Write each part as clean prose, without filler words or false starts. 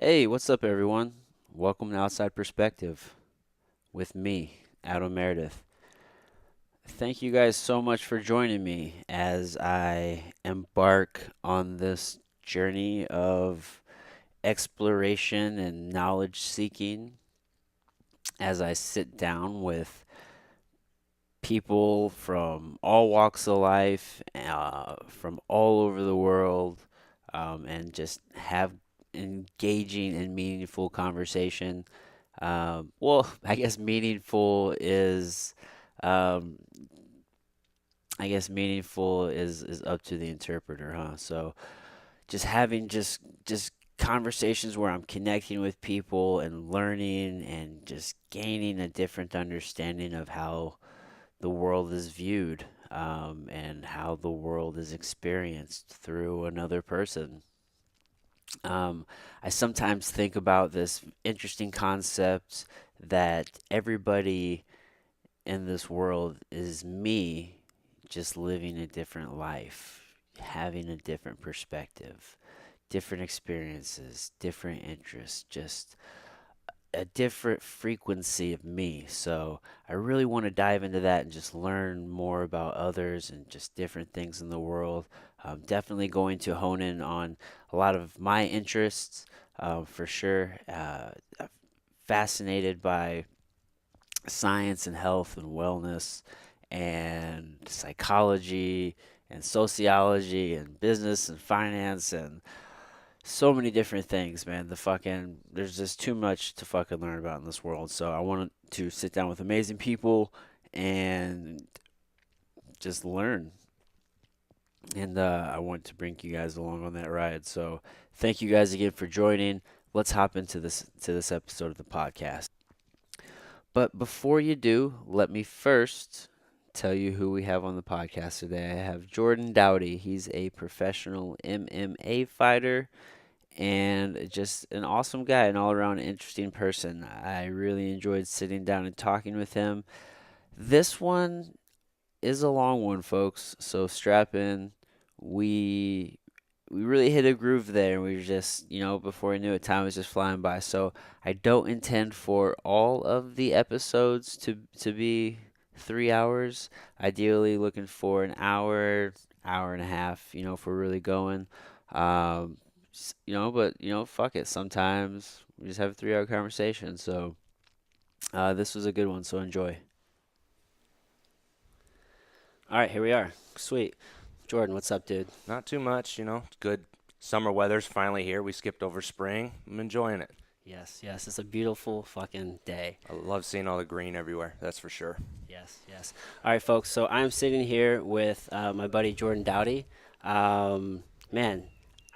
Hey, what's up, everyone? Welcome to Outside Perspective with me, Adam Meredith. Thank you guys so much for joining me as I embark on this journey of exploration and knowledge seeking as I sit down with people from all walks of life, from all over the world, and just have engaging and meaningful conversation. I guess meaningful is, um, is up to the interpreter, huh? So just having just conversations where I'm connecting with people and learning and just gaining a different understanding of how the world is viewed, and how the world is experienced through another person. Um, I sometimes think about this interesting concept that everybody in this world is me, just living a different life, having a different perspective, different experiences, different interests, just a different frequency of me. So I really want to dive into that and just learn more about others and just different things in the world. I'm definitely going to hone in on a lot of my interests, for sure. I'm fascinated by science and health and wellness and psychology and sociology and business and finance and so many different things, man. There's just too much to fucking learn about in this world. So I wanted to sit down with amazing people and just learn. And I want to bring you guys along on that ride. So thank you guys again for joining. Let's hop into this episode of the podcast. But before you do, let me first tell you who we have on the podcast today. I have Jordan Dowdy. He's a professional MMA fighter and just an awesome guy, an all around interesting person. I really enjoyed sitting down and talking with him. This one is a long one, folks, so strap in. We we really hit a groove there, and we were just, before we knew it, time was just flying by. So I don't intend for all of the episodes to be 3 hours. Ideally, looking for an hour, hour and a half. If we're really going. Um, but fuck it. Sometimes we just have a 3 hour conversation. So this was a good one. So enjoy. All right, here we are. Sweet. Jordan, what's up, dude? Not too much, Good summer weather's finally here. We skipped over spring. I'm enjoying it. Yes, yes, it's a beautiful fucking day. I love seeing all the green everywhere. That's for sure. Yes, yes. All right, folks. So I'm sitting here with my buddy Jordan Dowdy. Man,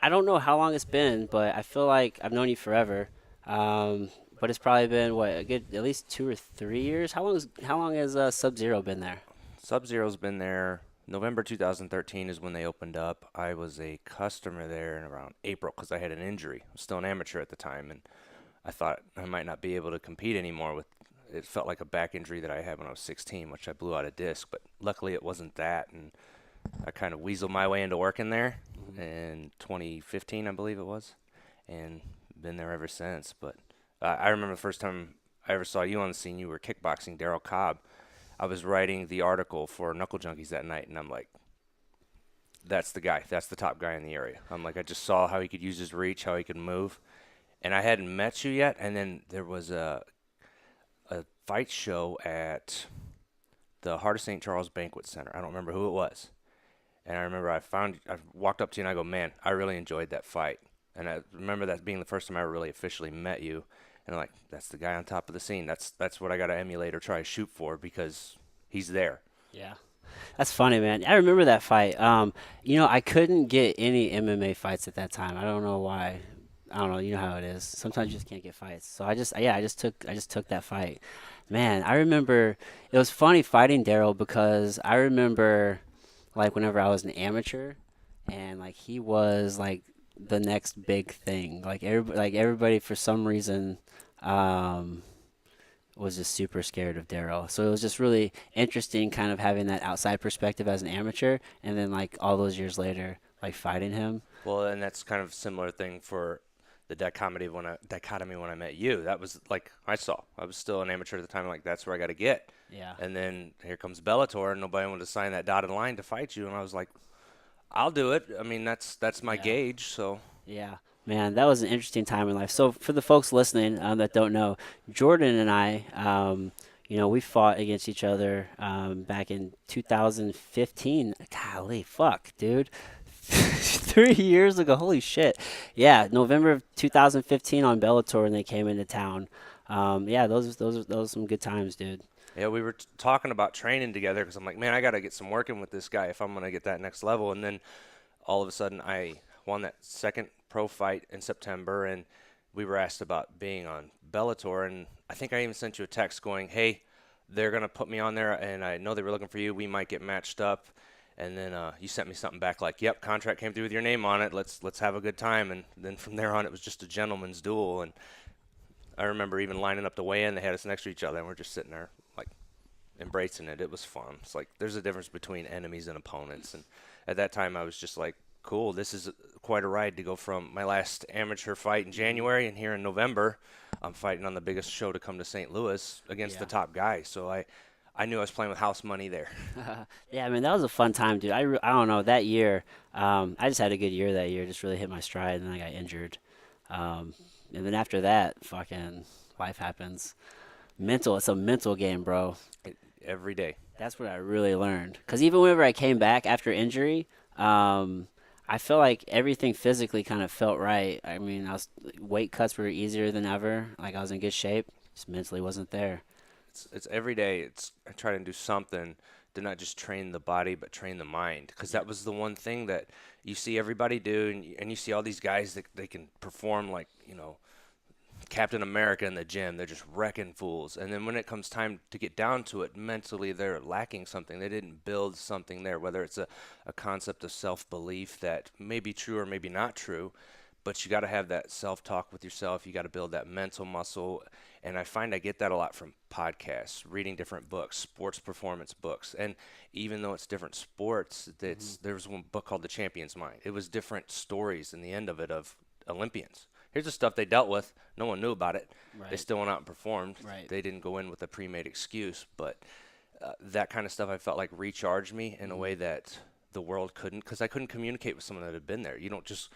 I don't know how long it's been, but I feel like I've known you forever. But it's probably been what, a good at least 2 or 3 years. How long has Sub Zero been there? Sub-Zero's been there. November 2013 is when they opened up. I was a customer there in around April because I had an injury. I was still an amateur at the time, and I thought I might not be able to compete anymore with it felt like a back injury that I had when I was 16, which I blew out a disc, but luckily it wasn't that, and I kind of weaseled my way into working there Mhm. in 2015, I believe it was, and been there ever since. But I remember the first time I ever saw you on the scene, you were kickboxing Daryl Cobb. I was writing the article for Knuckle Junkies that night, and I'm like, that's the guy. That's the top guy in the area. I'm like, I just saw how he could use his reach, how he could move, and I hadn't met you yet. And then there was a fight show at the Heart of St. Charles Banquet Center. I don't remember who it was. And I remember I walked up to you and I go, man, I really enjoyed that fight. And I remember that being the first time I really officially met you. And I'm like, that's the guy on top of the scene. That's what I got to emulate or try to shoot for because he's there. Yeah. That's funny, man. I remember that fight. I couldn't get any MMA fights at that time. I don't know why. I don't know. You know how it is. Sometimes you just can't get fights. So I just took that fight. Man, I remember it was funny fighting Daryl because I remember like whenever I was an amateur and like he was like the next big thing. Like everybody for some reason um was just super scared of Daryl. So it was just really interesting kind of having that outside perspective as an amateur and then like all those years later like fighting him. Well, and that's kind of a similar thing for the dichotomy when I met you. That was like I was still an amateur at the time. Like that's where I got to get. Yeah. And then here comes Bellator, and nobody wanted to sign that dotted line to fight you. And I was like, I'll do it. I mean, that's my Yeah. gauge. So Yeah, man, that was an interesting time in life. So for the folks listening that don't know, Jordan and I, we fought against each other back in 2015. Golly, fuck, dude. 3 years ago. Holy shit. Yeah, November of 2015 on Bellator, and they came into town. Yeah, those are some good times, dude. yeah, we were talking about training together because I'm like, man, I got to get some working with this guy if I'm gonna get that next level. And then all of a sudden, I won that second pro fight in September, and we were asked about being on Bellator, and I think I even sent you a text going, hey, they're gonna put me on there, and I know they were looking for you. We might get matched up. And then you sent me something back like, "Yep, contract came through with your name on it. Let's have a good time." And then from there on, it was just a gentleman's duel. And I remember even lining up to weigh in. They had us next to each other, and we're just sitting there like embracing it. It was fun. It's like there's a difference between enemies and opponents. And at that time, I was just like, "Cool, this is quite a ride to go from my last amateur fight in January, and here in November, I'm fighting on the biggest show to come to St. Louis against the Yeah. top guy." So I knew I was playing with house money there. Yeah, I mean that was a fun time, dude. I don't know that year. I just had a good year that year. Just really hit my stride, and then I got injured. Um, and then after that, fucking life happens. Mental, it's a mental game, bro. Every day. That's what I really learned. Because even whenever I came back after injury, I feel like everything physically kind of felt right. I mean, weight cuts were easier than ever. Like I was in good shape. Just mentally wasn't there. It's every day. It's I try to do something to not just train the body but train the mind because that was the one thing that you see everybody do and you see all these guys that they can perform like Captain America in the gym. They're just wrecking fools. And then when it comes time to get down to it, mentally they're lacking something. They didn't build something there, whether it's a concept of self-belief that may be true or maybe not true. But you got to have that self-talk with yourself. You got to build that mental muscle. And I find I get that a lot from podcasts, reading different books, sports performance books. And even though it's different sports, there was one book called The Champion's Mind. It was different stories in the end of it of Olympians. Here's the stuff they dealt with. No one knew about it. They Right. still went out and performed. Right. They didn't go in with a pre-made excuse. But that kind of stuff I felt like recharged me in a way that the world couldn't because I couldn't communicate with someone that had been there. You don't just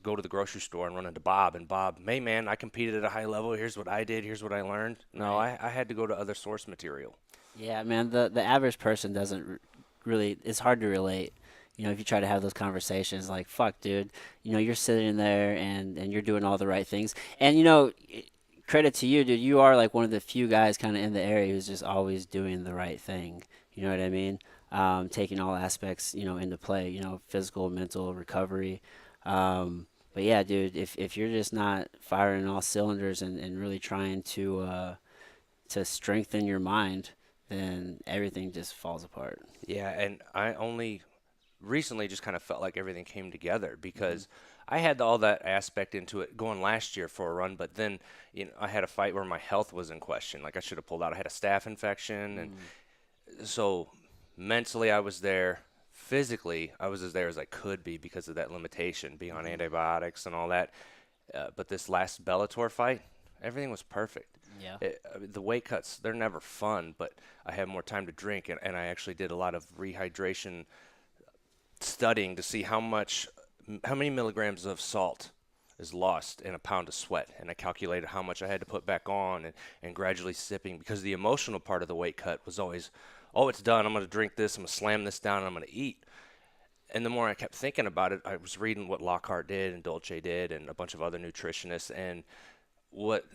go to the grocery store and run into Bob and Bob, hey man, I competed at a high level. Here's what I did. Here's what I learned. No, Right. I had to go to other source material. Yeah, man. The average person doesn't really. It's hard to relate. If you try to have those conversations, like, fuck, dude. You're sitting there and you're doing all the right things. And credit to you, dude. You are like one of the few guys kind of in the area who's just always doing the right thing. You know what I mean? Taking all aspects, into play. Physical, mental, recovery. But yeah, dude, if you're just not firing all cylinders and really trying to strengthen your mind, then everything just falls apart. Yeah, and I only recently just kind of felt like everything came together because I had all that aspect into it going last year for a run, but then I had a fight where my health was in question. Like I should have pulled out. I had a staph infection, and so mentally I was there. Physically, I was as there as I could be because of that limitation, being on antibiotics and all that. But this last Bellator fight, everything was perfect. Yeah. The weight cuts, they're never fun, but I had more time to drink, and I actually did a lot of rehydration studying to see how many milligrams of salt is lost in a pound of sweat. And I calculated how much I had to put back on and gradually sipping because the emotional part of the weight cut was always, oh, it's done. I'm going to drink this. I'm going to slam this down and I'm going to eat. And the more I kept thinking about it, I was reading what Lockhart did and Dolce did and a bunch of other nutritionists. And what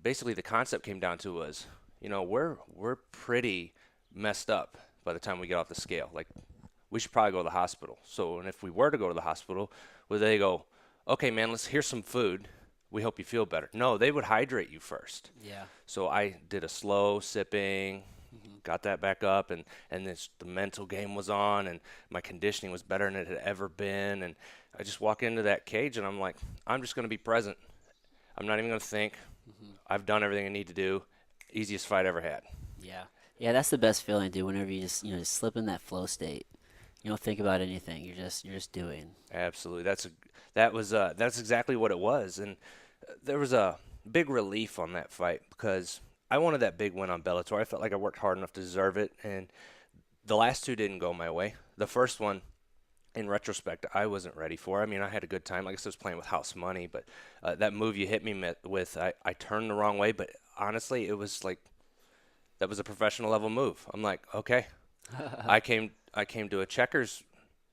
basically the concept came down to was, we're pretty messed up by the time we get off the scale. Like, we should probably go to the hospital. So, and if we were to go to the hospital, would they go, okay, man, here's some food. We hope you feel better. No, they would hydrate you first. Yeah. So I did a slow sipping, got that back up, and the mental game was on, and my conditioning was better than it had ever been. And I just walk into that cage, and I'm like, I'm just going to be present. I'm not even going to think. I've done everything I need to do. Easiest fight I ever had. Yeah. Yeah, that's the best feeling, dude. Whenever you just slip in that flow state. You don't think about anything. You're just doing. Absolutely. That's exactly what it was, and there was a big relief on that fight because I wanted that big win on Bellator. I felt like I worked hard enough to deserve it, and the last two didn't go my way. The first one, in retrospect, I wasn't ready for. I mean, I had a good time. Like I said, I was playing with house money, but that move you hit me with, I turned the wrong way. But honestly, it was like that was a professional level move. I'm like, okay, I came to a checkers,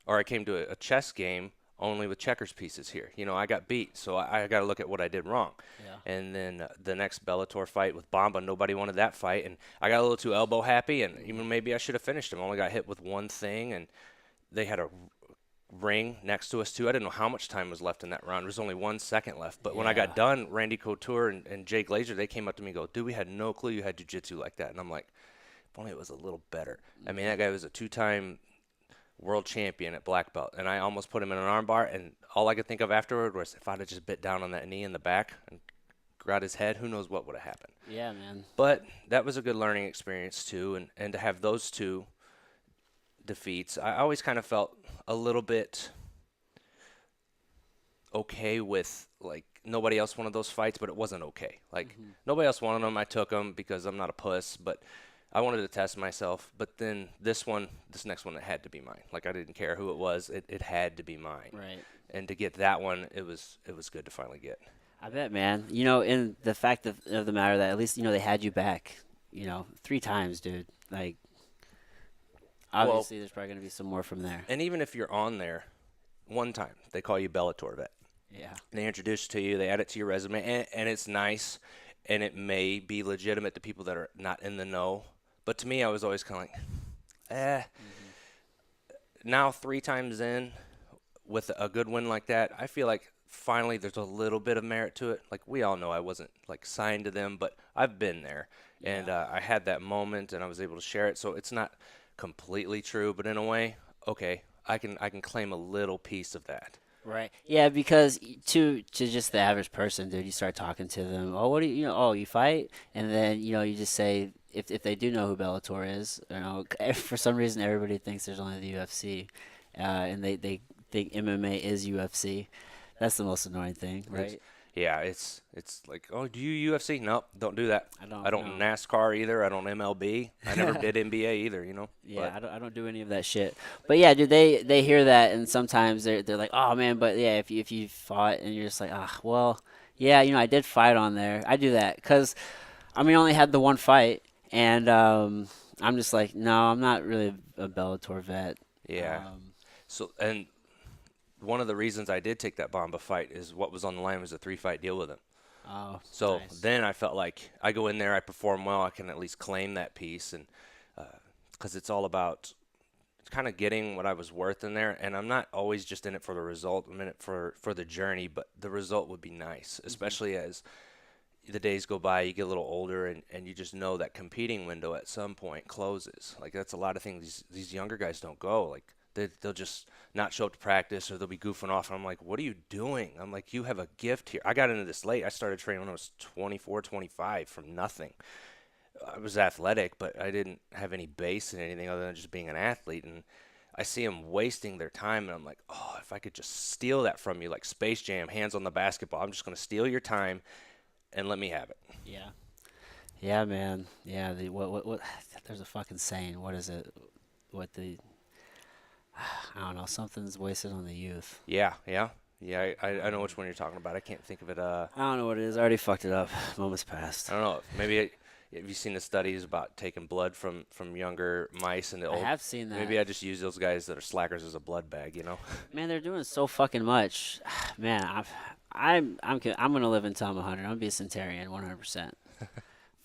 or I came to a chess game only with checkers pieces here. You know, I got beat, so I got to look at what I did wrong. Yeah. And then the next Bellator fight with Bamba, nobody wanted that fight, and I got a little too elbow happy, and even maybe I should have finished him. I only got hit with one thing, and they had a ring next to us too. I didn't know how much time was left in that round. There was only 1 second left. But when I got done, Randy Couture and Jay Glazer, they came up to me and go, dude, we had no clue you had jiu-jitsu like that. And I'm like, if only it was a little better. I mean, that guy was a 2-time world champion at black belt, and I almost put him in an armbar, and all I could think of afterward was if I'd have just bit down on that knee in the back and got his head, who knows what would have happened. Yeah, man. But that was a good learning experience too, and to have those two defeats, I always kind of felt a little bit okay with, like, nobody else wanted those fights, but it wasn't okay. Like, nobody else wanted them. I took them because I'm not a puss, but I wanted to test myself. But then this next one, it had to be mine. Like, I didn't care who it was. It had to be mine. Right. And to get that one, it was good to finally get. I bet, man. You know, in the fact of the matter that at least, you know, they had you back, you know, 3 times, dude. Like, obviously, there's probably going to be some more from there. And even if you're on there one time, they call you Bellator vet. Yeah. They introduce it to you, they add it to your resume, and it's nice, and it may be legitimate to people that are not in the know. But to me, I was always kind of like, Now 3 times in with a good win like that, I feel like finally there's a little bit of merit to it. Like, we all know I wasn't, like, signed to them, but I've been there. Yeah. And I had that moment, and I was able to share it. So it's not completely true, but in a way, okay, I can claim a little piece of that. Right. Yeah, because to just the average person, dude, you start talking to them. Oh, what do you know? Oh, you fight, and then you know you just say if they do know who Bellator is, you know, for some reason everybody thinks there's only the UFC, and they think MMA is UFC. That's the most annoying thing, right? It's like, oh, do you UFC? Nope, don't do that. I don't no. NASCAR either. I don't MLB. I never did NBA either. You know. Yeah, I don't do any of that shit. But yeah, dude, they hear that, and sometimes they're like, oh man, but yeah, if you fought, and you're just like, well, yeah, you know, I did fight on there. I do that because I mean, I only had the one fight, and I'm just like, no, I'm not really a Bellator vet. Yeah. So and one of the reasons I did take that Bamba fight is what was on the line was a 3-fight deal with him. Oh, so nice. Then I felt like I go in there, I perform well, I can at least claim that piece, and because it's all about kind of getting what I was worth in there, and I'm not always just in it for the result. I'm in it for the journey, but the result would be nice, especially as the days go by, you get a little older, and you just know that competing window at some point closes. Like, that's a lot of things these younger guys don't go. Like, they'll just not show up to practice, or they'll be goofing off. And I'm like, what are you doing? I'm like, you have a gift here. I got into this late. I started training when I was 24, 25 from nothing. I was athletic, but I didn't have any base in anything other than just being an athlete. And I see them wasting their time, and I'm like, oh, if I could just steal that from you, like Space Jam, hands on the basketball. I'm just going to steal your time and let me have it. Yeah. Yeah, man. Yeah, what there's a fucking saying. What is it? I don't know, something's wasted on the youth. Yeah. I know which one you're talking about. I can't think of it. I don't know what it is. I already fucked it up. Moments passed. I don't know. Maybe have you seen the studies about taking blood from younger mice and the old? I have seen that. Maybe I just use those guys that are slackers as a blood bag, you know? Man, they're doing so fucking much. Man, I'm gonna live until I'm 100. I'm gonna be a centenarian, 100%.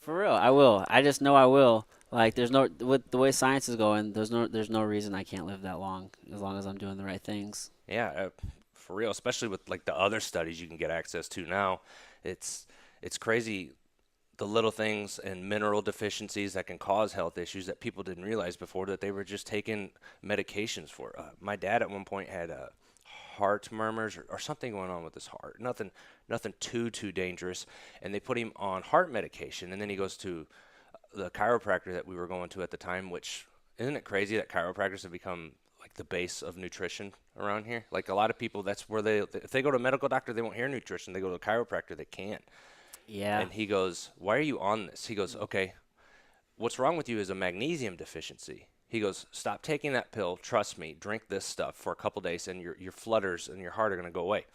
For real, I will. I just know I will. Like, with the way science is going, there's no reason I can't live that long as I'm doing the right things. Yeah, for real. Especially with like the other studies you can get access to now, it's crazy the little things and mineral deficiencies that can cause health issues that people didn't realize before that they were just taking medications for. My dad at one point had heart murmurs or something going on with his heart. Nothing too dangerous, and they put him on heart medication, and then he goes to the chiropractor that we were going to at the time, which isn't it crazy that chiropractors have become like the base of nutrition around here. Like a lot of people, that's where if they go to a medical doctor, they won't hear nutrition. They go to a chiropractor, they can't. Yeah. And he goes, "Why are you on this?" He goes, "Okay, what's wrong with you is a magnesium deficiency." He goes, "Stop taking that pill. Trust me. Drink this stuff for a couple days, and your flutters and your heart are gonna go away."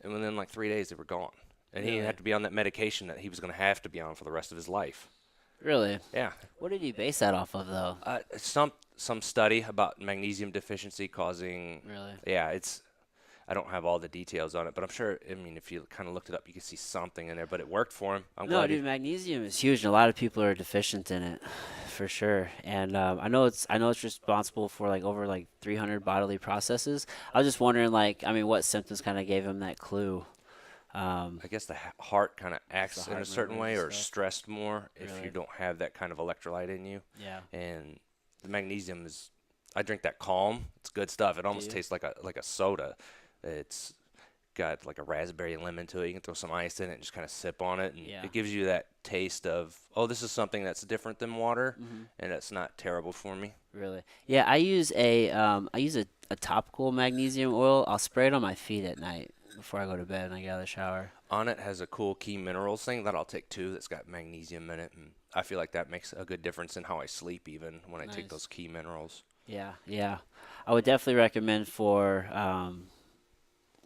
And within like 3 days, they were gone. And he Really? didn't have to be on that medication that he was gonna have to be on for the rest of his life. Really? Yeah. What did you base that off of, though? Some study about magnesium deficiency causing. Really? Yeah, I don't have all the details on it, but I'm sure. I mean, if you kind of looked it up, you could see something in there. But it worked for him. I'm No, glad. dude, magnesium is huge, and a lot of people are deficient in it, for sure. And I know it's responsible for like over like 300 bodily processes. I was just wondering, like, I mean, what symptoms kind of gave him that clue? I guess the heart kind of acts the in a heart certain murmurs way and or stuff. stressed more if Really? you don't have that kind of electrolyte in you. Yeah. And the magnesium is. I drink that Calm. It's good stuff. It almost you? tastes like a soda. It's got like a raspberry and lemon to it. You can throw some ice in it and just kind of sip on it, and Yeah. it gives you that taste of, oh, this is something that's different than water, Mm-hmm. and it's not terrible for me. Really? Yeah, I use a topical magnesium oil. I'll spray it on my feet at night before I go to bed and I get out of the shower. On it has a cool key minerals thing that I'll take too. That's got magnesium in it, and I feel like that makes a good difference in how I sleep, even when I take Nice. those key minerals. Yeah, yeah. I would definitely recommend for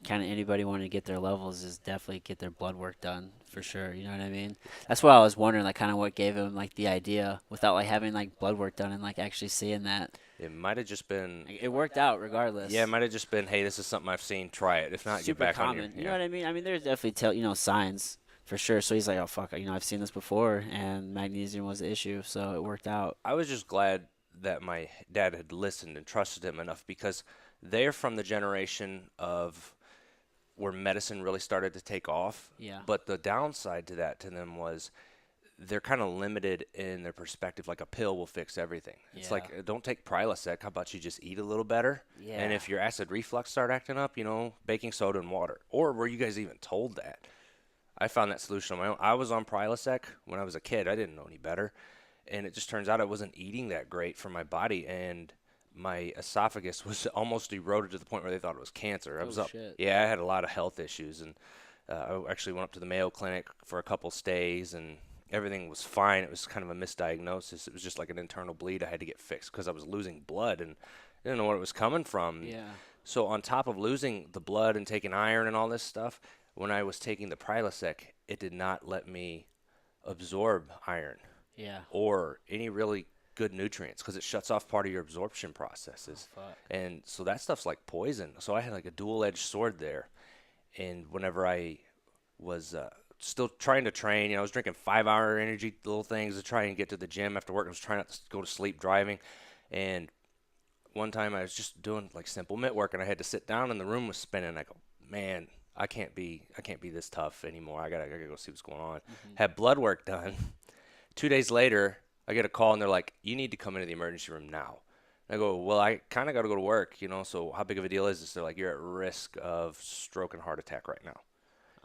kind of anybody wanting to get their levels is definitely get their blood work done for sure. You know what I mean? That's why I was wondering, like, kind of what gave him like the idea without like having like blood work done and like actually seeing that. It might have just been, Like, it worked out regardless. yeah, it might have just been, hey, this is something I've seen. Try it. If not, get Super back common. on your. You know Yeah. what I mean? I mean, there's definitely signs for sure. So he's like, oh fuck, I've seen this before, and magnesium was the issue, so it worked out. I was just glad that my dad had listened and trusted him enough because they're from the generation of where medicine really started to take off. Yeah. But the downside to that to them was they're kind of limited in their perspective. Like a pill will fix everything. It's Yeah. like, don't take Prilosec. How about you just eat a little better? And Yeah. if your acid reflux start acting up, baking soda and water. Or were you guys even told that? I found that solution on my own. I was on Prilosec when I was a kid. I didn't know any better. And it just turns out I wasn't eating that great for my body. And my esophagus was almost eroded to the point where they thought it was cancer. I was up. Shit. Yeah, I had a lot of health issues. And I actually went up to the Mayo Clinic for a couple stays. And everything was fine. It was kind of a misdiagnosis. It was just like an internal bleed I had to get fixed because I was losing blood. And I didn't know where it was coming from. Yeah. So on top of losing the blood and taking iron and all this stuff, when I was taking the Prilosec, it did not let me absorb iron Yeah. or any really good nutrients because it shuts off part of your absorption processes. Fuck. And so that stuff's like poison. So I had like a dual-edged sword there. And whenever I was still trying to train, I was drinking 5-hour energy little things to try and get to the gym after work. I was trying not to go to sleep driving. And one time I was just doing like simple mitt work and I had to sit down and the room was spinning. I go, man, I can't be this tough anymore. I gotta go see what's going on. Had blood work done. 2 days later, I get a call and they're like, you need to come into the emergency room now. And I go, well, I kind of got to go to work, so how big of a deal is this? They're like, you're at risk of stroke and heart attack right now.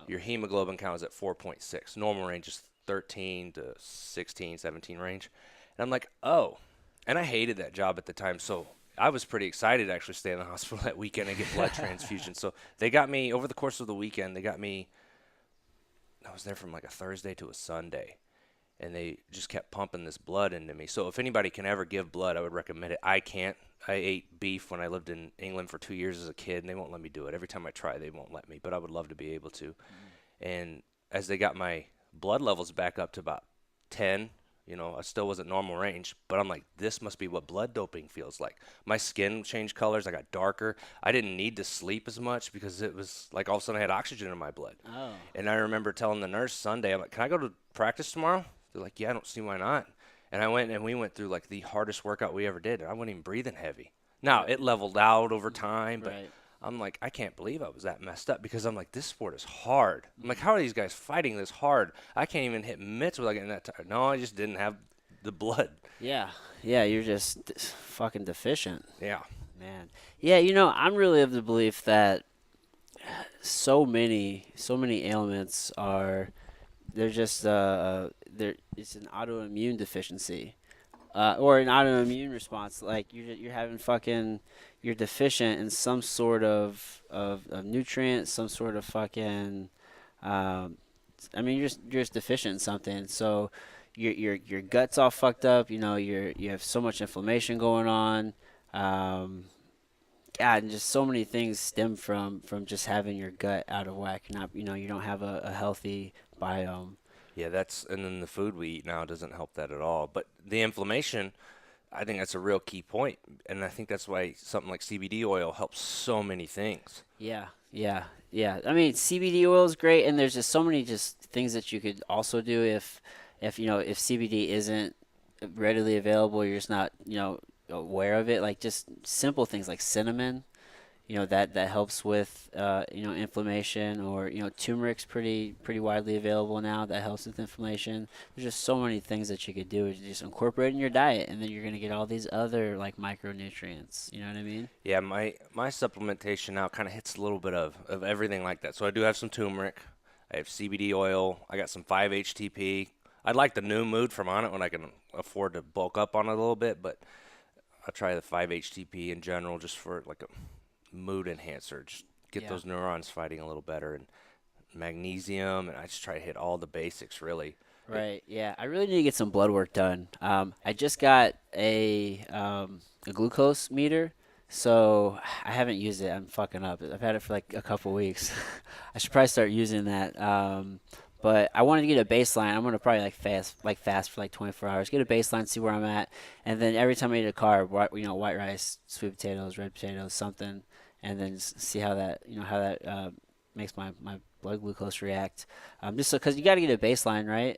Your hemoglobin count is at 4.6. Normal range is 13 to 16, 17 range. And I'm like, oh. And I hated that job at the time, so I was pretty excited to actually stay in the hospital that weekend and get blood transfusion. So they got me, over the course of the weekend, I was there from like a Thursday to a Sunday. And they just kept pumping this blood into me. So if anybody can ever give blood, I would recommend it. I can't. I ate beef when I lived in England for 2 years as a kid, and they won't let me do it. Every time I try, they won't let me. But I would love to be able to. And as they got my blood levels back up to about 10, I still wasn't normal range. But I'm like, this must be what blood doping feels like. My skin changed colors. I got darker. I didn't need to sleep as much because it was like all of a sudden I had oxygen in my blood. Oh. And I remember telling the nurse Sunday, I'm like, can I go to practice tomorrow? They're like, yeah, I don't see why not. And I went and we went through like the hardest workout we ever did. And I wasn't even breathing heavy. Now, it leveled out over time, but Right. I'm like, I can't believe I was that messed up because I'm like, this sport is hard. I'm like, how are these guys fighting this hard? I can't even hit mitts without getting that tired. No, I just didn't have the blood. Yeah. Yeah, you're just fucking deficient. Yeah. Man. Yeah, I'm really of the belief that so many ailments they're just it's an autoimmune deficiency. or an autoimmune response. Like you're having fucking, you're deficient in some sort of nutrient, some sort of fucking. Um, I mean, you're just deficient in something. So your gut's all fucked up. You have so much inflammation going on. Um, God, and just so many things stem from just having your gut out of whack. Not you don't have a healthy biome. Yeah, and then the food we eat now doesn't help that at all. But the inflammation, I think that's a real key point, and I think that's why something like CBD oil helps so many things. Yeah, yeah, yeah. I mean, CBD oil is great, and there's just so many just things that you could also do if CBD isn't readily available, you're just not aware of it. Like just simple things like cinnamon, that helps with inflammation, or turmeric's pretty widely available now that helps with inflammation. There's just so many things that you could do. You just incorporate in your diet, and then you're gonna get all these other like micronutrients. You know what I mean? Yeah, my supplementation now kind of hits a little bit of everything like that. So I do have some turmeric, I have CBD oil, I got some 5-HTP. I'd like the new mood from on it when I can afford to bulk up on it a little bit, but I'll try the 5-HTP in general just for like a mood enhancer. Just get Yeah. those neurons fighting a little better, and magnesium, and I just try to hit all the basics really. It, Right. Yeah. I really need to get some blood work done. I just got a glucose meter, so I haven't used it. I'm fucking up. I've had it for like a couple weeks. I should probably start using that. But I wanted to get a baseline. I'm gonna probably like fast for like 24 hours. Get a baseline, see where I'm at, and then every time I eat a carb, white rice, sweet potatoes, red potatoes, something, and then see how that makes my blood glucose react. Just because you got to get a baseline, right?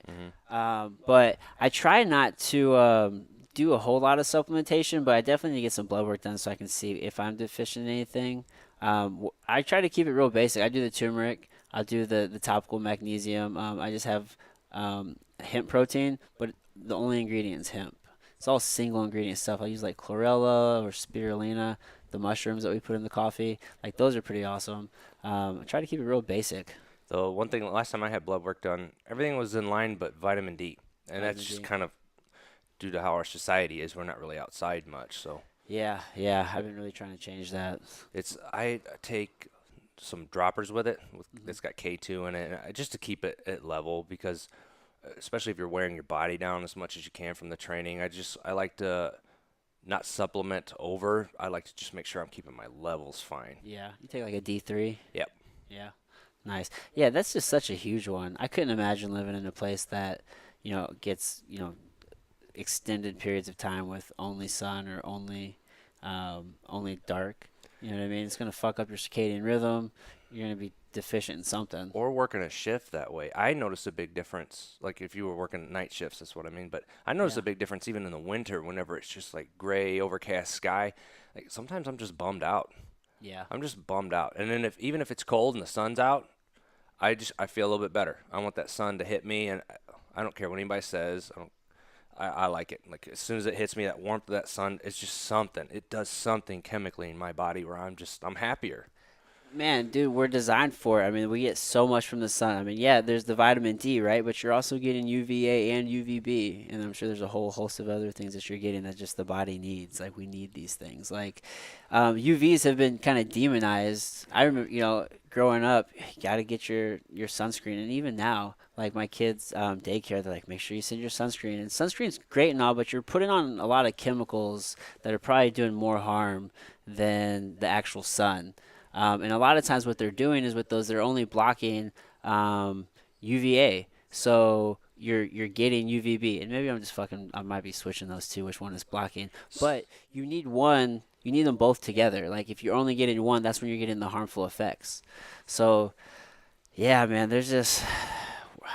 mhm. But I try not to do a whole lot of supplementation, but I definitely need to get some blood work done so I can see if I'm deficient in anything. I try to keep it real basic. I do the turmeric. I'll do the topical magnesium. I just have hemp protein, but the only ingredient is hemp. It's all single ingredient stuff. I use like chlorella or spirulina, the mushrooms that we put in the coffee. Like those are pretty awesome. I try to keep it real basic. The one thing last time I had blood work done, everything was in line but vitamin D, and that's Vitamin just D. kind of due to how our society is. We're not really outside much, so Yeah, yeah. I've been really trying to change that. I take some droppers with it. Hmm. It's got K2 in it, and just to keep it at level because especially if you're wearing your body down as much as you can from the training, I like to not supplement over. I like to just make sure I'm keeping my levels fine. Yeah, you take like a D3. Yep. Yeah, nice. Yeah, that's just such a huge one. I couldn't imagine living in a place that, gets, extended periods of time with only sun or only dark. You know what I mean? It's gonna fuck up your circadian rhythm. You're gonna be deficient in something. Or working a shift that way. I noticed a big difference. Like if you were working night shifts, that's what I mean. But I noticed Yeah, a big difference even in the winter whenever it's just like gray, overcast sky. Like sometimes I'm just bummed out. yeah, I'm just bummed out. And then if even if it's cold and the sun's out, I feel a little bit better. I want that sun to hit me, and I don't care what anybody says. I like it. Like as soon as it hits me, that warmth of that sun, it's just something. It does something chemically in my body where I'm happier. man, dude, we're designed for it. I mean, we get so much from the sun. I mean, yeah, there's the vitamin D, right? But you're also getting UVA and UVB, and I'm sure there's a whole host of other things that you're getting that just the body needs. Like we need these things. Like UVs have been kind of demonized. I remember, growing up, you got to get your sunscreen, and even now, like my kids' daycare, they're like, make sure you send your sunscreen. And sunscreen's great and all, but you're putting on a lot of chemicals that are probably doing more harm than the actual sun. And a lot of times, what they're doing is with those, they're only blocking UVA. So you're getting UVB, and maybe I'm just fucking. I might be switching those two, which one is blocking. But you need one. You need them both together. Like if you're only getting one, that's when you're getting the harmful effects. So yeah, man. There's just.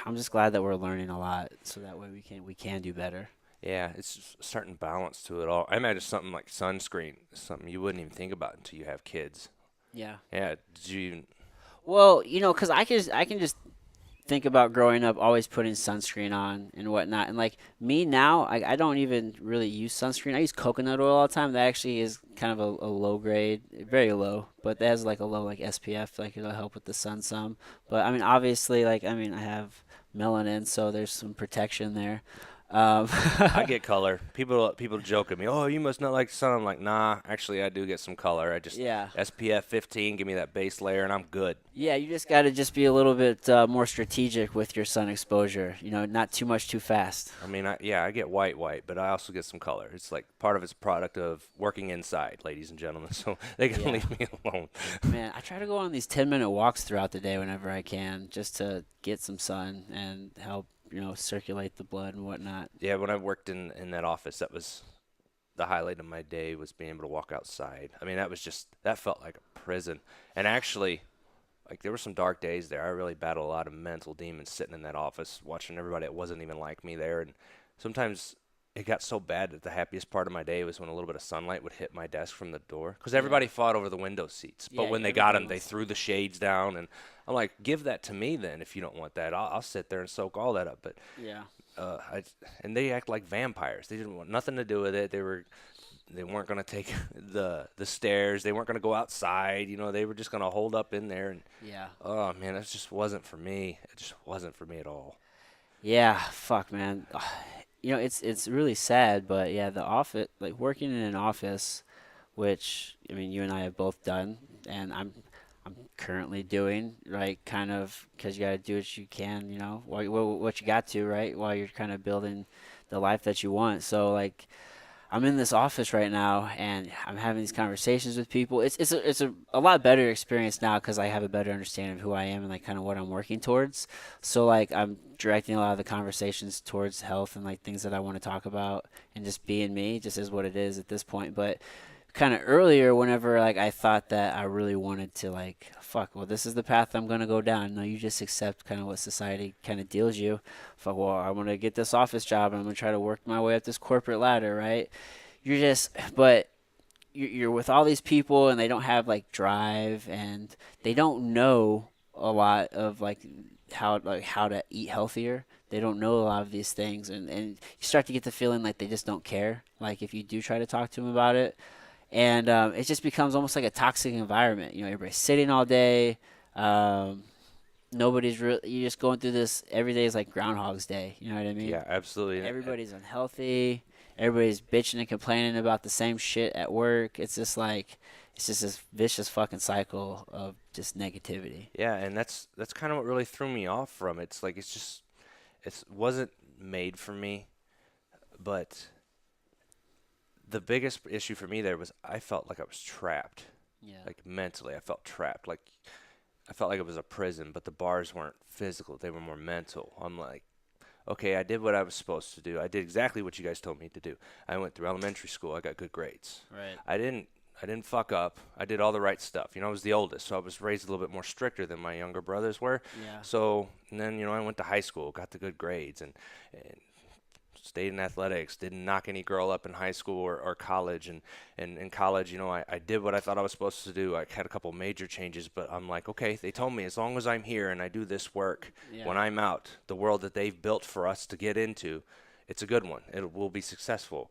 I'm just glad that we're learning a lot, so that way we can do better. Yeah, it's just a certain balance to it all. I imagine something like sunscreen is something you wouldn't even think about until you have kids. Yeah. Yeah, did you even, Well, 'cause I can just think about growing up always putting sunscreen on and whatnot. And like me now, I don't even really use sunscreen. I use coconut oil all the time. That actually is kind of a low grade, very low, but that has like a low like SPF, like it'll help with the sun some. But I mean, obviously, like I mean, I have melanin, so there's some protection there. I get color. People joke at me, "Oh, you must not like the sun." I'm like, "Nah, actually, I do get some color. I just Yeah. SPF 15, give me that base layer, and I'm good." Yeah, you just got to just be a little bit more strategic with your sun exposure. You know, not too much too fast. I mean, I get white, but I also get some color. It's like part of it's a product of working inside, ladies and gentlemen. So they can Yeah. leave me alone. Man, I try to go on these 10-minute walks throughout the day whenever I can just to get some sun and help, circulate the blood and whatnot. Yeah, when I worked in that office, that was the highlight of my day was being able to walk outside. I mean, that felt like a prison. And actually, like there were some dark days there. I really battled a lot of mental demons sitting in that office, watching everybody that wasn't even like me there. And sometimes it got so bad that the happiest part of my day was when a little bit of sunlight would hit my desk from the door. Because Yeah. everybody fought over the window seats. But Yeah, when they got everybody them, they wants. threw the shades down. And I'm like, give that to me then if you don't want that. I'll sit there and soak all that up. But Yeah. uh, I, and they act like vampires. They didn't want nothing to do with it. They weren't going to take the stairs. They weren't going to go outside. They were just going to hold up in there. And Yeah. oh man, it just wasn't for me. It just wasn't for me at all. Yeah, fuck, man. It's really sad, but yeah, the office, like working in an office, which I mean, you and I have both done, and I'm currently doing, right? Kind of because you got to do what you can, what you got to, right? While you're kind of building the life that you want. So like, I'm in this office right now, and I'm having these conversations with people. It's a lot better experience now because I have a better understanding of who I am and like kind of what I'm working towards. So like I'm directing a lot of the conversations towards health and like things that I want to talk about, and just being me, just is what it is at this point. But kind of earlier, whenever like I thought that I really wanted to like, fuck, well, this is the path I'm gonna go down. No, you just accept kind of what society kind of deals you. Fuck, well, I want to get this office job, and I'm gonna try to work my way up this corporate ladder, right? But you're with all these people, and they don't have like drive, and they don't know a lot of like how to eat healthier. They don't know a lot of these things, and you start to get the feeling like they just don't care. Like if you do try to talk to them about it, and it just becomes almost like a toxic environment. Everybody's sitting all day. Um, Nobody's really. You're just going through this every day is like Groundhog's Day. You know what I mean? Yeah, absolutely. Everybody's unhealthy. Everybody's bitching and complaining about the same shit at work. It's just this vicious fucking cycle of just negativity. Yeah, and that's kind of what really threw me off from it. It's like it wasn't made for me, but the biggest issue for me there was I felt like I was trapped. Yeah. Like mentally, I felt trapped. Like I felt like it was a prison, but the bars weren't physical; they were more mental. I'm like, okay, I did what I was supposed to do. I did exactly what you guys told me to do. I went through elementary school. I got good grades. Right. I didn't fuck up. I did all the right stuff. I was the oldest, so I was raised a little bit more stricter than my younger brothers were. Yeah. So, and then, I went to high school, got the good grades, and stayed in athletics, didn't knock any girl up in high school or college. And in college, I did what I thought I was supposed to do. I had a couple major changes, but I'm like, okay, they told me as long as I'm here and I do this work, Yeah. when I'm out, the world that they've built for us to get into, it's a good one. It will be successful.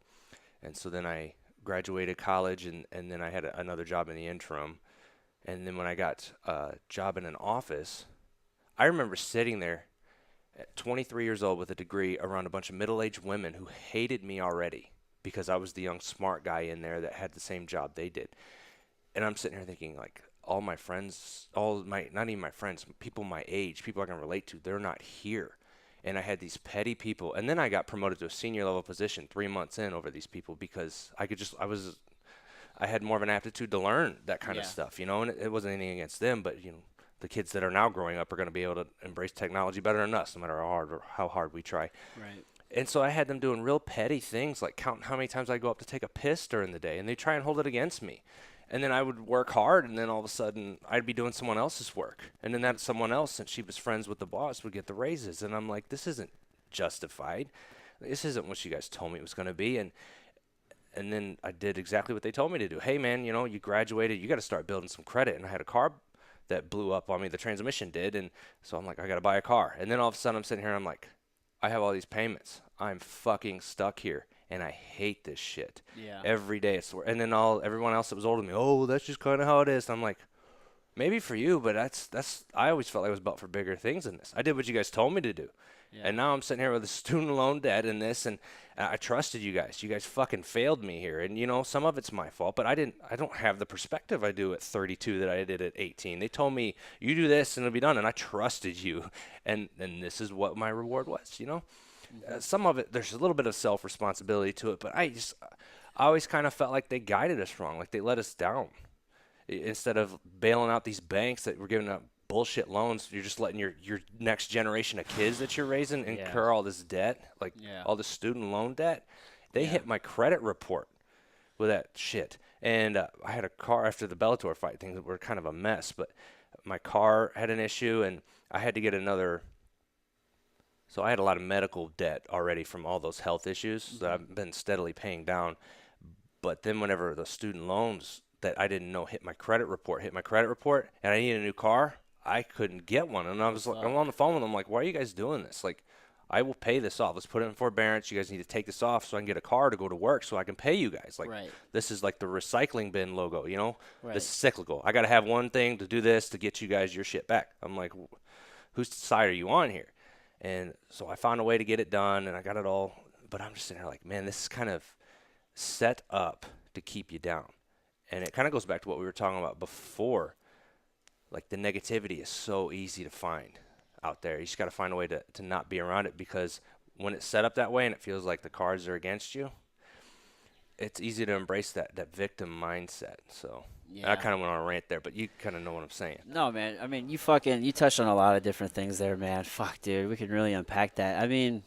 And so then I graduated college, and then I had another job in the interim. And then when I got a job in an office, I remember sitting there at 23 years old with a degree around a bunch of middle-aged women who hated me already because I was the young smart guy in there that had the same job they did. And I'm sitting here thinking, like, all my friends, not even my friends, people my age, people I can relate to, they're not here. And I had these petty people. And then I got promoted to a senior level position 3 months in over these people because I had more of an aptitude to learn that kind of Yeah. stuff, and it wasn't anything against them, but the kids that are now growing up are going to be able to embrace technology better than us, no matter how hard we try. Right. And so I had them doing real petty things, like counting how many times I go up to take a piss during the day, and they try and hold it against me. And then I would work hard, and then all of a sudden I'd be doing someone else's work, and then that someone else, since she was friends with the boss, would get the raises. And I'm like, this isn't justified. This isn't what you guys told me it was going to be. And then I did exactly what they told me to do. Hey, man, you graduated. You got to start building some credit. And I had a car that blew up on me. The transmission did. And so I'm like, I got to buy a car. And then all of a sudden I'm sitting here and I'm like, I have all these payments. I'm fucking stuck here. And I hate this shit. Yeah. Every day. And then everyone else that was older than me, oh, well, that's just kind of how it is. And I'm like, maybe for you, but that's I always felt like I was built for bigger things than this. I did what you guys told me to do. Yeah. And now I'm sitting here with a student loan debt and this, and I trusted you guys. You guys fucking failed me here, and some of it's my fault, but I don't have the perspective I do at 32 that I did at 18. They told me you do this and it'll be done, and I trusted you, and this is what my reward was. Some of it, there's a little bit of self-responsibility to it, but I always kind of felt like they guided us wrong, like they let us down. Instead of bailing out these banks that were giving out bullshit loans, you're just letting your next generation of kids that you're raising incur all this debt, like all this student loan debt. They hit my credit report with that shit. And I had a car after the Bellator fight. Things were kind of a mess, but my car had an issue, and I had to get another. So I had a lot of medical debt already from all those health issues that I've been steadily paying down. But then whenever the student loans that I didn't know hit my credit report, and I needed a new car, I couldn't get one. And I was like, I'm on the phone with them, like, why are you guys doing this? Like, I will pay this off. Let's put it in forbearance. You guys need to take this off so I can get a car to go to work so I can pay you guys. Like, this is like the recycling bin logo, This is cyclical. I got to have one thing to do this to get you guys your shit back. I'm like, whose side are you on here? And so I found a way to get it done, and I got it all. But I'm just sitting there like, man, this is kind of set up to keep you down. And it kind of goes back to what we were talking about before. Like, the negativity is so easy to find out there. You just got to find a way to not be around it, because when it's set up that way and it feels like the cards are against you, it's easy to embrace that victim mindset. So I kind of went on a rant there, but you kind of know what I'm saying. No, man. I mean, you touched on a lot of different things there, man. Fuck, dude. We can really unpack that. I mean,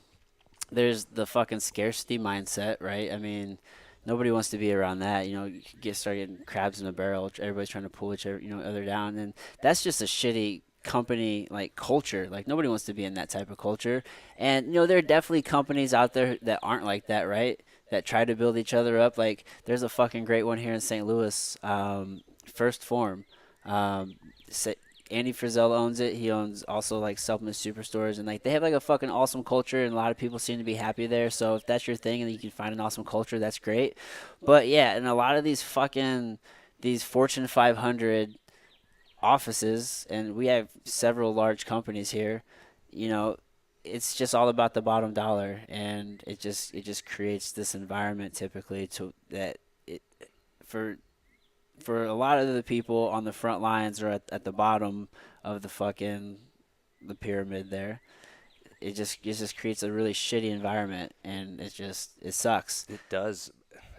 there's the fucking scarcity mindset, right? I mean, nobody wants to be around that. You start getting crabs in a barrel. Everybody's trying to pull each other down, and that's just a shitty company like culture. Like, nobody wants to be in that type of culture. And there are definitely companies out there that aren't like that, right? That try to build each other up. Like, there's a fucking great one here in St. Louis, First Form. Andy Frizzell owns it. He owns also like supplement superstores, and like they have like a fucking awesome culture, and a lot of people seem to be happy there. So if that's your thing and you can find an awesome culture, that's great. But yeah, and a lot of these Fortune 500 offices, and we have several large companies here, it's just all about the bottom dollar, and it just creates this environment typically for a lot of the people on the front lines or at the bottom of the pyramid there. It just creates a really shitty environment, and it sucks. It does.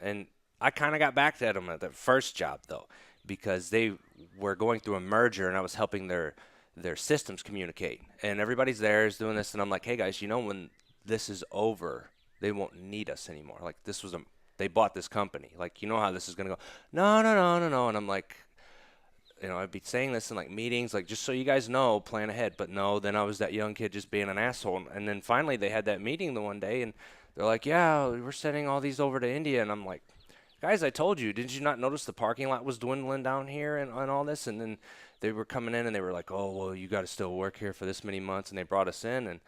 And I kind of got back at them at that first job, though, because they were going through a merger, and I was helping their systems communicate. And everybody's there is doing this, and I'm like, hey, guys, when this is over, they won't need us anymore. Like, they bought this company. Like, how this is going to go. No. And I'm like, I'd be saying this in, like, meetings, like, just so you guys know, plan ahead. But no, then I was that young kid just being an asshole. And then finally they had that meeting the one day, and they're like, yeah, we're sending all these over to India. And I'm like, guys, I told you. Did you not notice the parking lot was dwindling down here and all this? And then they were coming in, and they were like, oh, well, you got to still work here for this many months. And they brought us in,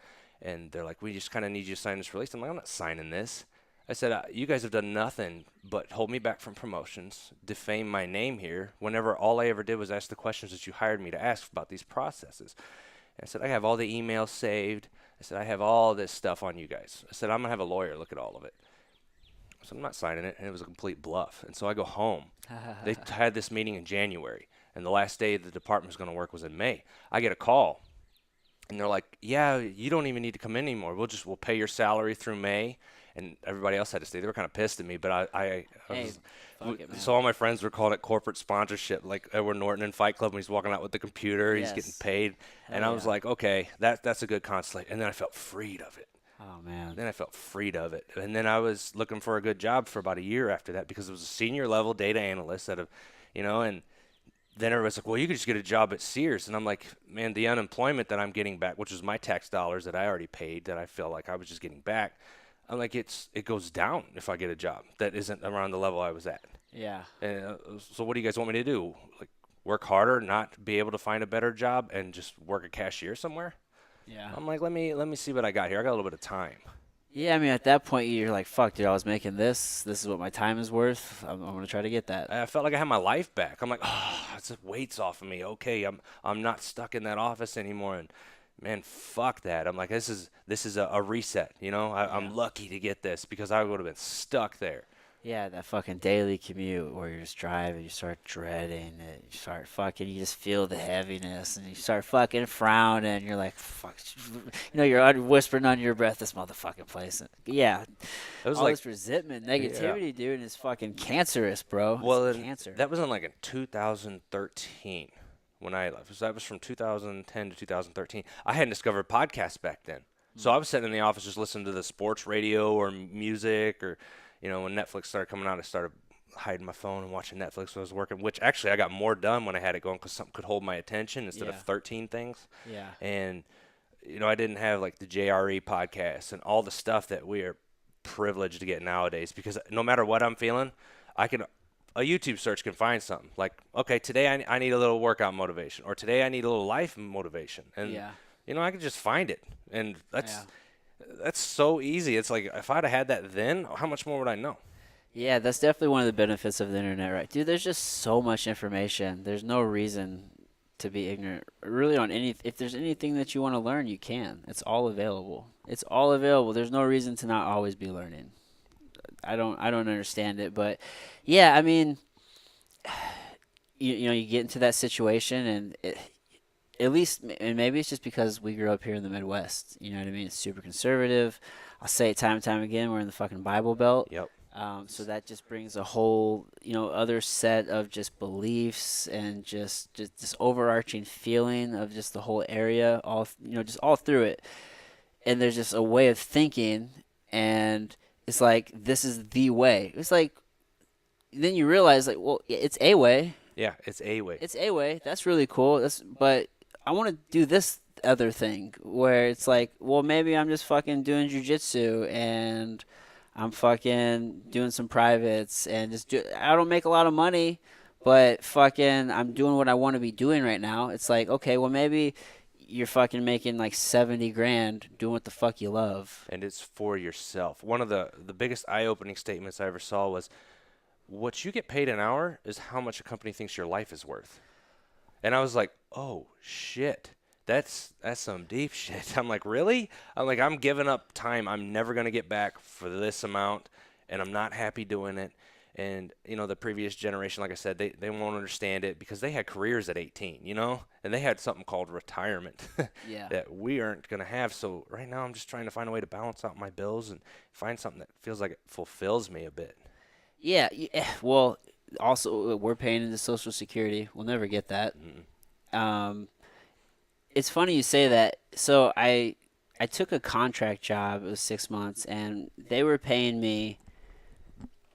and they're like, we just kind of need you to sign this release. I'm like, I'm not signing this. I said, you guys have done nothing but hold me back from promotions, defame my name here, whenever all I ever did was ask the questions that you hired me to ask about these processes. And I said, I have all the emails saved. I said, I have all this stuff on you guys. I said, I'm going to have a lawyer look at all of it. So I'm not signing it, and it was a complete bluff. And so I go home. They had this meeting in January, and the last day the department was going to work was in May. I get a call, and they're like, yeah, you don't even need to come in anymore. We'll pay your salary through May. And everybody else had to stay. They were kind of pissed at me, but so all my friends were calling it corporate sponsorship, like Edward Norton in Fight Club when he's walking out with the computer, he's getting paid. And I was like, okay, that's a good consolation. And then I felt freed of it. Oh, man. Then I felt freed of it. And then I was looking for a good job for about a year after that, because it was a senior level data analyst and then everybody's like, well, you could just get a job at Sears. And I'm like, man, the unemployment that I'm getting back, which was my tax dollars that I already paid, that I felt like I was just getting back, I'm like, it goes down if I get a job that isn't around the level I was at. Yeah. And so what do you guys want me to do? Like, work harder, not be able to find a better job, and just work a cashier somewhere? Yeah. I'm like, let me see what I got here. I got a little bit of time. Yeah, I mean, at that point, you're like, fuck, dude, I was making this. This is what my time is worth. I'm going to try to get that. I felt like I had my life back. I'm like, oh, it's the weight's off of me. Okay, I'm not stuck in that office anymore. And man, fuck that. I'm like, this is a reset. You know, Yeah. I'm lucky to get this because I would have been stuck there. Yeah, that fucking daily commute where you're just driving, you start dreading it, you start fucking, you just feel the heaviness, and you start fucking frowning. You're like, fuck, you're whispering under your breath, this motherfucking place. Yeah, It was all like, this resentment, yeah. negativity, dude, is fucking cancerous, bro. It's Well, and cancer. that was in 2013 when I left. So that was from 2010 to 2013. I hadn't discovered podcasts back then. So I was sitting in the office just listening to the sports radio or music or, when Netflix started coming out, I started hiding my phone and watching Netflix when I was working, which actually I got more done when I had it going because something could hold my attention instead of Yeah, 13 things. yeah, And, I didn't have like the JRE podcast and all the stuff that we are privileged to get nowadays because no matter what I'm feeling, a YouTube search can find something like, okay, today I need a little workout motivation, or today I need a little life motivation, and yeah, I can just find it, and yeah. that's so easy. It's like if I'd have had that then, how much more would I know? Yeah, that's definitely one of the benefits of the internet, right? Dude, there's just so much information. There's no reason to be ignorant. Really on if there's anything that you want to learn, you can. It's all available. It's all available. There's no reason to not always be learning. I don't understand it, but yeah, I mean, you get into that situation and at least and maybe it's just because we grew up here in the Midwest. You know what I mean? It's super conservative. I'll say it time and time again. We're in the fucking Bible Belt. Yep. So that just brings a whole, other set of just beliefs and just this overarching feeling of just the whole area, all, just all through it. And there's just a way of thinking, and it's like, this is the way. It's like, then you realize, like, well, it's a way. Yeah, it's a way. It's a way. That's really cool. But I want to do this other thing where it's like, well, maybe I'm just fucking doing jujitsu and I'm fucking doing some privates and I don't make a lot of money, but fucking I'm doing what I want to be doing right now. It's like, okay, well, maybe you're fucking making like 70 grand doing what the fuck you love. And it's for yourself. One of the biggest eye-opening statements I ever saw was, what you get paid an hour is how much a company thinks your life is worth. And I was like, oh shit, that's some deep shit. I'm like, really? I'm like, I'm giving up time I'm never gonna get back for this amount, and I'm not happy doing it. And the previous generation, like I said, they won't understand it because they had careers at 18, and they had something called retirement Yeah. that we aren't gonna have. So right now, I'm just trying to find a way to balance out my bills and find something that feels like it fulfills me a bit. Yeah. Well, also, we're paying into Social Security. We'll never get that. Um, it's funny you say that. So I took a contract job. It was 6 months, and they were paying me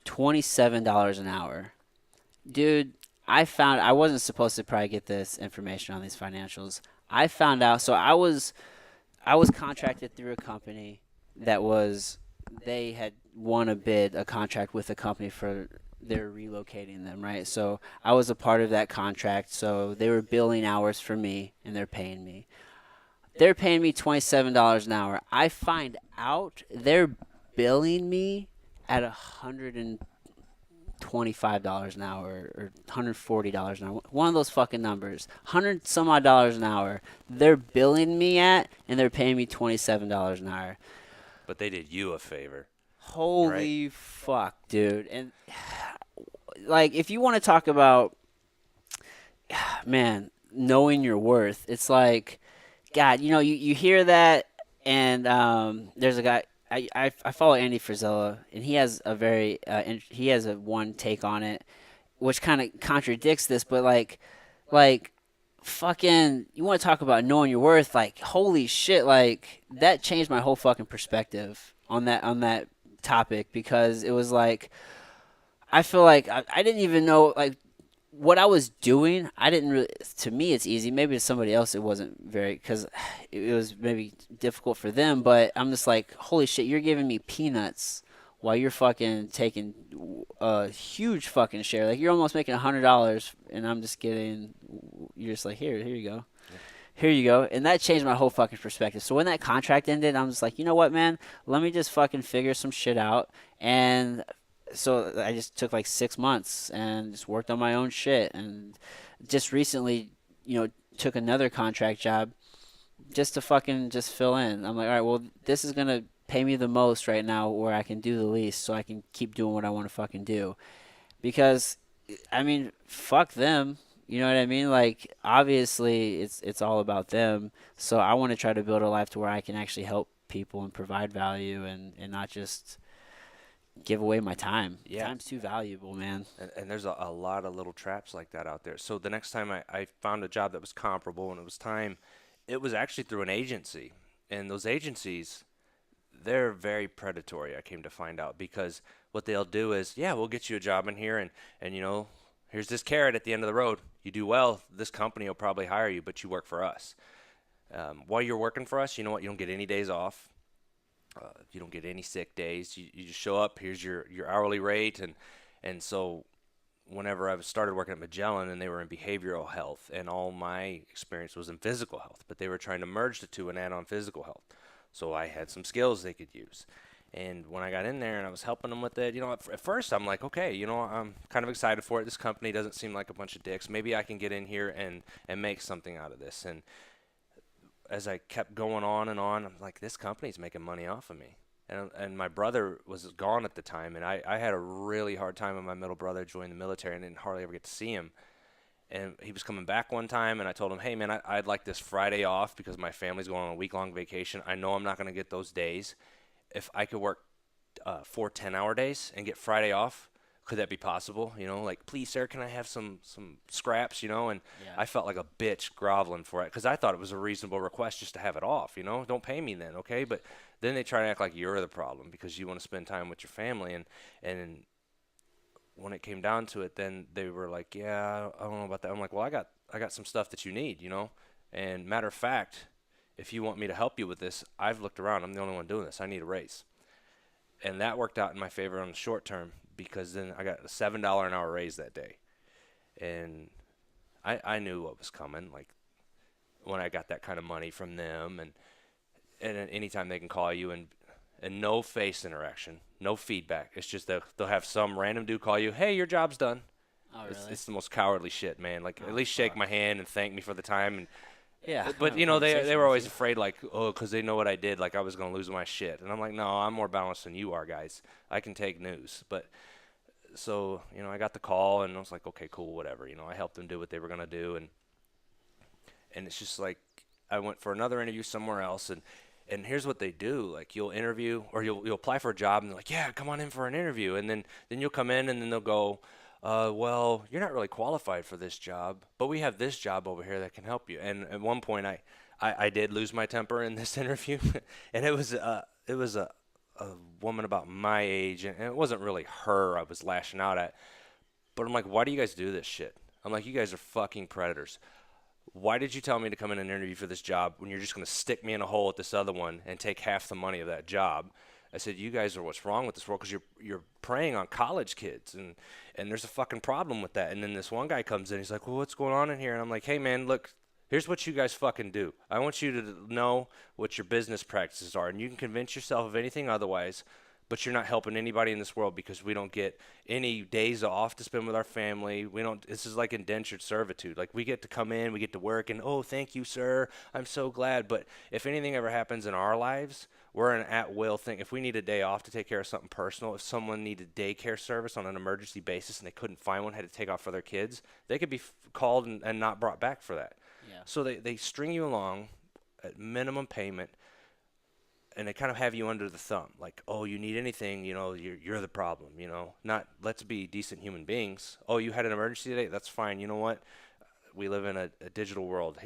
$27 an hour. Dude, I wasn't supposed to probably get this information on these financials. I found out. So I was contracted through a company that was they had won a contract with a company for they're relocating them, right? So I was a part of that contract. So they were billing hours for me, and they're paying me. They're paying me $27 an hour. I find out they're billing me at $125 an hour or $140 an hour. One of those fucking numbers. 100 some odd dollars an hour. They're billing me at, and they're paying me $27 an hour. But they did you a favor, right? Holy fuck, dude. And like, if you want to talk about, man, knowing your worth, it's like, God, you hear that, and there's a guy. I follow Andy Frisella, and he has he has a one take on it, which kind of contradicts this, but like fucking, you want to talk about knowing your worth? Like, holy shit, like that changed my whole fucking perspective on that topic, because it was like, I feel like I didn't even know like what I was doing. I didn't really. To me, it's easy. Maybe to somebody else, it wasn't very, because it was maybe difficult for them. But I'm just like, holy shit, you're giving me peanuts while you're fucking taking a huge fucking share. Like, you're almost making $100, and I'm just getting. You're just like, here you go. here you go. And that changed my whole fucking perspective. So when that contract ended, I'm just like, you know what, man? Let me just fucking figure some shit out. And so I just took like 6 months and just worked on my own shit. And just recently, took another contract job just to fucking just fill in. I'm like, all right, well, this is gonna pay me the most right now, where I can do the least, so I can keep doing what I want to fucking do. Because, I mean, fuck them. You know what I mean? Like, obviously, it's all about them. So I want to try to build a life to where I can actually help people and provide value, and not just give away my time. Yeah, Time's too valuable, man. and there's a lot of little traps like that out there. So the next time I found a job that was comparable and it was time, it was actually through an agency. And those agencies, they're very predatory, I came to find out, because what they'll do is, yeah, we'll get you a job in here, and here's this carrot at the end of the road. You do well, this company will probably hire you, but you work for us. While you're working for us, you know what? You don't get any days off. You don't get any sick days. You just show up. Here's your hourly rate, and so whenever I started working at Magellan, and they were in behavioral health, and all my experience was in physical health, but they were trying to merge the two and add on physical health. So I had some skills they could use. And when I got in there and I was helping them with it, at first I'm like, okay, I'm kind of excited for it. This company doesn't seem like a bunch of dicks. Maybe I can get in here and make something out of this. And as I kept going on and on, I'm like, this company's making money off of me. And my brother was gone at the time, and I had a really hard time when my middle brother joined the military and didn't hardly ever get to see him. And he was coming back one time, and I told him, hey, man, I'd like this Friday off because my family's going on a week-long vacation. I know I'm not going to get those days. If I could work 4 10-hour days and get Friday off, could that be possible? Like, please, sir, can I have some scraps, And Yeah. I felt like a bitch groveling for it because I thought it was a reasonable request just to have it off, Don't pay me then, okay? But then they try to act like you're the problem because you want to spend time with your family. And when it came down to it, then they were like, yeah, I don't know about that. I'm like, well, I got some stuff that you need, And matter of fact, if you want me to help you with this, I've looked around. I'm the only one doing this. I need a raise. And that worked out in my favor on the short term because then I got a $7 an hour raise that day. And I knew what was coming, like when I got that kind of money from them. And anytime they can call you and no face interaction, no feedback. It's just they'll have some random dude call you, hey, your job's done. Oh, really? It's the most cowardly shit, man. Like, at least shake Fuck. my hand and thank me for the time. And Yeah. But, Have a they conversation were with always you. afraid, like, oh, because they know what I did, like I was going to lose my shit. And I'm like, no, I'm more balanced than you are, guys. I can take news. But so, I got the call, and I was like, okay, cool, whatever. I helped them do what they were going to do. And it's just like I went for another interview somewhere else, and here's what they do. Like, you'll interview or you'll apply for a job, and they're like, yeah, come on in for an interview. And then you'll come in, and then they'll go, well, you're not really qualified for this job, but we have this job over here that can help you. And at one point, I did lose my temper in this interview, and it was a woman about my age, and it wasn't really her I was lashing out at. But I'm like, why do you guys do this shit? I'm like, you guys are fucking predators. Why did you tell me to come in and interview for this job when you're just going to stick me in a hole at this other one and take half the money of that job? I said, you guys are what's wrong with this world because you're preying on college kids, and there's a fucking problem with that. And then this one guy comes in, he's like, well, what's going on in here? And I'm like, hey, man, look, here's what you guys fucking do. I want you to know what your business practices are, and you can convince yourself of anything otherwise, but you're not helping anybody in this world because we don't get any days off to spend with our family. We don't. This is like indentured servitude. Like, we get to come in, we get to work, and oh, thank you, sir. I'm so glad. But if anything ever happens in our lives, we're an at-will thing. If we need a day off to take care of something personal, if someone needed daycare service on an emergency basis and they couldn't find one, had to take off for their kids, they could be called and not brought back for that. Yeah. So they string you along at minimum payment, and they kind of have you under the thumb, like, oh, you need anything, you're the problem, not let's be decent human beings. Oh, you had an emergency today? That's fine. You know what? We live in a digital world.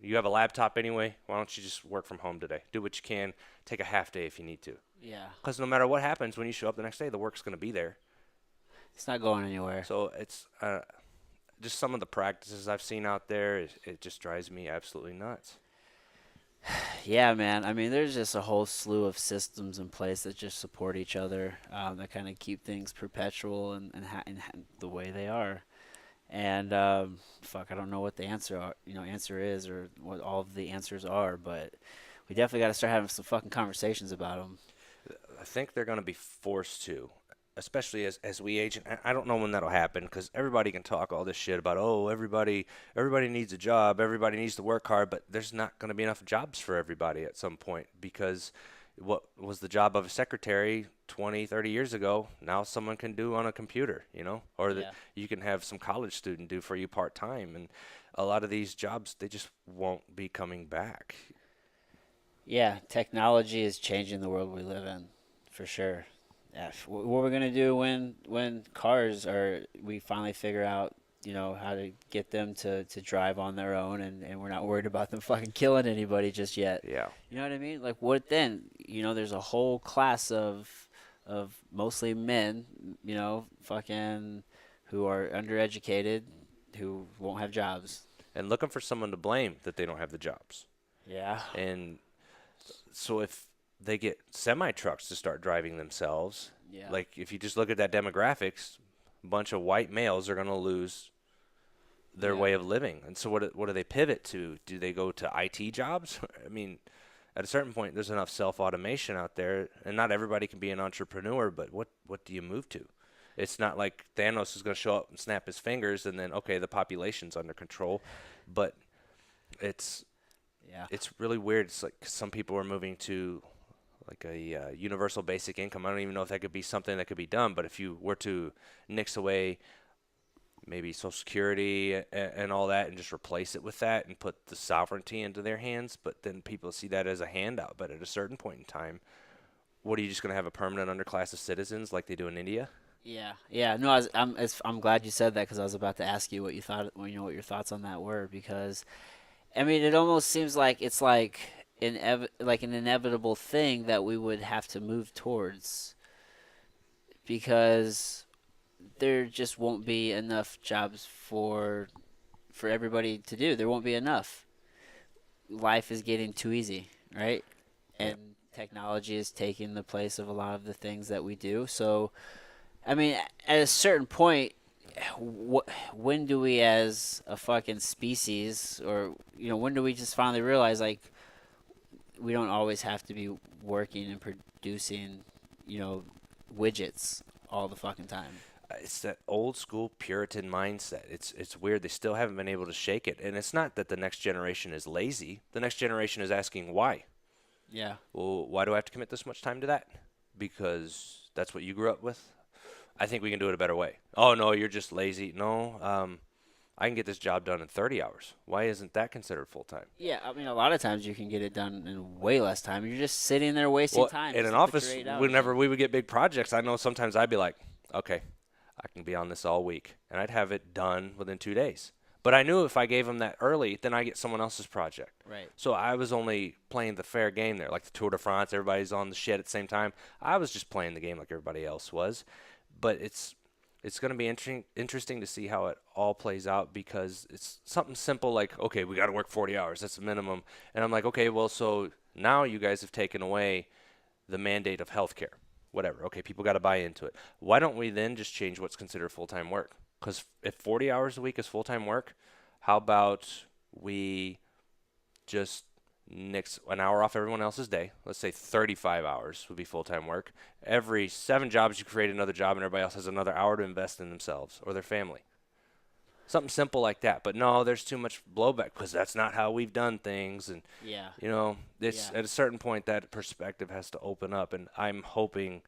You have a laptop anyway. Why don't you just work from home today? Do what you can. Take a half day if you need to. Yeah. Because no matter what happens when you show up the next day, the work's going to be there. It's not going anywhere. So it's just some of the practices I've seen out there. It just drives me absolutely nuts. Yeah, man. I mean, there's just a whole slew of systems in place that just support each other, that kind of keep things perpetual and the way they are. And fuck, I don't know what the answer is, or what all of the answers are, but we definitely got to start having some fucking conversations about them. I think they're going to be forced to, especially as we age. And I don't know when that'll happen because everybody can talk all this shit about, oh, everybody needs a job, everybody needs to work hard, but there's not going to be enough jobs for everybody at some point because what was the job of a secretary 20, 30 years ago, now someone can do on a computer, or that Yeah. you can have some college student do for you part time. And a lot of these jobs, they just won't be coming back. Yeah, technology is changing the world we live in, for sure. Yeah, what we're gonna do when cars are we finally figure out how to get them to drive on their own, and we're not worried about them fucking killing anybody just yet. Yeah. You know what I mean? Like what then? There's a whole class of mostly men, fucking who are undereducated, who won't have jobs. And looking for someone to blame that they don't have the jobs. Yeah. And so if they get semi trucks to start driving themselves, Yeah. like if you just look at that demographics, a bunch of white males are going to lose their Yeah. way of living. And so what do they pivot to? Do they go to IT jobs? I mean, at a certain point, there's enough self-automation out there, and not everybody can be an entrepreneur, but what do you move to? It's not like Thanos is going to show up and snap his fingers and then, okay, the population's under control. But it's Yeah. it's really weird. It's like some people are moving to like a universal basic income. I don't even know if that could be something that could be done. But if you were to nix away maybe Social Security and all that and just replace it with that and put the sovereignty into their hands, but then people see that as a handout. But at a certain point in time, what are you just going to have a permanent underclass of citizens like they do in India? Yeah, yeah. No, I'm glad you said that because I was about to ask you what you thought, what your thoughts on that were. Because I mean, it almost seems like it's like an inevitable thing that we would have to move towards, because there just won't be enough jobs for everybody to do. There won't be enough. Life is getting too easy, right? Yeah. And technology is taking the place of a lot of the things that we do. So I mean, at a certain point, when do we, as a fucking species, or when do we just finally realize like we don't always have to be working and producing, you know, widgets all the fucking time? It's that old school Puritan mindset. It's weird. They still haven't been able to shake it. And it's not that the next generation is lazy. The next generation is asking why. Yeah, Well, why do I have to commit this much time to that? Because that's what you grew up with. I think we can do it a better way. Oh no, you're just lazy. No, I can get this job done in 30 hours. Why isn't that considered full time? yeah. I mean, a lot of times you can get it done in way less time. You're just sitting there wasting Well, time in just an to put your office, 8 hours whenever in. we would get big projects, I know sometimes I'd be like, okay, I can be on this all week, and I'd have it done within 2 days. But I knew if I gave them that early, then I get someone else's project. Right. So I was only playing the fair game there, like the Tour de France. Everybody's on the shit at the same time. I was just playing the game like everybody else was. But it's going to be interesting to see how it all plays out, because it's something simple like, okay, we got to work 40 hours. That's the minimum. And I'm like, okay, well, so now you guys have taken away the mandate of healthcare. Whatever. Okay, people got to buy into it. Why don't we then just change what's considered full-time work? Because if 40 hours a week is full-time work, how about we just nix an hour off everyone else's day? Let's say 35 hours would be full-time work. Every 7 jobs, you create another job, and everybody else has another hour to invest in themselves or their family. Something simple like that. But no, there's too much blowback because that's not how we've done things. And, Yeah. it's Yeah. at a certain point that perspective has to open up. And I'm hoping,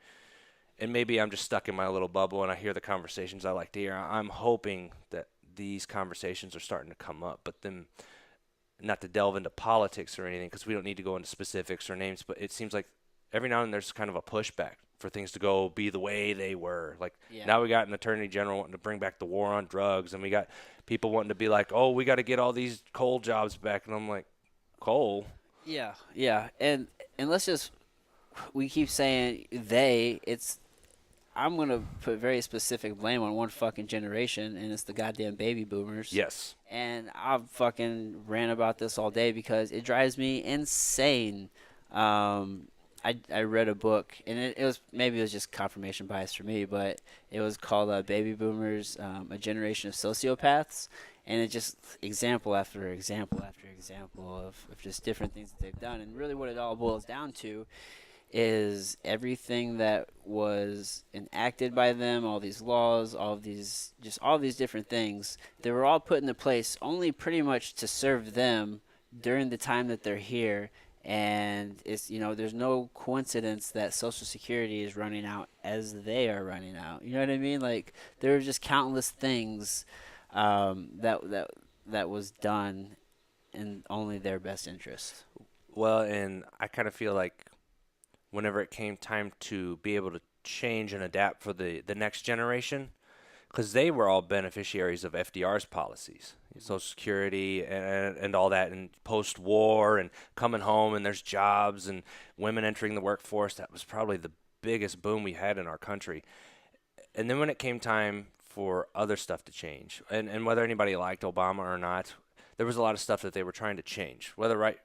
and maybe I'm just stuck in my little bubble and I hear the conversations I like to hear. I'm hoping that these conversations are starting to come up, but then not to delve into politics or anything, because we don't need to go into specifics or names, but it seems like every now and then there's kind of a pushback for things to go be the way they were. Like Yeah. now we got an attorney general wanting to bring back the war on drugs, and we got people wanting to be like, oh, we got to get all these coal jobs back. And I'm like, coal? Yeah. Yeah. And let's just we keep saying I'm gonna put very specific blame on one fucking generation, and it's the goddamn baby boomers. Yes. And I've fucking ran about this all day because it drives me insane. Um, I read a book, and it was maybe it was just confirmation bias for me, but it was called Baby Boomers, A Generation of Sociopaths, and it just example after example after example of just different things that they've done, and really what it all boils down to is everything that was enacted by them, all these laws, all of these just all these different things, they were all put into place only pretty much to serve them during the time that they're here. And it's there's no coincidence that Social Security is running out as they are running out. You know what I mean? Like there are just countless things that was done in only their best interest. Well, and I kind of feel like whenever it came time to be able to change and adapt for the next generation, because they were all beneficiaries of FDR's policies, Social Security and all that, and post-war and coming home and there's jobs and women entering the workforce. That was probably the biggest boom we had in our country. And then when it came time for other stuff to change, and whether anybody liked Obama or not, there was a lot of stuff that they were trying to change, whether right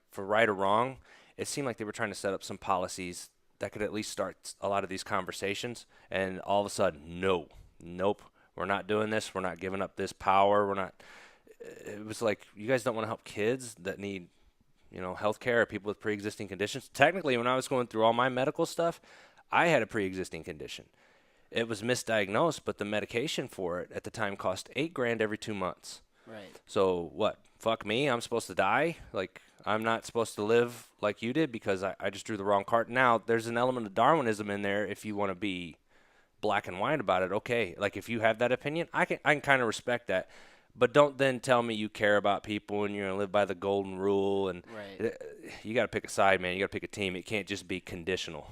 or wrong. It seemed like they were trying to set up some policies that could at least start a lot of these conversations. And all of a sudden, nope, we're not doing this. We're not giving up this power. We're not. It was like, you guys don't want to help kids that need, health care, or people with pre-existing conditions. Technically, when I was going through all my medical stuff, I had a pre-existing condition. It was misdiagnosed, but the medication for it at the time cost $8,000 every 2 months. Right. So what? Fuck me. I'm supposed to die? Like, I'm not supposed to live like you did because I just drew the wrong card. Now, there's an element of Darwinism in there if you want to be black and white about it. Okay, like if you have that opinion, I can kind of respect that. But don't then tell me you care about people and you're going to live by the golden rule. And Right. you got to pick a side, man. You got to pick a team. It can't just be conditional.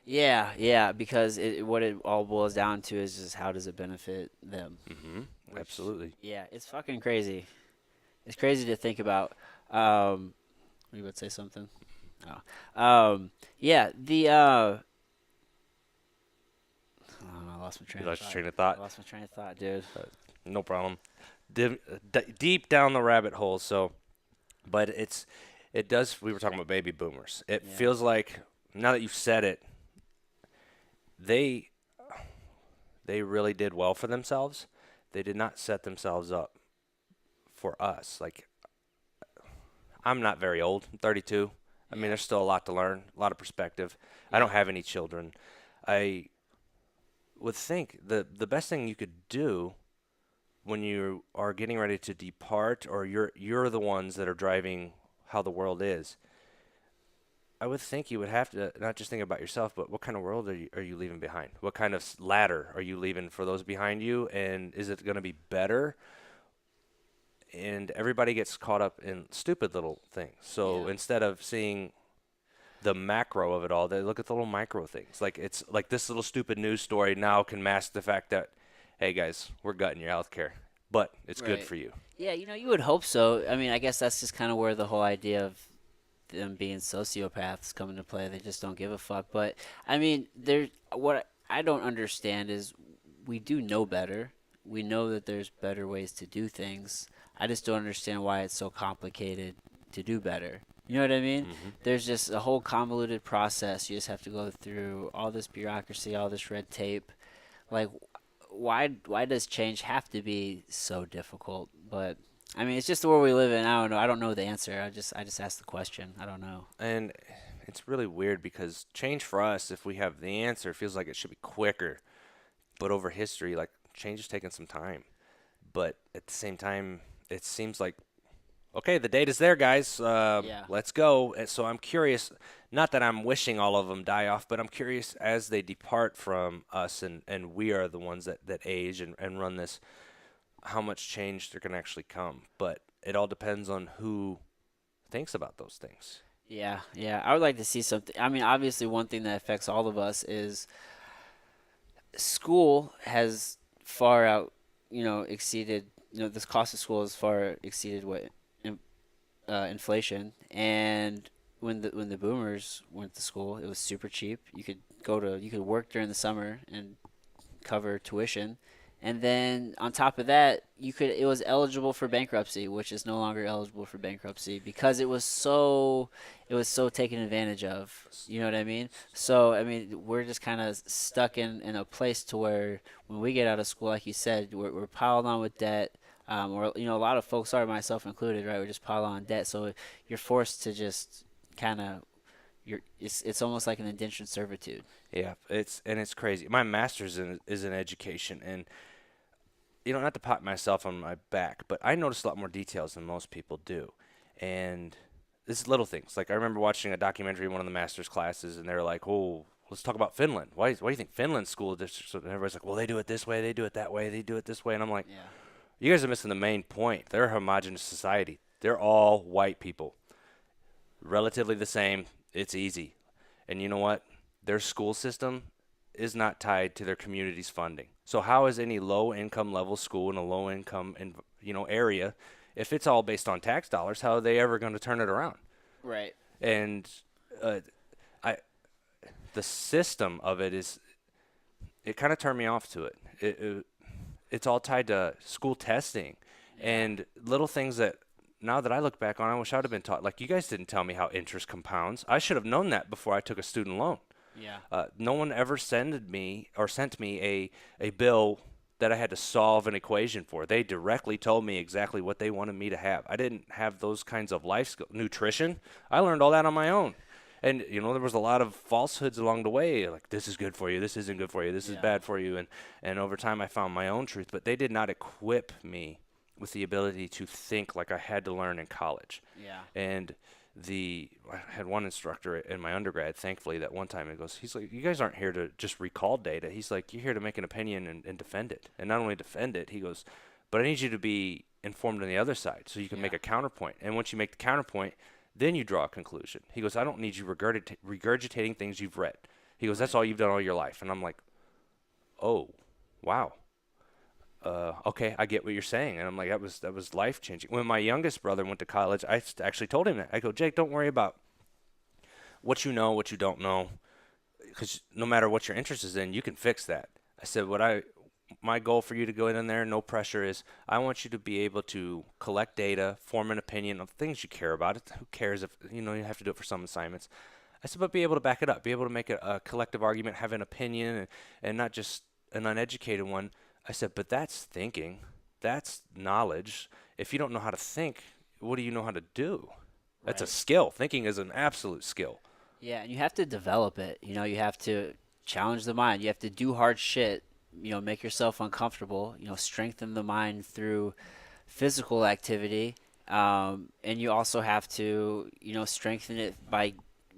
Yeah, because what it all boils down to is just how does it benefit them? Absolutely. Yeah, it's fucking crazy. It's crazy to think about. You would say something? Oh. Yeah, I lost my train You of lost your thought. train of I thought? lost my train of thought, dude. No problem. Deep down the rabbit hole. So, but it does. We were talking about baby boomers. It Yeah. feels like, now that you've said it, they really did well for themselves. They did not set themselves up for us. Like, I'm not very old. I'm 32. I mean, there's still a lot to learn, a lot of perspective. I don't have any children. I would think the best thing you could do when you are getting ready to depart, or you're the ones that are driving how the world is, I would think you would have to not just think about yourself, but what kind of world are you leaving behind? What kind of ladder are you leaving for those behind you? And is it going to be better? And everybody gets caught up in stupid little things. So instead of seeing the macro of it all, they look at the little micro things. Like, it's like this little stupid news story now can mask the fact that, hey guys, we're gutting your health care, but it's good Right. for you. Yeah, you would hope so. I mean, I guess that's just kind of where the whole idea of them being sociopaths come into play. They just don't give a fuck. But I mean, what I don't understand is we do know better. We know that there's better ways to do things. I just don't understand why it's so complicated to do better. You know what I mean? There's just a whole convoluted process. You just have to go through all this bureaucracy, all this red tape. Like, why does change have to be so difficult? But I mean, it's just the world we live in. I don't know. I don't know the answer. I just asked the question. I don't know. And it's really weird because change for us, if we have the answer, feels like it should be quicker. But over history, like, change is taking some time. But at the same time, it seems like, okay, the data's there, guys. Let's go. And so I'm curious, not that I'm wishing all of them die off, but I'm curious as they depart from us and we are the ones that age and run this, how much change there can actually come. But it all depends on who thinks about those things. Yeah. I would like to see something. I mean, obviously, one thing that affects all of us is school has far out, exceeded. This cost of school has far exceeded what inflation. And when the boomers went to school, it was super cheap. You could work during the summer and cover tuition, And then on top of that, it was eligible for bankruptcy, which is no longer eligible for bankruptcy because it was so taken advantage of. You know what I mean? So I mean, we're just kind of stuck in a place to where when we get out of school, like you said, we're piled on with debt. Or a lot of folks are, myself included, right? We're just piled on debt, so you're forced to just kind of it's almost like an indentured servitude. Yeah, it's crazy. My master's is in education, and not to pat myself on my back, but I noticed a lot more details than most people do. And this is little things. Like I remember watching a documentary in one of the master's classes, and they were like, "Oh, let's talk about Finland. Why do you think Finland's school districts?" And everybody's like, "Well, they do it this way, they do it that way, they do it this way." And I'm like, Yeah. "You guys are missing the main point. They're a homogenous society. They're all white people, relatively the same. It's easy. And you know what? Their school system is not tied to their community's funding. So how is any low income level school in a low income area, if it's all based on tax dollars, how are they ever going to turn it around? Right. And I the system of it kind of turned me off to it. It's all tied to school testing and little things that now that I look back on, I wish I would have been taught. Like, you guys didn't tell me how interest compounds. I should have known that before I took a student loan. Yeah. No one ever sent me a bill that I had to solve an equation for. They directly told me exactly what they wanted me to have. I didn't have those kinds of life skills. Nutrition, I learned all that on my own. And, there was a lot of falsehoods along the way, like, this is good for you, this isn't good for you, this is bad for you. And over time I found my own truth. But they did not equip me with the ability to think like I had to learn in college. Yeah. And I had one instructor in my undergrad, thankfully, that one time he's like, you guys aren't here to just recall data. He's like, you're here to make an opinion and defend it. And not only defend it, he goes, but I need you to be informed on the other side so you can make a counterpoint. And once you make the counterpoint, then you draw a conclusion. He goes, I don't need you regurgitating things you've read. He goes, that's all you've done all your life. And I'm like, oh, wow. Okay, I get what you're saying. And I'm like, that was life changing. When my youngest brother went to college, I actually told him that. I go, Jake, don't worry about what you know, what you don't know, because no matter what your interest is in, you can fix that. I said, my goal for you to go in there, no pressure, is I want you to be able to collect data, form an opinion of things you care about. Who cares if, you have to do it for some assignments. I said, but be able to back it up, be able to make a collective argument, have an opinion, and not just an uneducated one. I said, but that's thinking. That's knowledge. If you don't know how to think, what do you know how to do? That's a skill. Thinking is an absolute skill. Yeah, and you have to develop it. You have to challenge the mind. You have to do hard shit, make yourself uncomfortable, strengthen the mind through physical activity. And you also have to, strengthen it by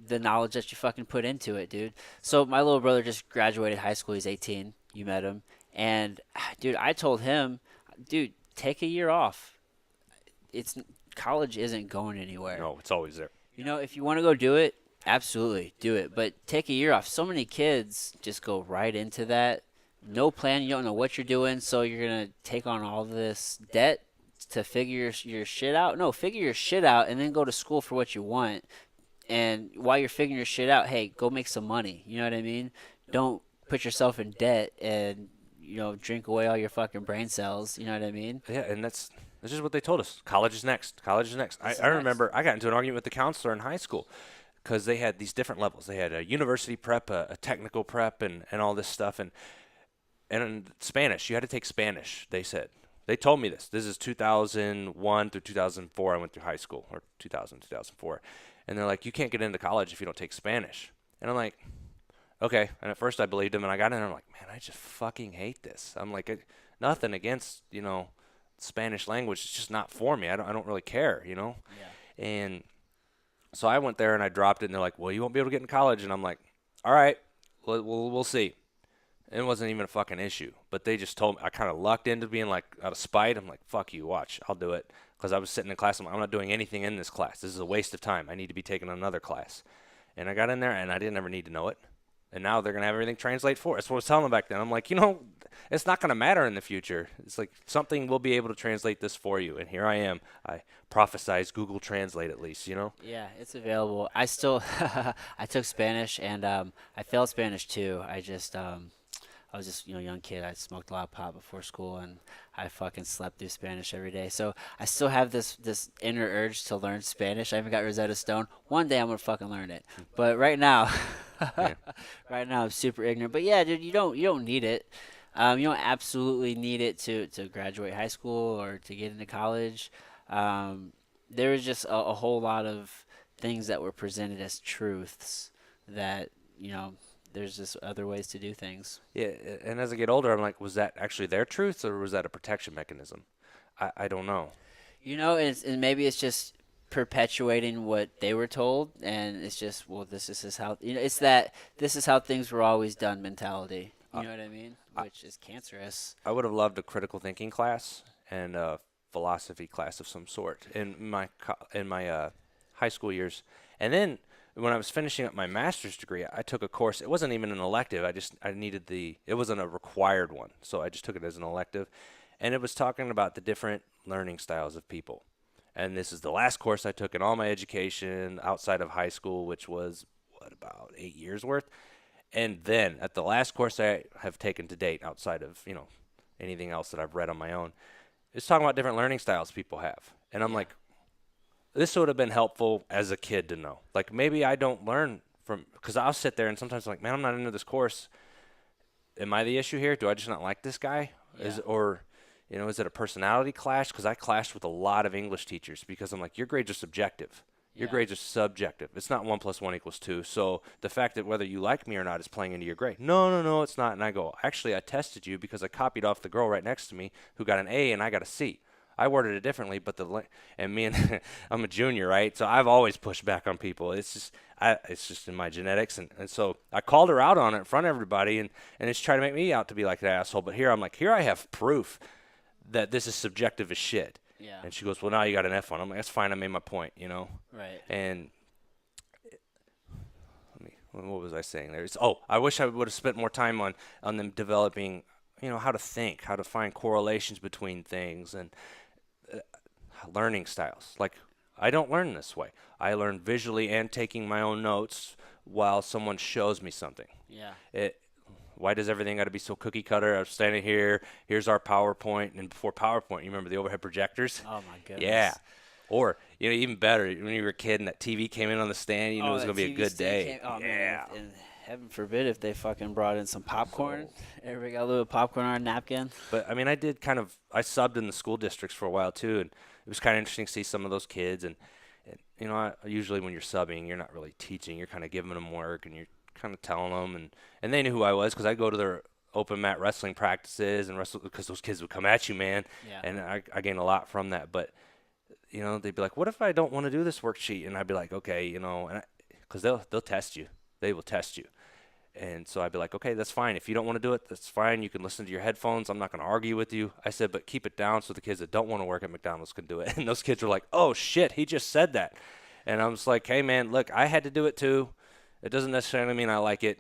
the knowledge that you fucking put into it, dude. So my little brother just graduated high school. He's 18. You met him. And, dude, I told him, dude, take a year off. College isn't going anywhere. No, it's always there. If you want to go do it, absolutely do it. But take a year off. So many kids just go right into that. No plan. You don't know what you're doing. So you're going to take on all this debt to figure your shit out. No, figure your shit out and then go to school for what you want. And while you're figuring your shit out, hey, go make some money. You know what I mean? Don't put yourself in debt and drink away all your fucking brain cells. You know what I mean? Yeah, and that's just what they told us. College is next. College is next. I remember I got into an argument with the counselor in high school because they had these different levels. They had a university prep, a technical prep, and all this stuff. And in Spanish, you had to take Spanish, they said. They told me this. This is 2001 through 2004. I went through high school, or 2000, 2004. And they're like, you can't get into college if you don't take Spanish. And I'm like, okay. And at first I believed him, and I got in and I'm like, man, I just fucking hate this. I'm like, nothing against, Spanish language. It's just not for me. I don't really care, Yeah. And so I went there and I dropped it, and they're like, well, you won't be able to get in college. And I'm like, all right, we'll see. And it wasn't even a fucking issue. But they just told me, I kind of lucked into being like, out of spite, I'm like, fuck you, watch, I'll do it. Because I was sitting in class, I'm like, I'm not doing anything in this class. This is a waste of time. I need to be taking another class. And I got in there, and I didn't ever need to know it. And now they're going to have everything translate for us. That's what I was telling them back then. I'm like, it's not going to matter in the future. It's like something will be able to translate this for you. And here I am. I prophesize Google Translate at least, Yeah, it's available. I still, I took Spanish, and I failed Spanish too. I just, I was just, young kid. I smoked a lot of pot before school, and I fucking slept through Spanish every day. So I still have this inner urge to learn Spanish. I haven't got Rosetta Stone. One day I'm gonna fucking learn it. But right now, Yeah. right now I'm super ignorant. But yeah, dude, you don't need it. You don't absolutely need it to graduate high school or to get into college. Um, there was just a whole lot of things that were presented as truths that, there's just other ways to do things. Yeah, and as I get older, I'm like, was that actually their truth or was that a protection mechanism? I don't know. And maybe it's just perpetuating what they were told, and it's just, well, this is how, it's that this is how things were always done mentality. You Uh, know what I mean? I, Which is cancerous. I would have loved a critical thinking class and a philosophy class of some sort in my high school years. And then when I was finishing up my master's degree, I took a course. It wasn't even an elective. I needed it wasn't a required one, so I just took it as an elective. And it was talking about the different learning styles of people. And this is the last course I took in all my education outside of high school, which was about 8 years worth. And then at the last course I have taken to date, outside of anything else that I've read on my own, it's talking about different learning styles people have. And I'm Yeah. like, this would have been helpful as a kid to know. Like, maybe I don't learn from, because I'll sit there and sometimes I'm like, man, I'm not into this course. Am I the issue here? Do I just not like this guy? Yeah. Is it a personality clash? Because I clashed with a lot of English teachers because I'm like, your grades are subjective. Your Yeah. grades are subjective. It's not 1 + 1 = 2. So the fact that whether you like me or not is playing into your grade. No, no, no, it's not. And I go, actually, I tested you because I copied off the girl right next to me who got an A and I got a C. I worded it differently, but and me and I'm a junior, right? So I've always pushed back on people. It's just in my genetics, and so I called her out on it in front of everybody, and it's trying to make me out to be like an asshole. But here I'm like, here I have proof that this is subjective as shit. Yeah. And she goes, well, now you got an F on. I'm like, that's fine. I made my point. Right. And what was I saying there? I wish I would have spent more time on them developing, how to think, how to find correlations between things, and learning styles. Like, I don't learn this way. I learn visually and taking my own notes while someone shows me something. Yeah. Why does everything got to be so cookie cutter? I'm standing here. Here's our PowerPoint, and before PowerPoint, you remember the overhead projectors? Oh my goodness. Yeah. Or even better, when you were a kid and that TV came in on the stand, you knew it was that gonna be a TV good stick day. Oh Yeah. man, and heaven forbid if they fucking brought in some popcorn. Everybody got a little popcorn on a napkin. But I mean, I subbed in the school districts for a while too, and it was kind of interesting to see some of those kids. And usually when you're subbing, you're not really teaching. You're kind of giving them work, and you're kind of telling them, and they knew who I was because I'd go to their open mat wrestling practices and wrestle because those kids would come at you, man. Yeah. And I gained a lot from that. But they'd be like, "What if I don't want to do this worksheet?" And I'd be like, "Okay, because they'll test you. They will test you." And so I'd be like, okay, that's fine. If you don't want to do it, that's fine. You can listen to your headphones. I'm not going to argue with you. I said, but keep it down so the kids that don't want to work at McDonald's can do it. And those kids were like, oh, shit, he just said that. And I was like, hey, man, look, I had to do it too. It doesn't necessarily mean I like it.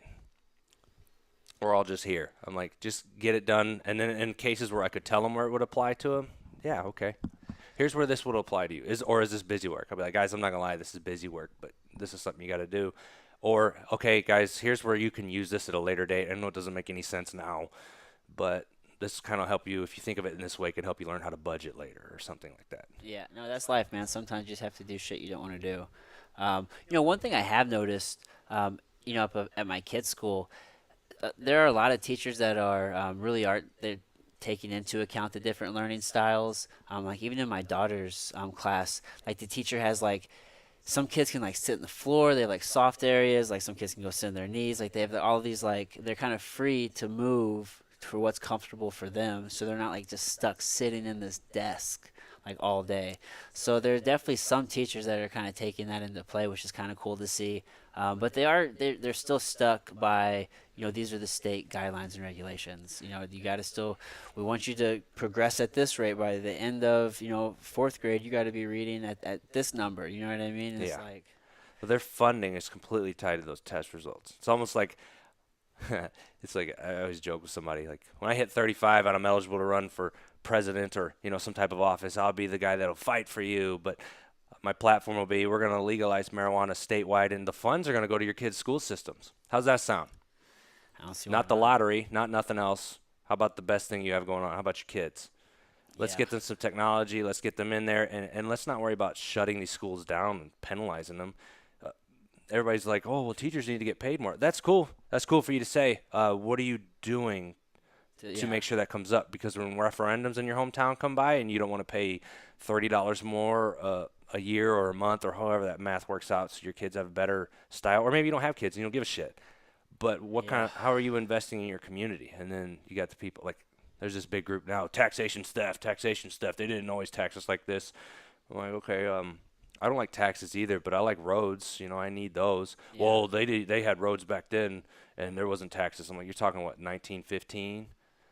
We're all just here. I'm like, just get it done. And then in cases where I could tell them where it would apply to them, yeah, okay. Here's where this would apply to you. Is this busy work? I'll be like, guys, I'm not going to lie, this is busy work, but this is something you got to do. Or, okay, guys, here's where you can use this at a later date. I know it doesn't make any sense now, but this kind of help you, if you think of it in this way, it can help you learn how to budget later or something like that. Yeah, no, that's life, man. Sometimes you just have to do shit you don't want to do. One thing I have noticed, up at my kids' school, there are a lot of teachers that are they're taking into account the different learning styles. Like even in my daughter's class, like the teacher has like, some kids can like sit in the floor. They have like soft areas. Like some kids can go sit on their knees. Like they have all these like they're kind of free to move for what's comfortable for them. So they're not like just stuck sitting in this desk like all day. So there are definitely some teachers that are kind of taking that into play, which is kind of cool to see. But they're still stuck by these are the state guidelines and regulations. You got to still, we want you to progress at this rate. By the end of fourth grade, you got to be reading at this number. You know what I mean? It's like, but their funding is completely tied to those test results. It's almost like it's like I always joke with somebody, like when I hit 35 and I'm eligible to run for president or some type of office, I'll be the guy that'll fight for you. But my platform will be, we're going to legalize marijuana statewide, and the funds are going to go to your kids' school systems. How's that sound? I don't see why Not the not. lottery, not nothing else. How about the best thing you have going on? How about your kids? Let's Yeah. get them some technology. Let's get them in there, and let's not worry about shutting these schools down and penalizing them. Uh, Everybody's like, oh, well, teachers need to get paid more. That's cool. That's cool for you to say. What are you doing to Yeah. make sure that comes up? Because when referendums in your hometown come by and you don't want to pay $30 more a year or a month or however that math works out so your kids have a better style, or maybe you don't have kids and you don't give a shit. But Yeah. how are you investing in your community? And then you got the people like, there's this big group now, taxation theft, taxation theft. They didn't always tax us like this. I'm like, okay, I don't like taxes either, but I like roads. I need those. Yeah. Well, they had roads back then, and there wasn't taxes. I'm like, you're talking what, 1915?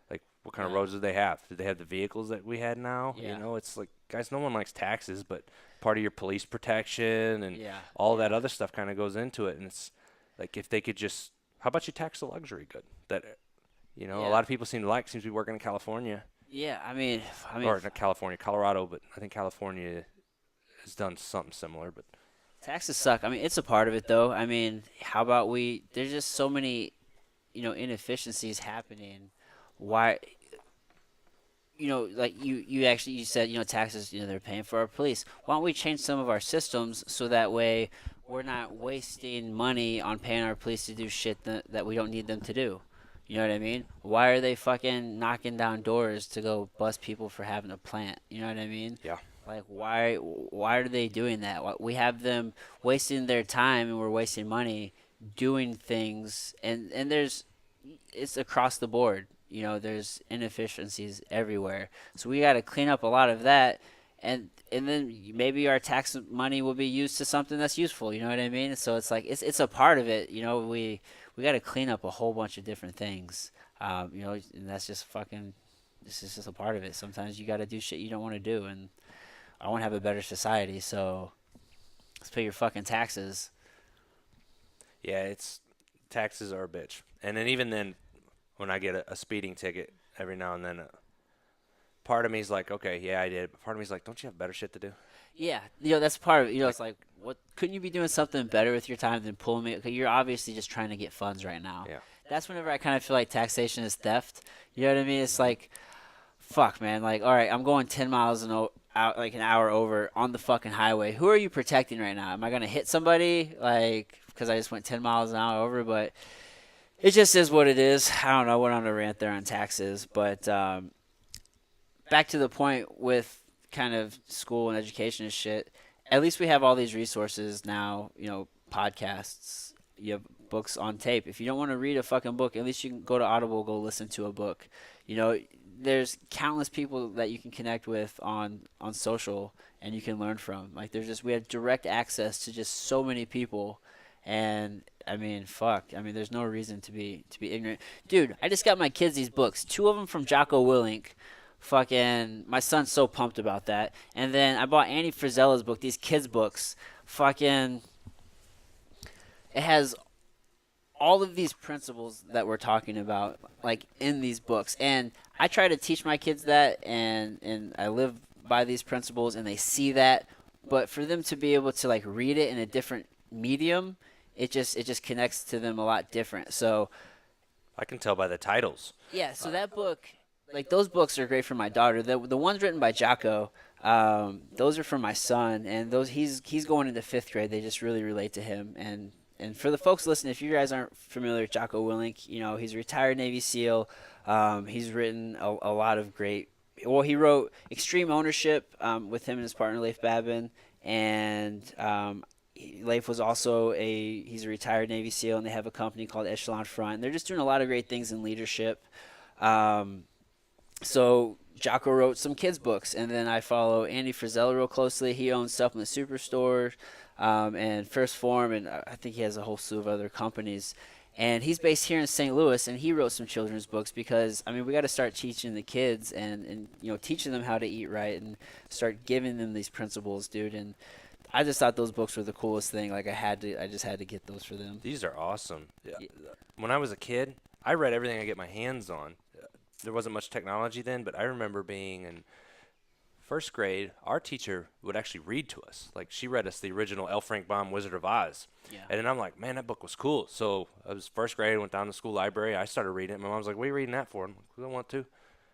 Like, what kind of Yeah. roads did they have? Did they have the vehicles that we had now? Yeah. It's like, guys, no one likes taxes, but part of your police protection and Yeah. all that other stuff kind of goes into it. And it's like, if they could just, how about you tax the luxury good that a Yeah. lot of people seems to be working in California, Yeah. I mean, or not California, Colorado, but I think California has done something similar. But taxes suck. I mean, it's a part of it, though. I mean, how about there's just so many, inefficiencies happening. Why, like you said, taxes, they're paying for our police. Why don't we change some of our systems so that way we're not wasting money on paying our police to do shit that we don't need them to do? You know what I mean? Why are they fucking knocking down doors to go bust people for having a plant? You know what I mean? yeah, Like, why are they doing that? We have them wasting their time and we're wasting money doing things, and it's across the board. There's inefficiencies everywhere. So we got to clean up a lot of that, and then maybe our tax money will be used to something that's useful. You know what I mean? So it's like it's a part of it. We got to clean up a whole bunch of different things. And that's just fucking. This is just a part of it. Sometimes you got to do shit you don't want to do, and I want to have a better society. So let's pay your fucking taxes. yeah, it's taxes are a bitch. And then even then, when I get a speeding ticket every now and then, part of me is like, okay, yeah, I did. But part of me is like, don't you have better shit to do? Yeah, that's part of it. It's like, what couldn't you be doing something better with your time than pulling me? Because you're obviously just trying to get funds right now. Yeah. That's whenever I kind of feel like taxation is theft. You know what I mean? It's like, fuck, man. Like, all right, I'm going 10 miles out like an hour over on the fucking highway. Who are you protecting right now? Am I gonna hit somebody? Like, because I just went 10 miles an hour over? But it just is what it is. I don't know. I went on a rant there on taxes, but back to the point with kind of school and education and shit. At least we have all these resources now. Podcasts. You have books on tape. If you don't want to read a fucking book, at least you can go to Audible, go listen to a book. There's countless people that you can connect with on social and you can learn from. Like, we have direct access to just so many people, and I mean, fuck. I mean, there's no reason to be ignorant. Dude, I just got my kids these books. 2 of them from Jocko Willink. Fucking, my son's so pumped about that. And then I bought Andy Frizella's book, these kids' books. Fucking, it has all of these principles that we're talking about, like, in these books. And I try to teach my kids that, and I live by these principles, and they see that. But for them to be able to, like, read it in a different medium, it just connects to them a lot different. So I can tell by the titles. yeah, so that book, like, those books are great for my daughter. The ones written by Jocko, those are for my son, and those he's going into 5th grade. They just really relate to him. And for the folks listening, if you guys aren't familiar with Jocko Willink, he's a retired Navy SEAL. He's written a lot of great. Well, he wrote Extreme Ownership with him and his partner Leif Babin, and Leif was also he's a retired Navy SEAL, and they have a company called Echelon Front. And they're just doing a lot of great things in leadership. So Jocko wrote some kids books, and then I follow Andy Frizella real closely. He owns Supplement Superstore and First Form, and I think he has a whole slew of other companies. And he's based here in St. Louis, and he wrote some children's books because, I mean, we got to start teaching the kids and teaching them how to eat right and start giving them these principles, dude. And I just thought those books were the coolest thing. Like, I just had to get those for them. These are awesome. Yeah. When I was a kid, I read everything I get my hands on. There wasn't much technology then, but I remember being in first grade, our teacher would actually read to us. Like, she read us the original L. Frank Baum Wizard of Oz. Yeah. And then I'm like, man, that book was cool. So I was first grade, went down to the school library. I started reading it. My mom's like, what are you reading that for? I'm like, 'Cause I want to.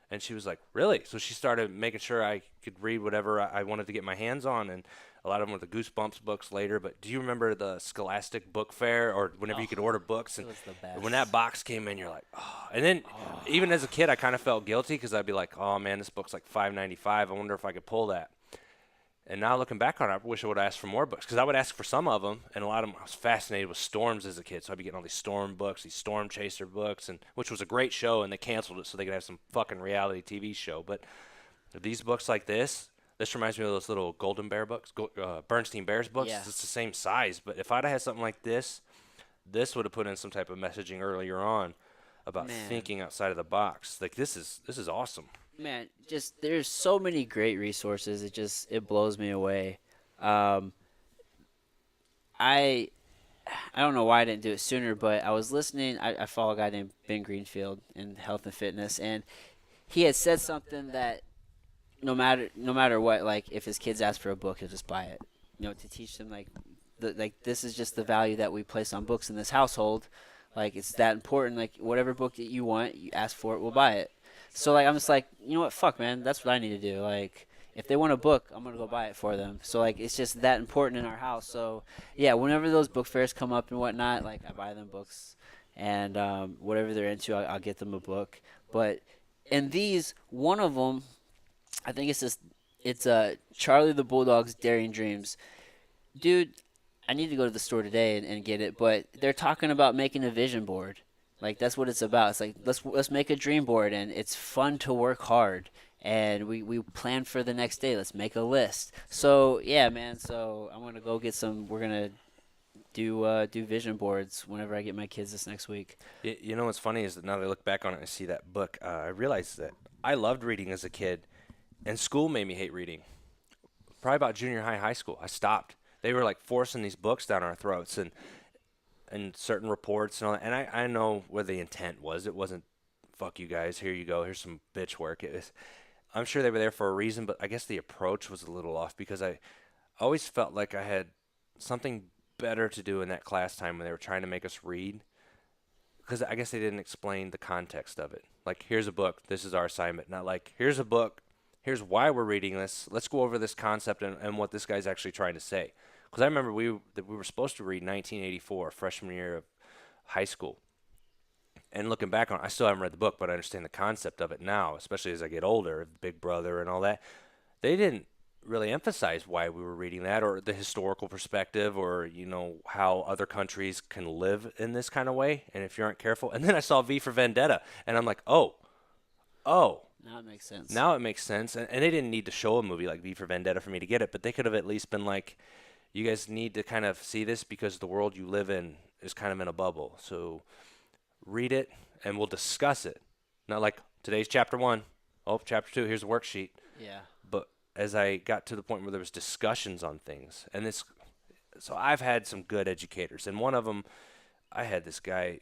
And she was like, really? So she started making sure I could read whatever I wanted to get my hands on. And a lot of them were the Goosebumps books later. But do you remember the Scholastic Book Fair, or whenever you could order books? It And was the best. when that box came in, you're like, oh. And then even as a kid, I kind of felt guilty because I'd be like, oh, man, this book's like $5.95. I wonder if I could pull that. And now looking back on it, I wish I would have asked for more books, because I would ask for some of them, and a lot of them, I was fascinated with storms as a kid. So I'd be getting all these storm books, these storm chaser books, and which was a great show, and they canceled it so they could have some fucking reality TV show. But these books like this reminds me of those little Golden Bear books, Bernstein Bears books. Yeah. It's the same size, but if I'd have had something like this would have put in some type of messaging earlier on about Man. thinking outside of the box. Like, this is awesome. Man, just there's so many great resources. It blows me away. I don't know why I didn't do it sooner, but I was listening. I follow a guy named Ben Greenfield in health and fitness, and he had said something that no matter what, like if his kids ask for a book, he'll just buy it. To teach them this is just the value that we place on books in this household. Like, it's that important. Like, whatever book that you want, you ask for it, we'll buy it. So, like, I'm just like, you know what, fuck, man, that's what I need to do. Like, if they want a book, I'm going to go buy it for them. So, like, it's just that important in our house. So, yeah, whenever those book fairs come up and whatnot, like, I buy them books. And whatever they're into, I'll get them a book. But in these, one of them, I think it's Charlie the Bulldog's Daring Dreams. Dude, I need to go to the store today and get it. But they're talking about making a vision board. Like, that's what it's about. It's like, let's make a dream board, and it's fun to work hard. And we plan for the next day. Let's make a list. So, yeah, man. So I'm going to go get some. We're going to do vision boards whenever I get my kids this next week. You know what's funny is that now that I look back on it and see that book, I realized that I loved reading as a kid, and school made me hate reading. Probably about junior high school, I stopped. They were like forcing these books down our throats, and certain reports and all that. And I know what the intent was. It wasn't, fuck you guys, here you go, here's some bitch work. I'm sure they were there for a reason, but I guess the approach was a little off, because I always felt like I had something better to do in that class time when they were trying to make us read, because I guess they didn't explain the context of it. Like, here's a book, this is our assignment. Not like, here's a book, here's why we're reading this, let's go over this concept and what this guy's actually trying to say. Because I remember we were supposed to read 1984, freshman year of high school. And looking back on it, I still haven't read the book, but I understand the concept of it now, especially as I get older, Big Brother and all that. They didn't really emphasize why we were reading that, or the historical perspective, or, how other countries can live in this kind of way, and if you aren't careful. And then I saw V for Vendetta, and I'm like, oh. Now it makes sense. Now it makes sense. And they didn't need to show a movie like V for Vendetta for me to get it, but they could have at least been like, you guys need to kind of see this because the world you live in is kind of in a bubble. So read it, and we'll discuss it. Not like, today's chapter 1. Oh, chapter 2, here's a worksheet. Yeah. But as I got to the point where there was discussions on things, so I've had some good educators. And one of them, I had this guy,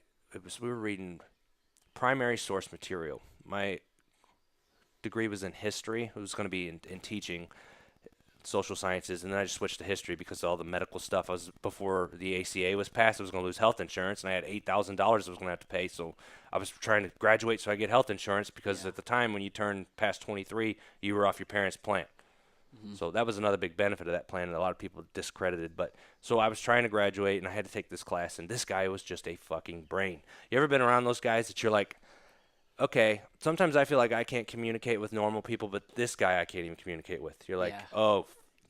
we were reading primary source material. My degree was in history. It was going to be in teaching social sciences, and then I just switched to history because of all the medical stuff. Before the ACA was passed, I was going to lose health insurance, and I had $8,000 I was going to have to pay. So I was trying to graduate so I get health insurance, because at the time when you turned past 23, you were off your parents' plan. Mm-hmm. So that was another big benefit of that plan, and a lot of people discredited. But so I was trying to graduate, and I had to take this class, and this guy was just a fucking brain. You ever been around those guys that you're like, okay, sometimes I feel like I can't communicate with normal people, but this guy I can't even communicate with. You're like, oh.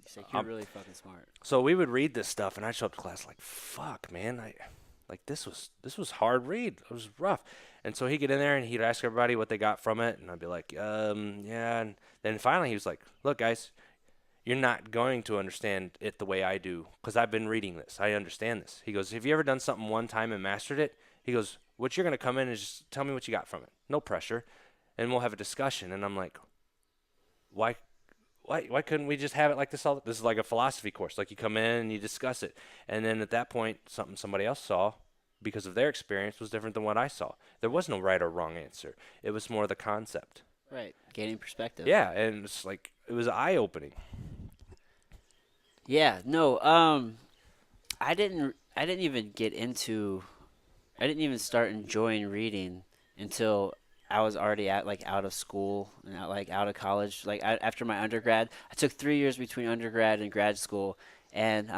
It's like, you're really fucking smart. So we would read this stuff, and I'd show up to class like, fuck, man. This was hard read. It was rough. And so he'd get in there, and he'd ask everybody what they got from it, and I'd be like, yeah. And then finally he was like, look, guys, you're not going to understand it the way I do, because I've been reading this. I understand this. He goes, have you ever done something one time and mastered it? He goes, what you're going to come in is just tell me what you got from it. No pressure. And we'll have a discussion. And I'm like, why couldn't we just have it like this? This is like a philosophy course. Like, you come in and you discuss it. And then at that point, something somebody else saw, because of their experience, was different than what I saw. There was no right or wrong answer. It was more the concept. Right. Gaining perspective. Yeah, and it's like it was eye opening. Yeah. No. I didn't even get into. I didn't even start enjoying reading until I was already at like out of school and out of college. Like after my undergrad, I took 3 years between undergrad and grad school, and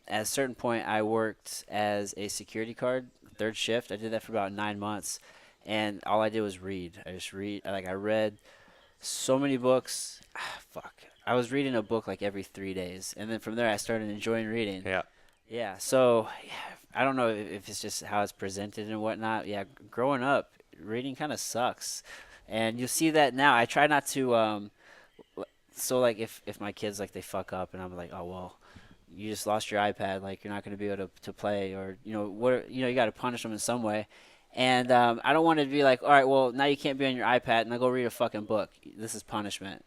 at a certain point, I worked as a security guard, third shift. I did that for about 9 months, and all I did was read. I just read. Like I read so many books. Fuck. I was reading a book like every 3 days, and then from there, I started enjoying reading. Yeah. Yeah, so yeah, I don't know if it's just how it's presented and whatnot. Yeah, growing up, reading kind of sucks, and you see that now. I try not to. So like if my kids like they fuck up and I'm like, oh well, you just lost your iPad, like you're not going to be able to play, or you got to punish them in some way. And I don't want to be like, all right, well now you can't be on your iPad, now go read a fucking book. This is punishment.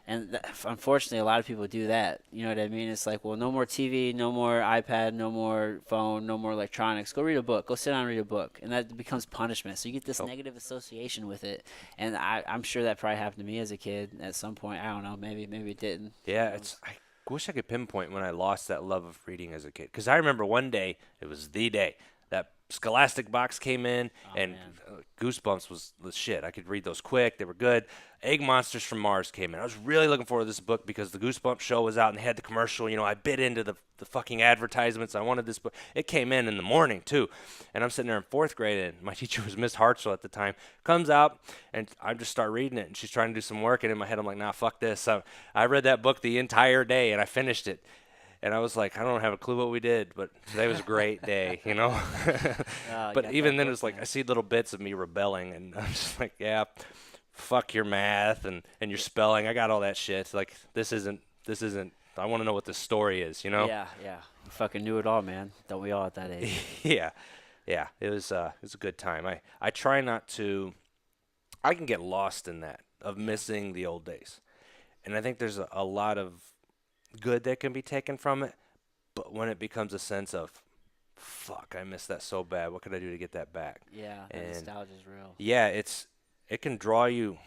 And unfortunately, a lot of people do that. You know what I mean? It's like, well, no more TV, no more iPad, no more phone, no more electronics. Go read a book. Go sit down and read a book. And that becomes punishment. So you get this Oh. negative association with it. And I'm sure that probably happened to me as a kid at some point. I don't know. Maybe it didn't. Yeah, Who it's. knows? I wish I could pinpoint when I lost that love of reading as a kid. Because I remember one day, it was the day that Scholastic box came in, Oh, and man. Goosebumps was the shit. I could read those quick; they were good. Egg Monsters from Mars came in. I was really looking forward to this book because the Goosebumps show was out and they had the commercial. I bit into the fucking advertisements. I wanted this book. It came in the morning too, and I'm sitting there in fourth grade, and my teacher was Miss Hartzell at the time. Comes out, and I just start reading it, and she's trying to do some work, and in my head I'm like, nah, fuck this. So I read that book the entire day, and I finished it. And I was like, I don't have a clue what we did, but today was a great day. Oh, you But got even that then, it book, was like I man. see little bits of me rebelling, and I'm just like, yeah, fuck your math and your spelling. I got all that shit. Like this isn't. I want to know what the story is. Yeah, yeah. You fucking knew it all, man. Don't we all at that age? Yeah, yeah. It was a good time. I try not to. I can get lost in that of missing the old days, and I think there's a lot of good that can be taken from it. But when it becomes a sense of, fuck, I miss that so bad. What could I do to get that back? Yeah, that And nostalgia's real. yeah, it can draw you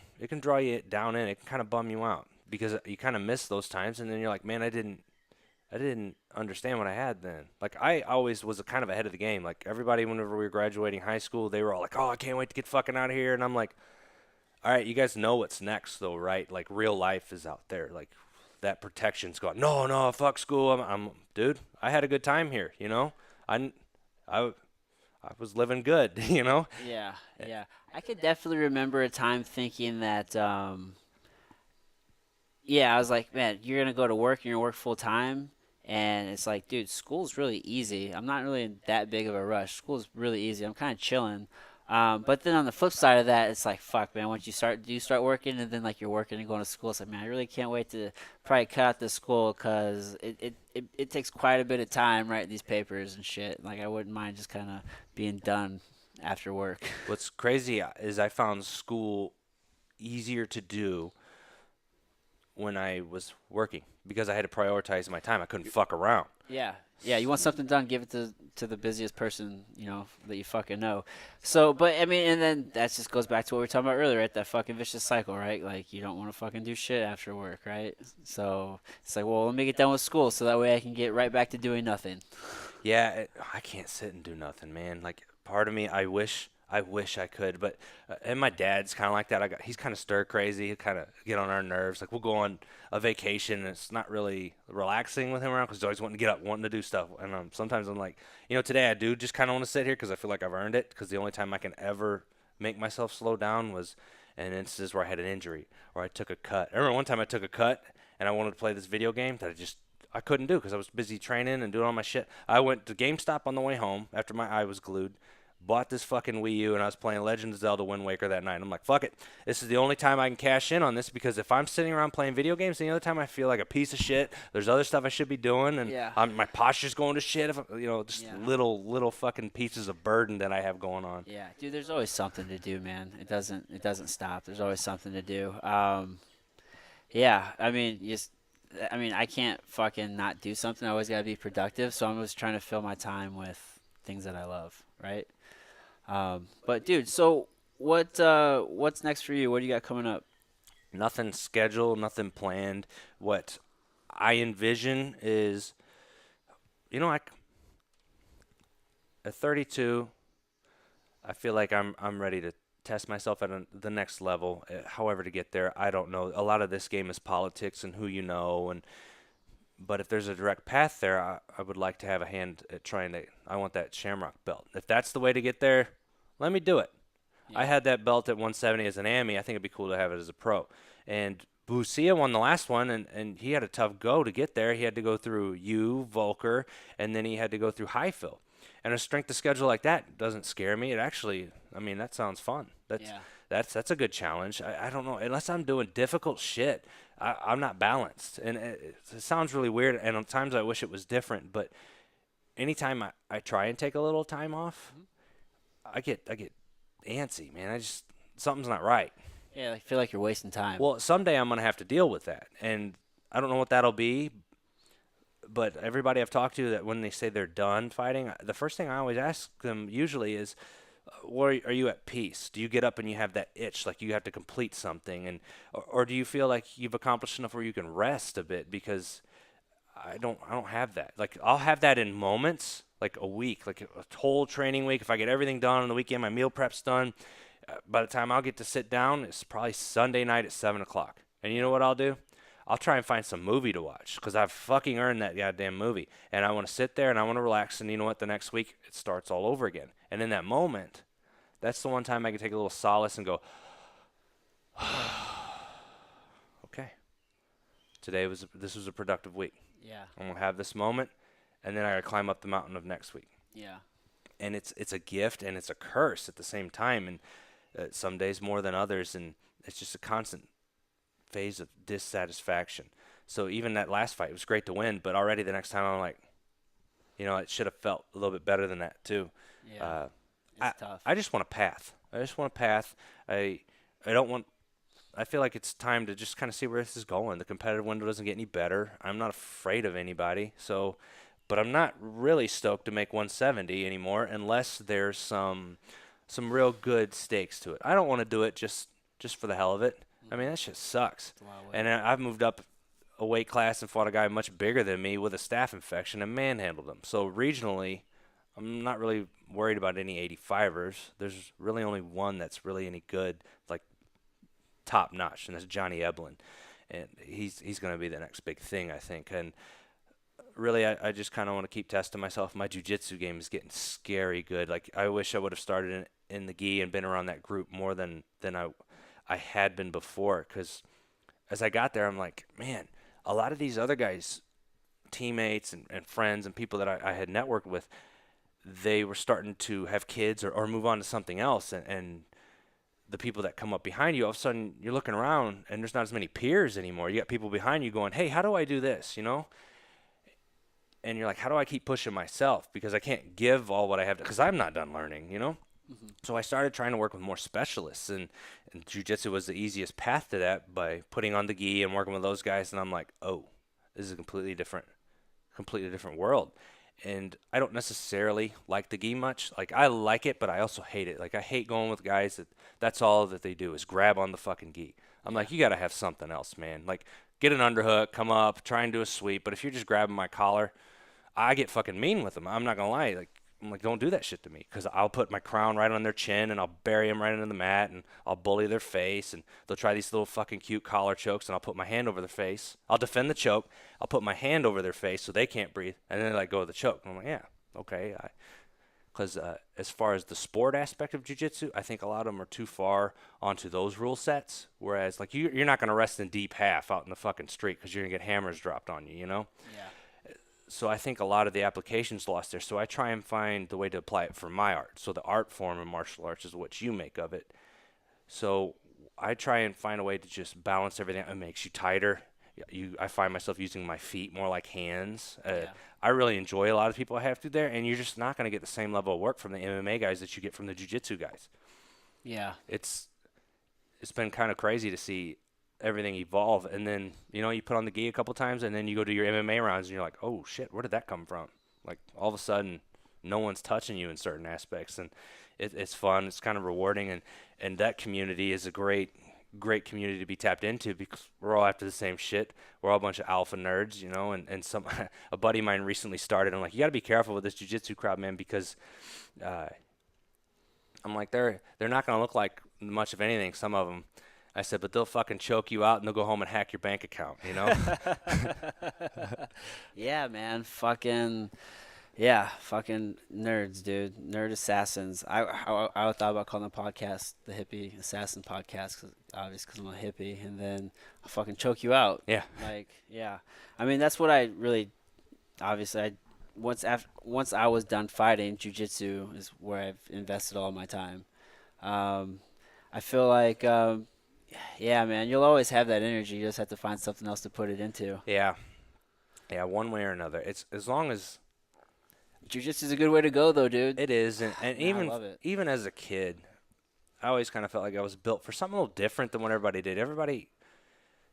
down in. It can kind of bum you out because you kind of miss those times, and then you're like, man, I didn't understand what I had then. Like I always was kind of ahead of the game. Like everybody, whenever we were graduating high school, they were all like, oh, I can't wait to get fucking out of here, and I'm like, all right, you guys know what's next though, right? Like real life is out there. Like that protection's gone. No, no, fuck school. Dude, I had a good time here. I, I, I was living good. Yeah, yeah. I could definitely remember a time thinking that, yeah, I was like, man, you're gonna go to work and you're gonna work full time, and it's like, dude, school's really easy. I'm not really in that big of a rush. School's really easy. I'm kind of chilling. But then on the flip side of that, it's like, fuck, man. Once you start working, and then like you're working and going to school, it's like, man, I really can't wait to probably cut out the school because it takes quite a bit of time writing these papers and shit. Like I wouldn't mind just kind of being done after work. What's crazy is I found school easier to do when I was working because I had to prioritize my time. I couldn't fuck around. Yeah. Yeah, you want something done, give it to the busiest person, that you fucking know. So, but I mean, and then that just goes back to what we were talking about earlier, right? That fucking vicious cycle, right? Like you don't want to fucking do shit after work, right? So it's like, well, let me get done with school so that way I can get right back to doing nothing. Yeah, I can't sit and do nothing, man. Like part of me, I wish I could, but and my dad's kind of like that. He's kind of stir crazy. He kind of get on our nerves. Like we'll go on a vacation, and it's not really relaxing with him around because he's always wanting to get up, wanting to do stuff. And sometimes I'm like, today I do just kind of want to sit here because I feel like I've earned it. Because the only time I can ever make myself slow down was an instance where I had an injury or I took a cut. I remember one time I took a cut and I wanted to play this video game that I couldn't do because I was busy training and doing all my shit. I went to GameStop on the way home after my eye was glued, bought this fucking Wii U, and I was playing Legend of Zelda Wind Waker that night. I'm like, fuck it. This is the only time I can cash in on this because if I'm sitting around playing video games, the other time I feel like a piece of shit. There's other stuff I should be doing, and Yeah. my posture's going to shit. If just Yeah. little fucking pieces of burden that I have going on. Yeah, dude, there's always something to do, man. It doesn't stop. There's always something to do. Yeah, I mean, I can't fucking not do something. I always gotta be productive, so I'm always trying to fill my time with things that I love, right? But dude, so what's next for you? What do you got coming up? Nothing scheduled, nothing planned. What I envision is, you know, at 32, I feel like I'm ready to test myself at the next level. However, to get there, I don't know. A lot of this game is politics and who you know, and but if there's a direct path there, I would like to have a hand at trying to. I want that Shamrock belt. If that's the way to get there, let me do it. I Yeah. had that belt at 170 as an AMI. I think it'd be cool to have it as a pro. And Busia won the last one, and he had a tough go to get there. He had to go through you, Volker, and then he had to go through Highfill. And a strength of schedule like that doesn't scare me. It actually, I mean, that sounds fun. Yeah. That's a good challenge. I don't know, unless I'm doing difficult shit, I'm not balanced. And it sounds really weird, and at times I wish it was different. But anytime I try and take a little time off, Mhm. I get antsy, man. I just something's not right. Yeah, I feel like you're wasting time. Well, someday I'm gonna have to deal with that, and I don't know what that'll be. But everybody I've talked to that when they say they're done fighting, the first thing I always ask them usually is, "Where are you at peace? Do you get up and you have that itch like you have to complete something, and or do you feel like you've accomplished enough where you can rest a bit?" Because I don't have that. Like I'll have that in moments, like a week, like a whole training week. If I get everything done on the weekend, my meal prep's done. By the time I'll get to sit down, it's probably Sunday night at 7 o'clock. And you know what I'll do? I'll try and find some movie to watch because I've fucking earned that goddamn movie. And I want to sit there and I want to relax. And you know what? The next week it starts all over again. And in that moment, that's the one time I can take a little solace and go, okay, this was a productive week. Yeah. I'm gonna have this moment, and then I gotta climb up the mountain of next week. Yeah. And it's a gift and it's a curse at the same time. And some days more than others, and it's just a constant phase of dissatisfaction. So even that last fight, it was great to win, but already the next time I'm like, it should have felt a little bit better than that too. Yeah. Uh, I It's tough. I just want a path. I just want a path. I don't want. I feel like it's time to just kind of see where this is going. The competitive window doesn't get any better. I'm not afraid of anybody. So, but I'm not really stoked to make 170 anymore unless there's some real good stakes to it. I don't want to do it just for the hell of it. I mean, that shit sucks. It's a lot of weight. And I've moved up a weight class and fought a guy much bigger than me with a staph infection and manhandled him. So regionally, I'm not really worried about any 85ers. There's really only one that's really any good, like top notch, and that's Johnny Eblin. And he's going to be the next big thing, I think. And really, I just kind of want to keep testing myself. My jiu-jitsu game is getting scary good. Like, I wish I would have started in the gi and been around that group more than I had been before. Because as I got there, I'm like, man, a lot of these other guys, teammates and friends and people that I had networked with, they were starting to have kids or move on to something else. And the people that come up behind you, all of a sudden you're looking around and there's not as many peers anymore. You got people behind you going, hey, how do I do this, And you're like, how do I keep pushing myself? Because I can't give all what I have, because I'm not done learning. Hmm. So I started trying to work with more specialists, and jiu-jitsu was the easiest path to that by putting on the gi and working with those guys. And I'm like, oh, this is a completely different world. And I don't necessarily like the gi much. Like, I like it, but I also hate it. Like, I hate going with guys that's all that they do is grab on the fucking gi. I'm Yeah. like, you got to have something else, man. Like, get an underhook, come up, try and do a sweep. But if you're just grabbing my collar, I get fucking mean with them. I'm not gonna lie. Like, I'm like, don't do that shit to me, because I'll put my crown right on their chin and I'll bury them right into the mat and I'll bully their face, and they'll try these little fucking cute collar chokes and I'll put my hand over their face. I'll defend the choke. I'll put my hand over their face so they can't breathe, and then they let go of the choke. And I'm like, yeah, okay. Because as far as the sport aspect of jiu-jitsu, I think a lot of them are too far onto those rule sets. Whereas, like, you're not gonna rest in deep half out in the fucking street because you're gonna get hammers dropped on you. Yeah. So I think a lot of the application's lost there. So I try and find the way to apply it for my art. So the art form of martial arts is what you make of it. So I try and find a way to just balance everything. It makes you tighter. I find myself using my feet more like hands. Yeah. I really enjoy a lot of people I have through there, and you're just not going to get the same level of work from the MMA guys that you get from the jiu-jitsu guys. Yeah. It's been kind of crazy to see everything evolve, and then you put on the gi a couple times, and then you go to your MMA rounds, and you're like, oh shit, where did that come from? Like, all of a sudden, no one's touching you in certain aspects, and it's fun. It's kind of rewarding, and that community is a great great community to be tapped into because we're all after the same shit. We're all a bunch of alpha nerds, you know, and some a buddy of mine recently started. I'm like, you got to be careful with this jiu-jitsu crowd, man, because I'm like, they're not going to look like much of anything, some of them. I said, but they'll fucking choke you out and they'll go home and hack your bank account, you know? Yeah, man. Fucking. Yeah, fucking nerds, dude. Nerd assassins. I thought about calling the podcast the Hippie Assassin Podcast, obviously because I'm a hippie, and then I'll fucking choke you out. Yeah. Like, yeah. I mean, that's what I really, obviously, once I was done fighting, jiu-jitsu is where I've invested all my time. I feel like, yeah, man, you'll always have that energy. You just have to find something else to put it into. Yeah. Yeah, one way or another. It's as long as Jiu-jitsu is a good way to go, though, dude. it is, and Man, I love it. even as a kid, I always kind of felt like I was built for something a little different than what everybody did. Everybody,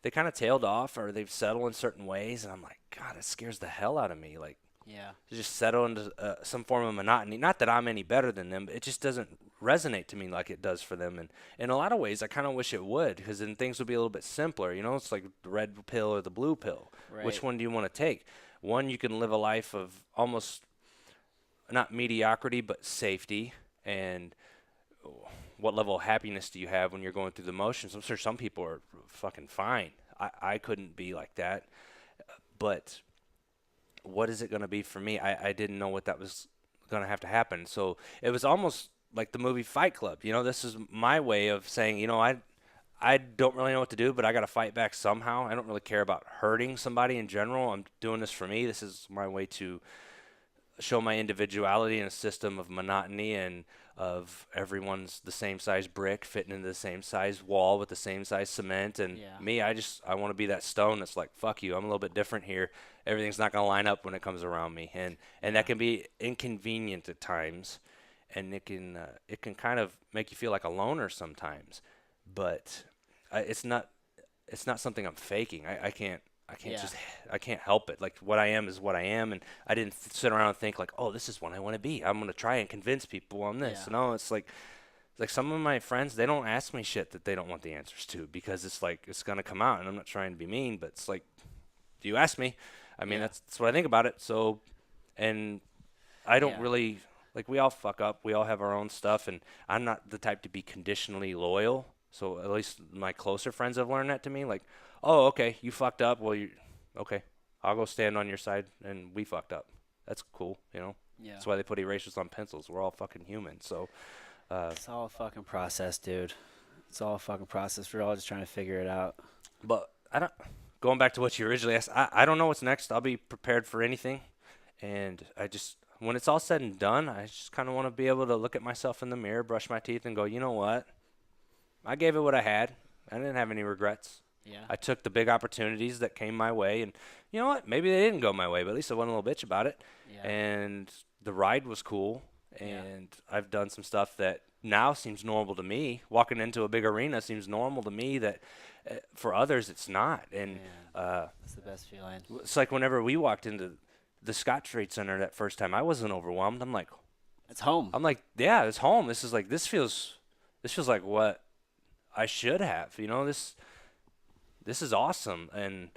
they kind of tailed off or they've settled in certain ways, and I'm like, God, it scares the hell out of me. Like, Yeah. to just settle into some form of monotony. Not that I'm any better than them, but it just doesn't resonate to me like it does for them. And in a lot of ways, I kind of wish it would, because then things would be a little bit simpler. You know, it's like the red pill or the blue pill. Right. Which one do you want to take? One, you can live a life of almost not mediocrity, but safety. And what level of happiness do you have when you're going through the motions? I'm sure some people are fucking fine. I couldn't be like that. But what is it going to be for me? I didn't know what that was going to have to happen. So it was almost like the movie Fight Club. You know, this is my way of saying, you know, I don't really know what to do, but I got to fight back somehow. I don't really care about hurting somebody in general. I'm doing this for me. This is my way to show my individuality in a system of monotony and of everyone's the same size brick fitting into the same size wall with the same size cement. And Yeah. me, I want to be that stone that's like, fuck you, I'm a little bit different here. Everything's not going to line up when it comes around me. And that can be inconvenient at times. And it can kind of make you feel like a loner sometimes. But it's not something I'm faking. I can't Yeah. I can't help it. Like, what I am is what I am, and I didn't sit around and think like, oh, this is what I want to be. I'm gonna try and convince people on this. Yeah. No, it's like some of my friends, they don't ask me shit that they don't want the answers to, because it's like it's gonna come out, and I'm not trying to be mean, but it's like, do you ask me? I mean, Yeah. that's what I think about it. So, and I don't Yeah. really, like, we all fuck up. We all have our own stuff, and I'm not the type to be conditionally loyal. So at least my closer friends have learned that to me. Like, oh, okay, you fucked up. Well, okay. I'll go stand on your side, and we fucked up. That's cool, you know. Yeah. That's why they put erasers on pencils. We're all fucking human. So, It's all a fucking process, dude. It's all a fucking process. We're all just trying to figure it out. but I don't. Going back to what you originally asked, I don't know what's next. I'll be prepared for anything, and I just, when it's all said and done, I just kind of want to be able to look at myself in the mirror, brush my teeth, and go, you know what? I gave it what I had. I didn't have any regrets. Yeah. I took the big opportunities that came my way, and you know what? Maybe they didn't go my way, but at least I wasn't a little bitch about it. Yeah. And the ride was cool, and I've done some stuff that now seems normal to me. Walking into a big arena seems normal to me that for others it's not. And That's the best feeling. it's like whenever we walked into the Scott Trade Center that first time, I wasn't overwhelmed. I'm like, It's home. yeah, it's home. This feels like what I should have. You know, this is awesome. And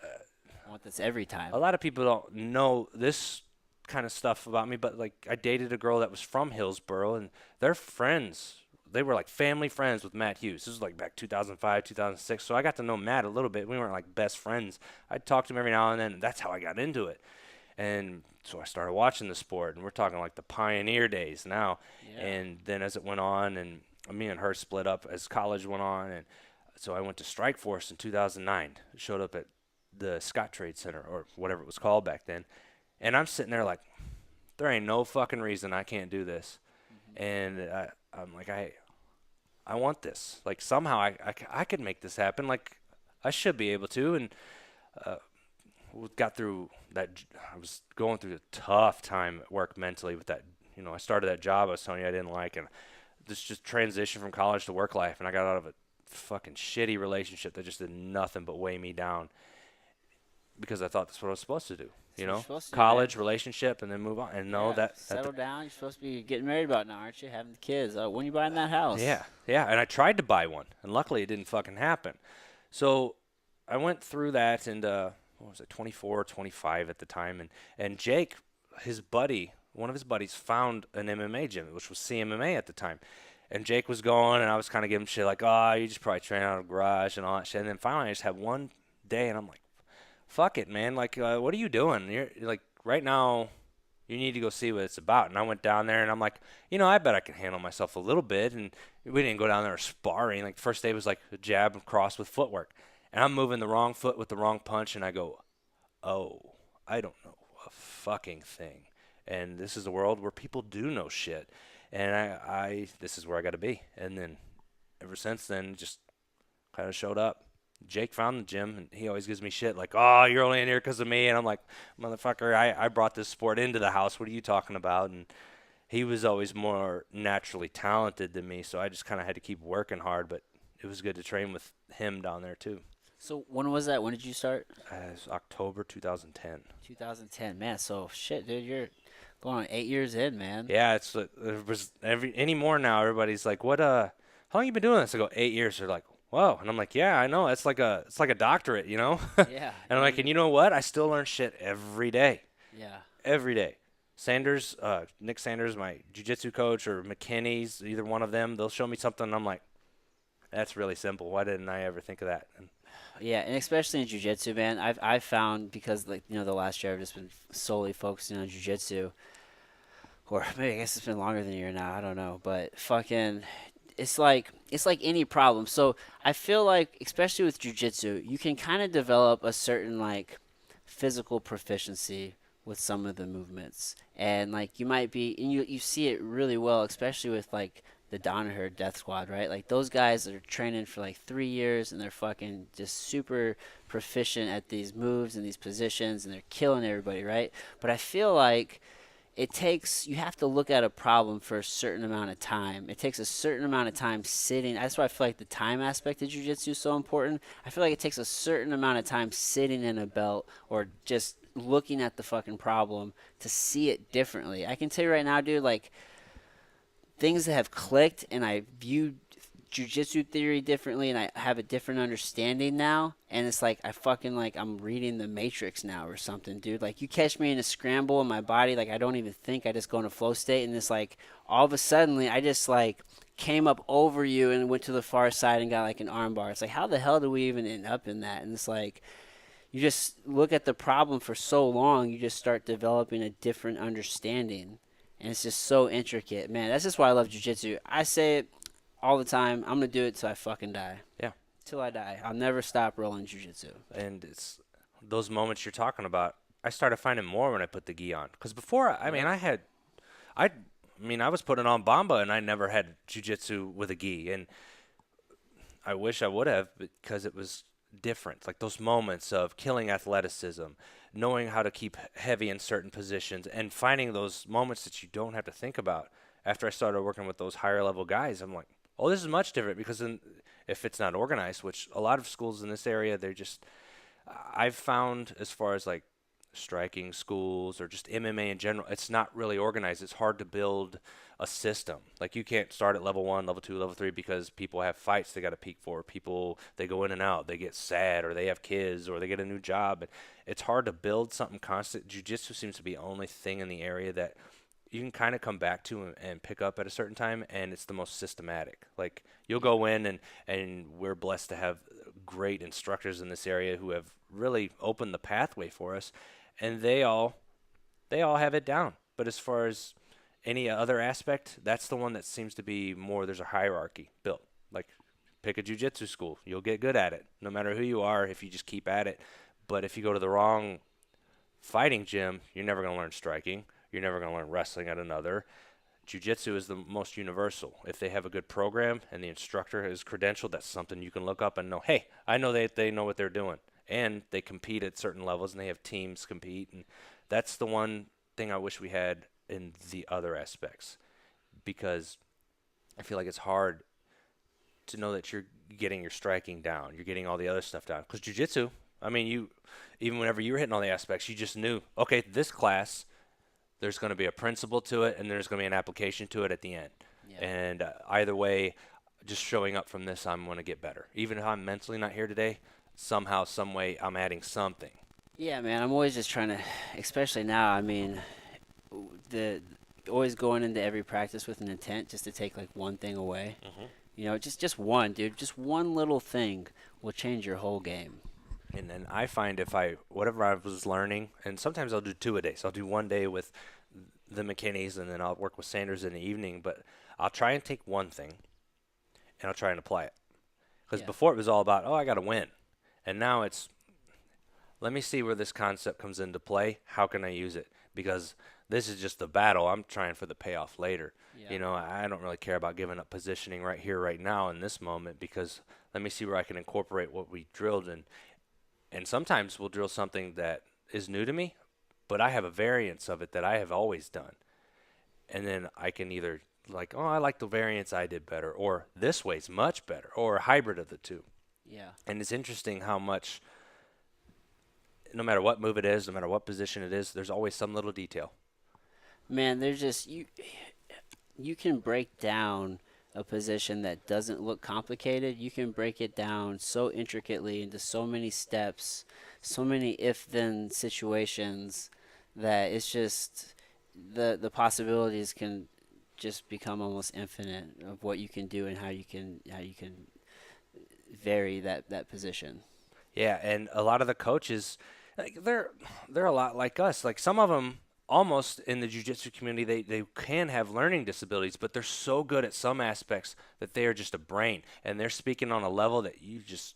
I want this every time. a lot of people don't know this kind of stuff about me, but like, I dated a girl that was from Hillsboro, and they're friends. They were like family friends with Matt Hughes. This was like back 2005, 2006. So I got to know Matt a little bit. We weren't like best friends. I'd talk to him every now and then. And that's how I got into it. And so I started watching the sport, and we're talking like the pioneer days now. Yeah. And then as it went on, and me and her split up as college went on, and so I went to Strikeforce in 2009. Showed up at the Scott Trade Center, or whatever it was called back then. And I'm sitting there like, there ain't no fucking reason I can't do this. And I'm like, I want this. Like, somehow I could make this happen. Like, I should be able to. And we got through that. I was going through a tough time at work mentally with that. You know, I started that job I was telling you I didn't like, and this just transition from college to work life, and I got out of a fucking shitty relationship that just did nothing but weigh me down, because I thought that's what I was supposed to do. You what you're know, supposed to do, man. college, relationship, and then move on. And know Yeah, that settle down. You're supposed to be getting married about now, aren't you? Having the kids. When you buying that house? yeah, yeah. And I tried to buy one, and luckily it didn't fucking happen. So I went through that, and what was it, 24, 25 at the time, and Jake, his buddy, one of his buddies, found an MMA gym, which was CMMA at the time. And Jake was going, and I was kind of giving him shit like, oh, you just probably train out of a garage and all that shit. And then finally, I just had one day, and I'm like, fuck it, man. Like, what are you doing? You're like, right now, you need to go see what it's about. And I went down there, and I'm like, I bet I can handle myself a little bit. And we didn't go down there sparring. Like, the first day was like a jab and cross with footwork. And I'm moving the wrong foot with the wrong punch, and I go, oh, I don't know a fucking thing. And this is a world where people do know shit. And I this is where I got to be. And then ever since then, just kind of showed up. Jake found the gym, and he always gives me shit like, oh, you're only in here because of me. And I'm like, motherfucker, I brought this sport into the house. What are you talking about? And he was always more naturally talented than me, so I just kind of had to keep working hard. But it was good to train with him down there, too. So when was that? When did you start? It was October 2010. 2010. Man, so shit, dude, you're going on 8 years in, man. Yeah, it was anymore now. Everybody's like, how long you been doing this? I go 8 years. They're like, whoa, and I'm like, yeah, I know. It's like a doctorate, you know. Yeah. And I'm like, and you know what? I still learn shit every day. Yeah. Every day. Sanders, Nick Sanders, my jiu-jitsu coach, or McKinney's, either one of them, they'll show me something, and I'm like, that's really simple. Why didn't I ever think of that? And Yeah, and especially in jiu-jitsu, man, I've found, because the last year I've just been solely focusing on jiu-jitsu, or maybe I guess it's been longer than a year now, I don't know, but fucking it's like any problem. So I feel like, especially with jiu-jitsu, you can kind of develop a certain like physical proficiency with some of the movements, and like you might be, and you see it really well, especially with like the Danaher Death Squad, right? Like those guys are training for like 3 years, and they're fucking just super proficient at these moves and these positions, and they're killing everybody, right? But I feel like you have to look at a problem for a certain amount of time. It takes a certain amount of time sitting. That's why I feel like the time aspect of jiu-jitsu is so important. I feel like it takes a certain amount of time sitting in a belt or just looking at the fucking problem to see it differently. I can tell you right now, dude, like things that have clicked, and I view jiu-jitsu theory differently, and I have a different understanding now, and it's like I'm reading the Matrix now or something, dude. Like you catch me in a scramble in my body, like I don't even think, I just go in a flow state, and it's like all of a sudden I just like came up over you and went to the far side and got like an arm bar. It's like, how the hell do we even end up in that? And it's like you just look at the problem for so long, you just start developing a different understanding, and it's just so intricate, man. That's just why I love jiu-jitsu. I say it all the time. I'm gonna do it till I fucking die. yeah. Till I die. I'll never stop rolling jiu-jitsu. And it's those moments you're talking about. I started finding more when I put the gi on. Because before, I mean, I was putting on Bamba, and I never had jiu-jitsu with a gi. And I wish I would have, because it was different. Like those moments of killing athleticism, knowing how to keep heavy in certain positions, and finding those moments that you don't have to think about. After I started working with those higher level guys, I'm like, oh, this is much different, because if it's not organized, which a lot of schools in this area, I've found, as far as like striking schools or just MMA in general, it's not really organized. It's hard to build a system. Like you can't start at level 1, level 2, level 3, because people have fights they got to peak for. People, they go in and out, they get sad, or they have kids, or they get a new job. And it's hard to build something constant. Jiu-jitsu seems to be the only thing in the area that you can kind of come back to and pick up at a certain time, and it's the most systematic. Like you'll go in, and we're blessed to have great instructors in this area who have really opened the pathway for us, and they all have it down. But as far as any other aspect, that's the one that seems to be more, there's a hierarchy built. Like pick a jiu-jitsu school, you'll get good at it no matter who you are if you just keep at it. But if you go to the wrong fighting gym, you're never going to learn striking. You're never going to learn wrestling at another. Jiu-jitsu is the most universal. If they have a good program and the instructor is credentialed, that's something you can look up and know, hey, I know they know what they're doing. And they compete at certain levels, and they have teams compete. And that's the one thing I wish we had in the other aspects, because I feel like it's hard to know that you're getting your striking down. You're getting all the other stuff down. Because jiu-jitsu, I mean, even whenever you were hitting all the aspects, you just knew, okay, this class, there's going to be a principle to it, and there's going to be an application to it at the end. Yeah. And either way, just showing up from this, I'm going to get better. Even if I'm mentally not here today, somehow, some way, I'm adding something. Yeah, man. I'm always just trying to, especially now. I mean, the always going into every practice with an intent just to take like one thing away. Mm-hmm. You know, just one, dude. Just one little thing will change your whole game. And then I find whatever I was learning, and sometimes I'll do 2 a day. So I'll do one day with the McKinneys, and then I'll work with Sanders in the evening. But I'll try and take one thing, and I'll try and apply it. Because before it was all about, oh, I got to win. And now it's, let me see where this concept comes into play. How can I use it? Because this is just the battle. I'm trying for the payoff later. Yeah. You know, I don't really care about giving up positioning right here, right now in this moment, because let me see where I can incorporate what we drilled. And sometimes we'll drill something that is new to me, but I have a variance of it that I have always done. And then I can either like, oh, I like the variance I did better, or this way's much better, or a hybrid of the two. Yeah. And it's interesting how much, no matter what move it is, no matter what position it is, there's always some little detail. Man, there's just you can break down a position that doesn't look complicated. You can break it down so intricately into so many steps, so many if-then situations that it's just the possibilities can just become almost infinite of what you can do and how you can vary that position. Yeah, and a lot of the coaches, like, they're a lot like us. Like, some of them almost in the jiu-jitsu community, they can have learning disabilities, but they're so good at some aspects that they are just a brain, and they're speaking on a level that you just,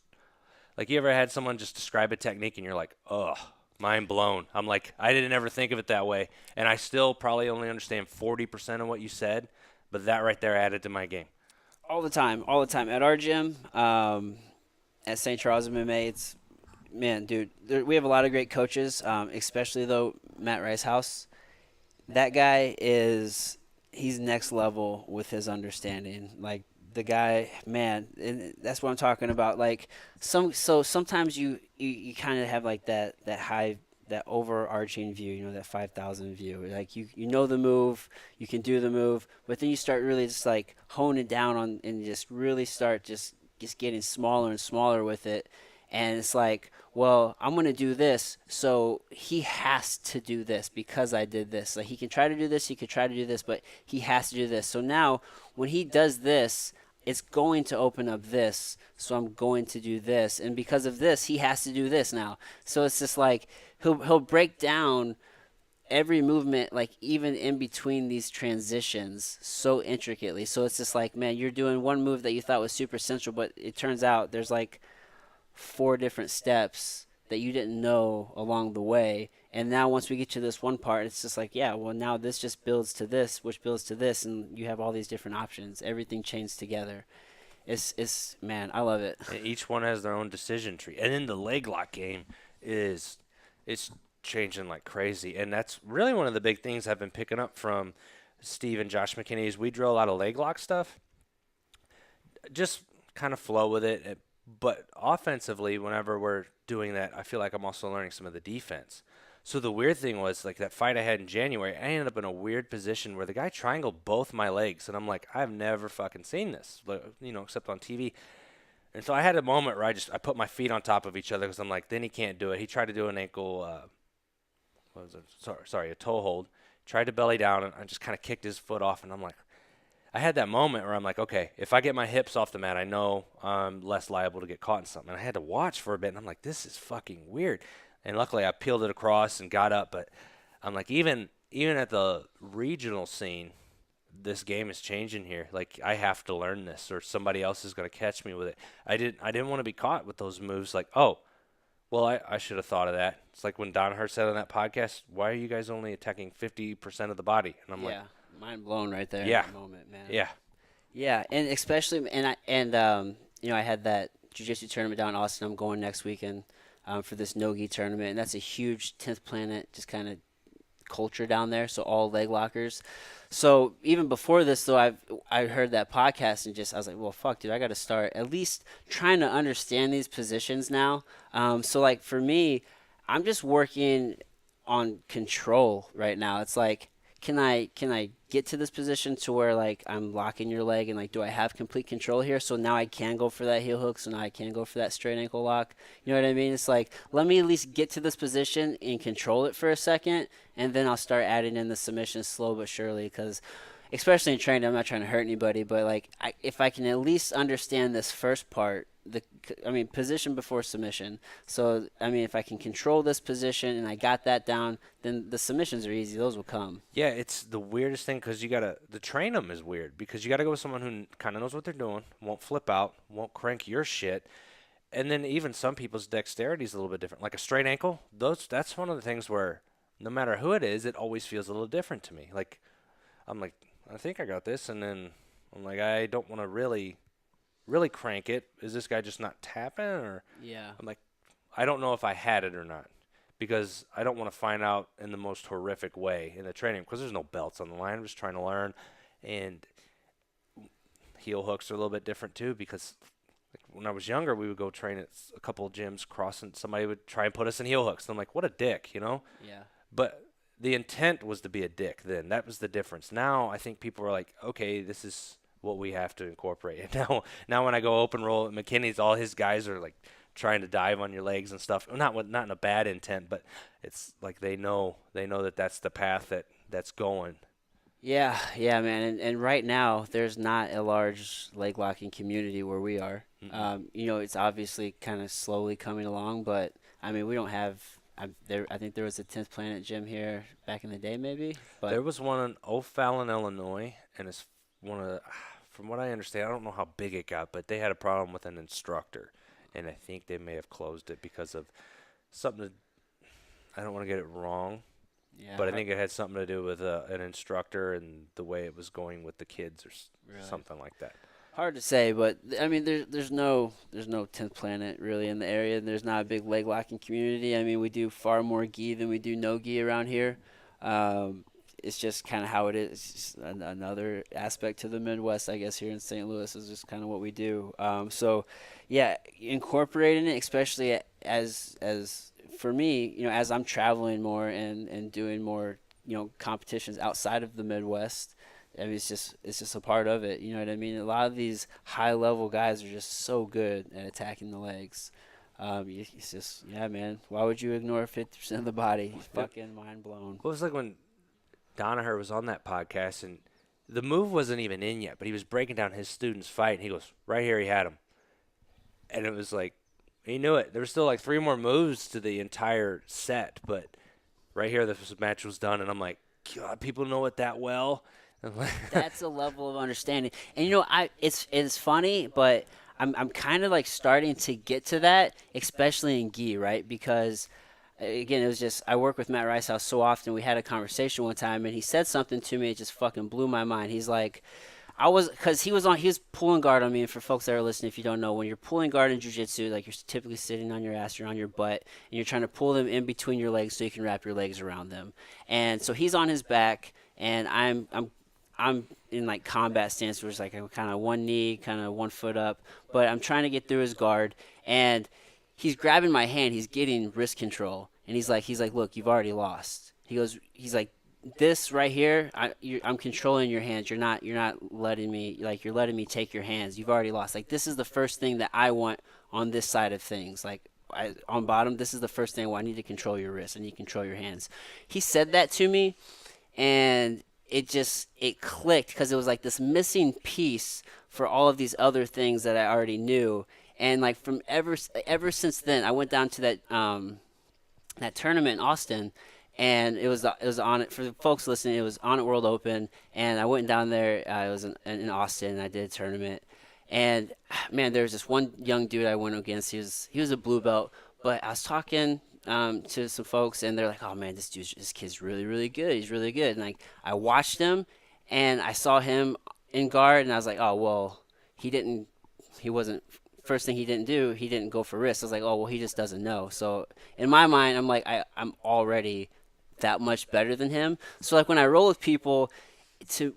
like, you ever had someone just describe a technique and you're like, ugh, mind blown. I'm like, I didn't ever think of it that way, and I still probably only understand 40% of what you said, but that right there added to my game. All the time at our gym, at St. Charles MMA. It's, man, dude, we have a lot of great coaches, especially though Matt Ricehouse. That guy he's next level with his understanding. Like, the guy, man, and that's what I'm talking about. Like, sometimes you kind of have like that high, that overarching view, you know, that 5,000 view. Like, you know the move, you can do the move, but then you start really just like honing down on and just really start just getting smaller and smaller with it. And it's like, well, I'm going to do this, so he has to do this because I did this. Like, he can try to do this, he could try to do this, but he has to do this. So now when he does this, it's going to open up this, so I'm going to do this. And because of this, he has to do this now. So it's just like he'll break down every movement, like even in between these transitions, so intricately. So it's just like, man, you're doing one move that you thought was super central, but it turns out there's like 4 different steps that you didn't know along the way. And now once we get to this one part, it's just like, yeah, well, now this just builds to this, which builds to this, and you have all these different options. Everything chains together. It's man, I love it. And each one has their own decision tree. And then the leg lock game it's changing like crazy. And that's really one of the big things I've been picking up from Steve and Josh McKinney is we drill a lot of leg lock stuff. Just kind of flow with it. But offensively, whenever we're doing that, I feel like I'm also learning some of the defense. So the weird thing was, like, that fight I had in January, I ended up in a weird position where the guy triangled both my legs. And I'm like, I've never fucking seen this, you know, except on TV. And so I had a moment where I put my feet on top of each other because I'm like, then he can't do it. He tried to do an ankle, what was it? Sorry, a toe hold. Tried to belly down, and I just kind of kicked his foot off. And I'm like, I had that moment where I'm like, okay, if I get my hips off the mat, I know I'm less liable to get caught in something. And I had to watch for a bit, and I'm like, this is fucking weird. And luckily, I peeled it across and got up. But I'm like, even at the regional scene, this game is changing here. Like, I have to learn this, or somebody else is going to catch me with it. I didn't want to be caught with those moves. Like, oh, well, I should have thought of that. It's like when Danaher said on that podcast, why are you guys only attacking 50% of the body? And I'm like, mind blown right there. Yeah. In that moment, man. Yeah. And especially you know, I had that jiu-jitsu tournament down in Austin. I'm going next weekend for this no-gi tournament, and that's a huge 10th Planet just kind of culture down there, so all leg lockers. So even before this, though, I heard that podcast and just I was like, well, fuck, dude, I got to start at least trying to understand these positions now. So like for me, I'm just working on control right now. It's like, can I get to this position to where like I'm locking your leg and like do I have complete control here? So now I can go for that heel hook. So now I can go for that straight ankle lock. You know what I mean? It's like let me at least get to this position and control it for a second, and then I'll start adding in the submission slow but surely. Because especially in training, I'm not trying to hurt anybody, but like if I can at least understand this first part, position before submission. So I mean, if I can control this position and I got that down, then the submissions are easy. Those will come. Yeah, it's the weirdest thing because the train them is weird because you gotta go with someone who kind of knows what they're doing, won't flip out, won't crank your shit, and then even some people's dexterity is a little bit different. Like a straight ankle, that's one of the things where no matter who it is, it always feels a little different to me. Like I'm like, I think I got this, and then I'm like, I don't want to really crank it. Is this guy just not tapping, or Yeah. I'm like, I don't know if I had it or not because I don't want to find out in the most horrific way in the training because there's no belts on the line. I'm just trying to learn, and heel hooks are a little bit different too because like, when I was younger, we would go train at a couple of gyms crossing. Somebody would try and put us in heel hooks. And I'm like, what a dick, you know? Yeah. But the intent was to be a dick then. That was the difference. Now I think people are like, okay, this is what we have to incorporate. And now when I go open roll at McKinney's, all his guys are like trying to dive on your legs and stuff. Not in a bad intent, but it's like they know that that's the path that's going. Yeah, yeah, man. And right now, there's not a large leg locking community where we are. It's obviously kind of slowly coming along, but I mean, we don't have. I think there was a 10th Planet gym here back in the day, maybe. But There was one in O'Fallon, Illinois, and it's one of the, from what I understand, I don't know how big it got, but they had a problem with an instructor, and I think they may have closed it because of something that, I don't want to get it wrong, yeah, but I think it had something to do with an instructor and the way it was going with the kids or really something like that. hard to say. But I mean, there's no 10th Planet really in the area. There's not a big leg locking community. I mean, we do far more gi than we do no gi around here. It's just kind of how it is. It's just another aspect to the Midwest, I guess, here in St. Louis is just kind of what we do. So, yeah, incorporating it, especially as for me, as I'm traveling more and doing more, competitions outside of the Midwest. I mean, it's just a part of it. You know what I mean? A lot of these high level guys are just so good at attacking the legs. It's just, yeah, man. Why would you ignore 50% of the body? Fucking mind blown. Well, it was like when Donaher was on that podcast, and the move wasn't even in yet, but he was breaking down his student's fight, and he goes, right here, he had him. And it was like, he knew it. There were still like 3 more moves to the entire set, but right here, this match was done, and I'm like, God, people know it that well. That's a level of understanding. And it's funny, but I'm kind of like starting to get to that, especially in gi, right? Because again, it was just I work with Matt Ricehouse so often. We had a conversation one time, and he said something to me. It just fucking blew my mind. He's like, because he was pulling guard on me. And for folks that are listening, if you don't know, when you're pulling guard in jiu-jitsu, like you're typically sitting on your ass, you're on your butt, and you're trying to pull them in between your legs so you can wrap your legs around them. And so he's on his back, and I'm in like combat stance where it's like I'm kind of one knee, kind of one foot up, but I'm trying to get through his guard, and he's grabbing my hand. He's getting wrist control, and he's like, look, you've already lost. He's like, this right here, I'm controlling your hands. You're not letting me, like, you're letting me take your hands. You've already lost. Like, this is the first thing that I want on this side of things. Like, on bottom, this is the first thing I want. I need to control your wrists. I need to control your hands. He said that to me, and it clicked because it was like this missing piece for all of these other things that I already knew. And like from ever since then, I went down to that tournament in Austin, and it was on it for the folks listening. It was on at World Open, and I went down there. It was in Austin, and I did a tournament. And man, there was this one young dude I went against. He was a blue belt, but I was talking to some folks, and they're like, "Oh man, this kid's really, really good. He's really good." And like I watched him, and I saw him in guard, and I was like, "Oh well, he wasn't." First thing he didn't go for wrist. I was like, "Oh well, he just doesn't know." So in my mind, I'm like, I'm already that much better than him. So like when I roll with people, to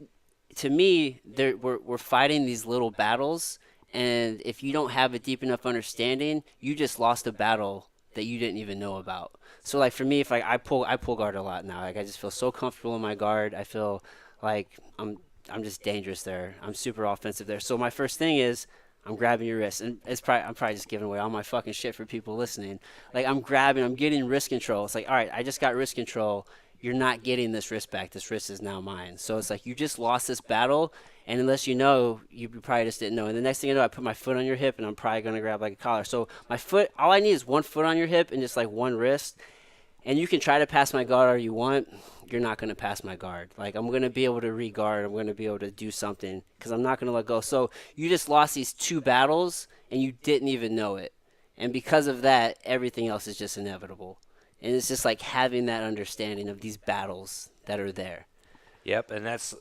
to me, we're fighting these little battles, and if you don't have a deep enough understanding, you just lost a battle that you didn't even know about. So like for me, if I pull guard a lot now, like I just feel so comfortable in my guard. I feel like I'm just dangerous there. I'm super offensive there. So my first thing is I'm grabbing your wrist, and I'm probably just giving away all my fucking shit for people listening. Like I'm getting wrist control. It's like, all right, I just got wrist control. You're not getting this wrist back. This wrist is now mine. So it's like you just lost this battle, and unless you know, you probably just didn't know. And the next thing you know, I put my foot on your hip, and I'm probably gonna grab like a collar. So my foot, all I need is one foot on your hip and just like one wrist, and you can try to pass my guard all you want. You're not going to pass my guard. Like, I'm going to be able to re-guard. I'm going to be able to do something because I'm not going to let go. So you just lost these two battles, and you didn't even know it. And because of that, everything else is just inevitable. And it's just like having that understanding of these battles that are there. Yep, and that's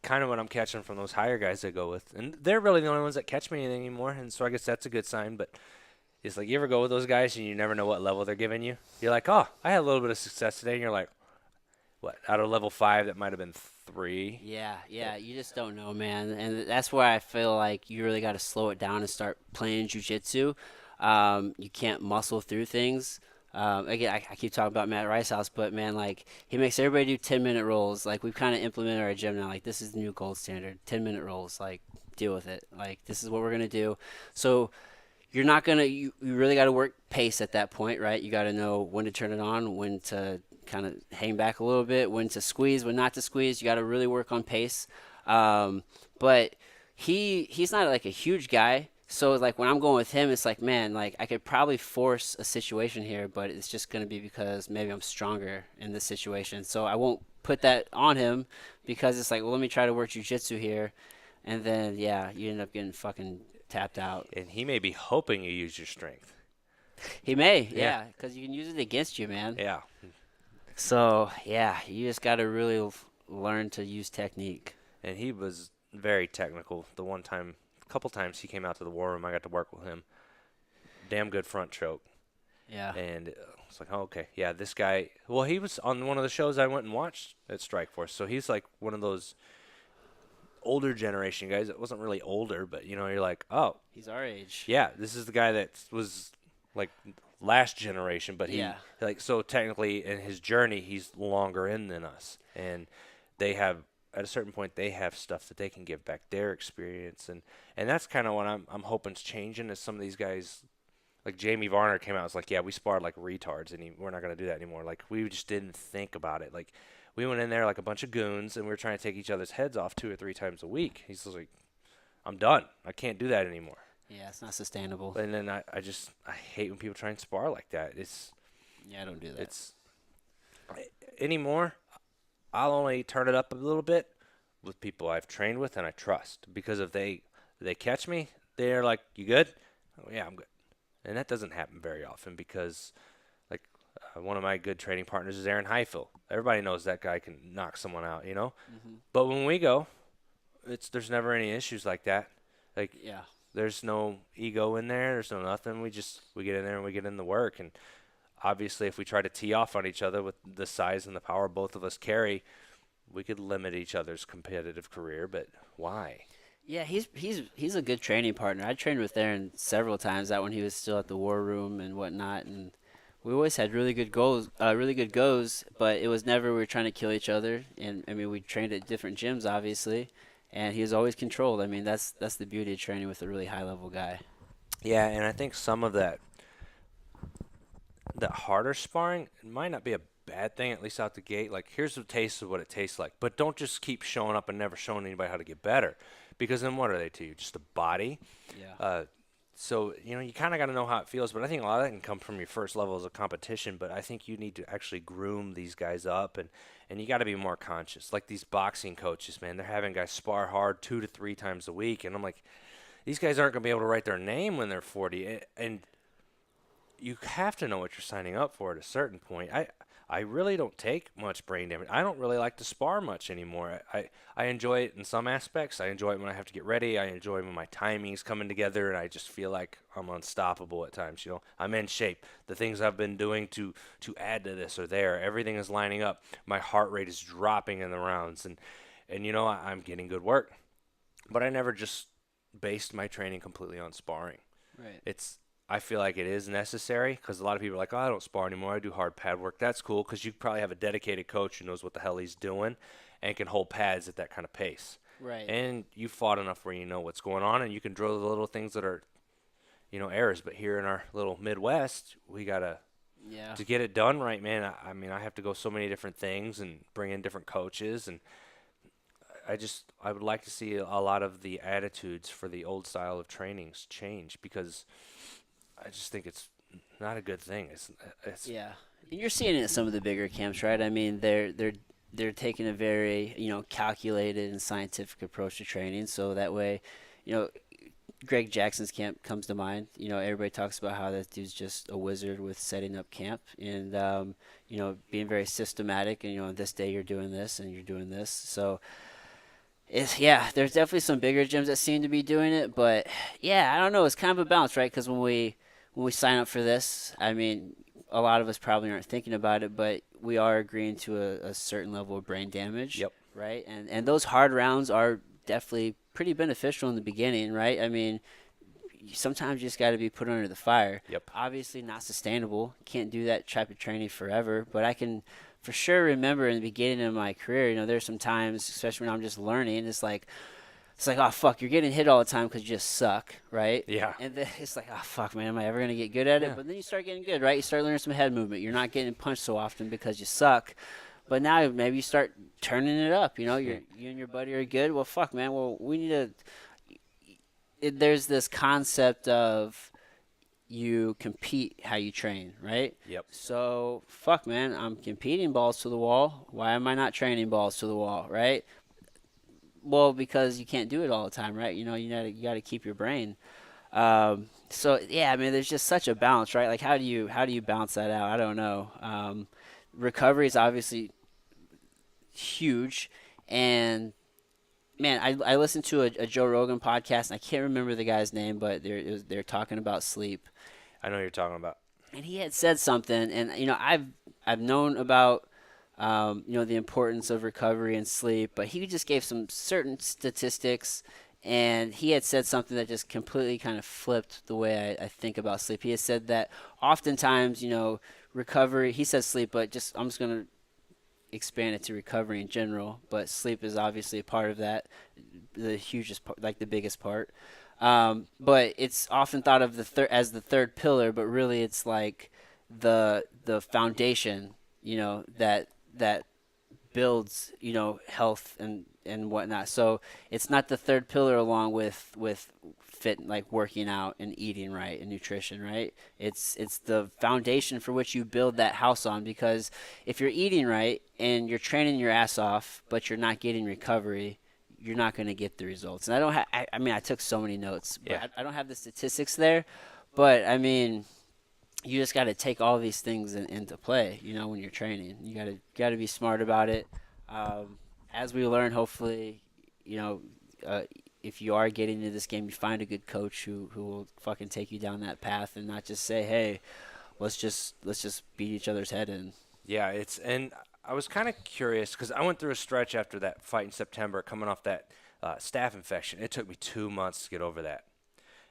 kind of what I'm catching from those higher guys I go with. And they're really the only ones that catch me anymore, and so I guess that's a good sign. But it's like you ever go with those guys and you never know what level they're giving you. You're like, oh, I had a little bit of success today, and you're like, what, out of level 5, that might have been 3. Yeah, you just don't know, man. And that's where I feel like you really got to slow it down and start playing jiu-jitsu. You can't muscle through things. Again, I keep talking about Matt Ricehouse, but man, like he makes everybody do 10-minute rolls. Like we've kind of implemented our gym now. Like this is the new gold standard, 10-minute rolls. Like deal with it. Like this is what we're gonna do. So you're not gonna you really got to work pace at that point, right? You got to know when to turn it on, when to kind of hang back a little bit, when to squeeze, when not to squeeze. You got to really work on pace. But he's not like a huge guy. So like when I'm going with him, it's like, man, like I could probably force a situation here, but it's just gonna be because maybe I'm stronger in this situation. So I won't put that on him because it's like, well, let me try to work jujitsu here, and then yeah, you end up getting fucking tapped out. And he may be hoping you use your strength. He may, yeah, because you can use it against you, man. Yeah. So yeah, you just gotta really learn to use technique. And he was very technical. The one time, a couple times he came out to the war room, I got to work with him. Damn good front choke. Yeah. And it's like, oh, okay, yeah, this guy. Well, he was on one of the shows I went and watched at Strikeforce, so he's like one of those older generation guys. It wasn't really older, but you know, you're like, oh, He's our age. yeah, this is the guy that was like last generation, but he Yeah. like so technically in his journey he's longer in than us, and they have at a certain point they have stuff that they can give back their experience, and that's kind of what I'm hoping's changing is some of these guys. Like Jamie Varner came out and was like, yeah, we sparred like retards, and we're not going to do that anymore. Like, we just didn't think about it. Like, we went in there like a bunch of goons, and we were trying to take each other's heads off 2 or 3 times a week. He's just like, I'm done. I can't do that anymore. Yeah, it's not sustainable. And then I hate when people try and spar like that. Yeah, I don't do that. It's anymore, I'll only turn it up a little bit with people I've trained with and I trust. Because if they catch me, they're like, you good? Oh, yeah, I'm good. And that doesn't happen very often because, like, one of my good training partners is Aaron Heifel. Everybody knows that guy can knock someone out, you know? Mm-hmm. But when we go, there's never any issues like that. Like, Yeah. there's no ego in there. There's no nothing. We get in there and we get in the work. And obviously, if we try to tee off on each other with the size and the power both of us carry, we could limit each other's competitive career. But why? Yeah, he's a good training partner. I trained with Aaron several times out when he was still at the war room and whatnot, and we always had really good goes. But it was never we were trying to kill each other. And I mean, we trained at different gyms, obviously, and he was always controlled. I mean, that's the beauty of training with a really high level guy. Yeah, and I think some of that harder sparring might not be a bad thing, at least out the gate. Like, here's a taste of what it tastes like. But don't just keep showing up and never showing anybody how to get better. Because then what are they to you? Just a body? Yeah. So, you know, you kind of got to know how it feels. But I think a lot of that can come from your first levels of competition. But I think you need to actually groom these guys up. And you got to be more conscious. Like these boxing coaches, man, they're having guys spar hard 2 to 3 times a week. And I'm like, these guys aren't going to be able to write their name when they're 40. And you have to know what you're signing up for at a certain point. I really don't take much brain damage. I don't really like to spar much anymore. I enjoy it in some aspects. I enjoy it when I have to get ready. I enjoy when my timing's coming together, and I just feel like I'm unstoppable at times. You know, I'm in shape. The things I've been doing to add to this are there. Everything is lining up. My heart rate is dropping in the rounds, and you know, I'm getting good work. But I never just based my training completely on sparring. Right. It's I feel like it is necessary because a lot of people are like, oh, I don't spar anymore. I do hard pad work. That's cool because you probably have a dedicated coach who knows what the hell he's doing and can hold pads at that kind of pace. Right. And you fought enough where you know what's going on and you can drill the little things that are, errors. But here in our little Midwest, we gotta Yeah. to get it done right, man. I mean, I have to go so many different things and bring in different coaches and I would like to see a lot of the attitudes for the old style of trainings change because I just think it's not a good thing. It's Yeah. And you're seeing it in some of the bigger camps, right? I mean, they're taking a very, calculated and scientific approach to training. So that way, you know, Greg Jackson's camp comes to mind. Everybody talks about how that dude's just a wizard with setting up camp and, being very systematic. And, this day you're doing this and you're doing this. So, there's definitely some bigger gyms that seem to be doing it. But, yeah, I don't know. It's kind of a balance, right? Because when we sign up for this, I mean, a lot of us probably aren't thinking about it, but we are agreeing to a certain level of brain damage, Yep. right? And those hard rounds are definitely pretty beneficial in the beginning, right? I mean, sometimes you just got to be put under the fire. Yep. Obviously not sustainable. Can't do that type of training forever, but I can for sure remember in the beginning of my career, there's some times, especially when I'm just learning, it's like, oh, fuck, you're getting hit all the time because you just suck, right? Yeah. And then it's like, oh, fuck, man, am I ever going to get good at it? Yeah. But then you start getting good, right? You start learning some head movement. You're not getting punched so often because you suck. But now maybe you start turning it up. You and your buddy are good. Well, fuck, man. Well, we need there's this concept of you compete how you train, right? Yep. So, fuck, man, I'm competing balls to the wall. Why am I not training balls to the wall, right? Well, because you can't do it all the time, right? You got to keep your brain. So yeah, I mean, there's just such a balance, right? Like, how do you balance that out? I don't know. Recovery is obviously huge, and man, I listened to a Joe Rogan podcast, and I can't remember the guy's name, but they're talking about sleep, I know what you're talking about. and he had said something, and I've known about the importance of recovery and sleep, but he just gave some certain statistics, and he had said something that just completely kind of flipped the way I think about sleep. He has said that oftentimes, recovery, he says sleep, but I'm just going to expand it to recovery in general, but sleep is obviously a part of that, the hugest part, like the biggest part. But it's often thought of as the third pillar, but really it's like the foundation, that builds, health and whatnot. So it's not the third pillar along with fit, like working out and eating right and nutrition, right? It's the foundation for which you build that house on, because if you're eating right and you're training your ass off, but you're not getting recovery, you're not going to get the results. And I mean, I took so many notes, but Yeah. I don't have the statistics there, but I mean, you just got to take all these things into play, when you're training. You got to be smart about it. As we learn, hopefully, if you are getting into this game, you find a good coach who will fucking take you down that path and not just say, hey, let's just beat each other's head in. Yeah, and I was kind of curious because I went through a stretch after that fight in September, coming off that staph infection. It took me 2 months to get over that.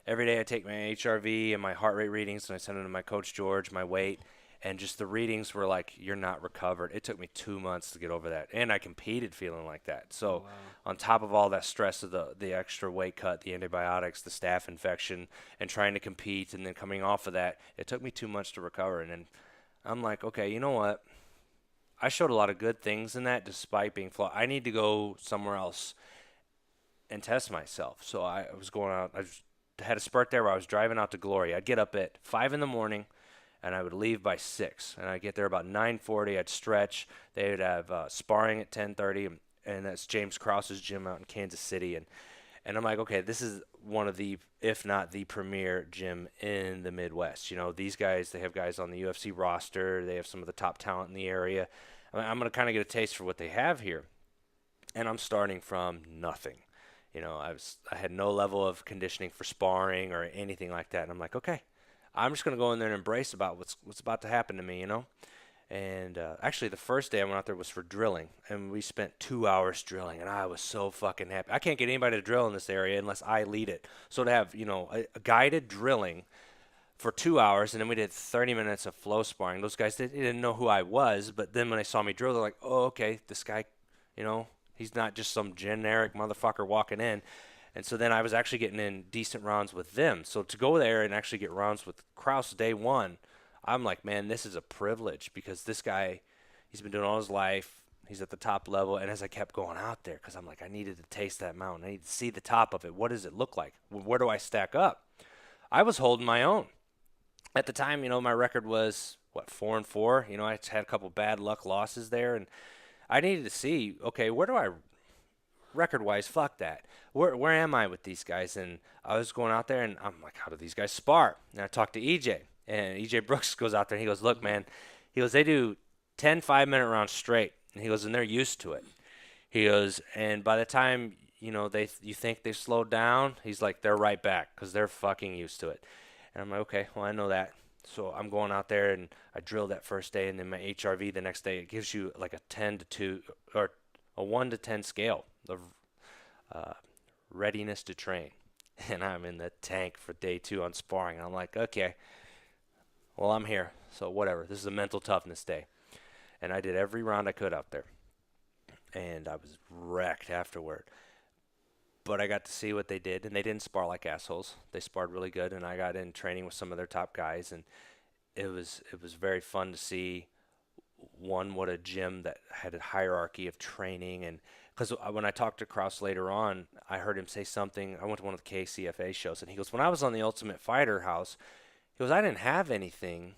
Every day I take my HRV and my heart rate readings, and I send them to my coach George, my weight, and just the readings were like, you're not recovered. It took me 2 months to get over that, and I competed feeling like that. So on top of all that stress of the extra weight cut, the antibiotics, the staph infection, and trying to compete, and then coming off of that, it took me 2 months to recover. And then I'm like, okay, you know what? I showed a lot of good things in that despite being flawed. I need to go somewhere else and test myself. So I was going out. I had a spurt there where I was driving out to Glory. I'd get up at 5 in the morning, and I would leave by 6. And I'd get there about 9:40. I'd stretch. They would have sparring at 10:30, and that's James Krause's gym out in Kansas City. And And I'm like, okay, this is one of the, if not the premier gym in the Midwest. You know, these guys, they have guys on the UFC roster. They have some of the top talent in the area. I'm going to kind of get a taste for what they have here. And I'm starting from nothing. You know, I had no level of conditioning for sparring or anything like that. And I'm like, okay, I'm just going to go in there and embrace about what's about to happen to me, you know? And actually, the first day I went out there was for drilling, and we spent 2 hours drilling, and I was so fucking happy. I can't get anybody to drill in this area unless I lead it. So to have, you know, a guided drilling for 2 hours, and then we did 30 minutes of flow sparring. Those guys didn't know who I was, but then when they saw me drill, they're like, oh, okay, this guy, you know, he's not just some generic motherfucker walking in. And so then I was actually getting in decent rounds with them. So to go there and actually get rounds with Kraus day one, I'm like, man, this is a privilege because this guy, he's been doing all his life. He's at the top level. And as I kept going out there, because I'm like, I needed to taste that mountain. I need to see the top of it. What does it look like? Where do I stack up? I was holding my own. At the time, you know, my record was, 4-4? You know, I had a couple bad luck losses there. And I needed to see, okay, where do I, record-wise, fuck that. Where am I with these guys? And I was going out there, and I'm like, how do these guys spar? And I talked to EJ. And EJ Brooks goes out there and he goes, look, man, he goes, they do 10 5-minute rounds straight. And he goes, and they're used to it. He goes, and by the time, you know, you think they've slowed down, he's like, they're right back because they're fucking used to it. And I'm like, okay, well, I know that. So I'm going out there and I drilled that first day, and then my HRV the next day, it gives you like a 10 to 2 or a 1 to 10 scale of readiness to train. And I'm in the tank for day 2 on sparring. And I'm like, okay. Well, I'm here, so whatever. This is a mental toughness day. And I did every round I could out there. And I was wrecked afterward. But I got to see what they did, and they didn't spar like assholes. They sparred really good, and I got in training with some of their top guys, and it was very fun to see, one, what a gym that had a hierarchy of training. And because when I talked to Kraus later on, I heard him say something. I went to one of the KCFA shows, and he goes, when I was on the Ultimate Fighter house, he goes, I didn't have anything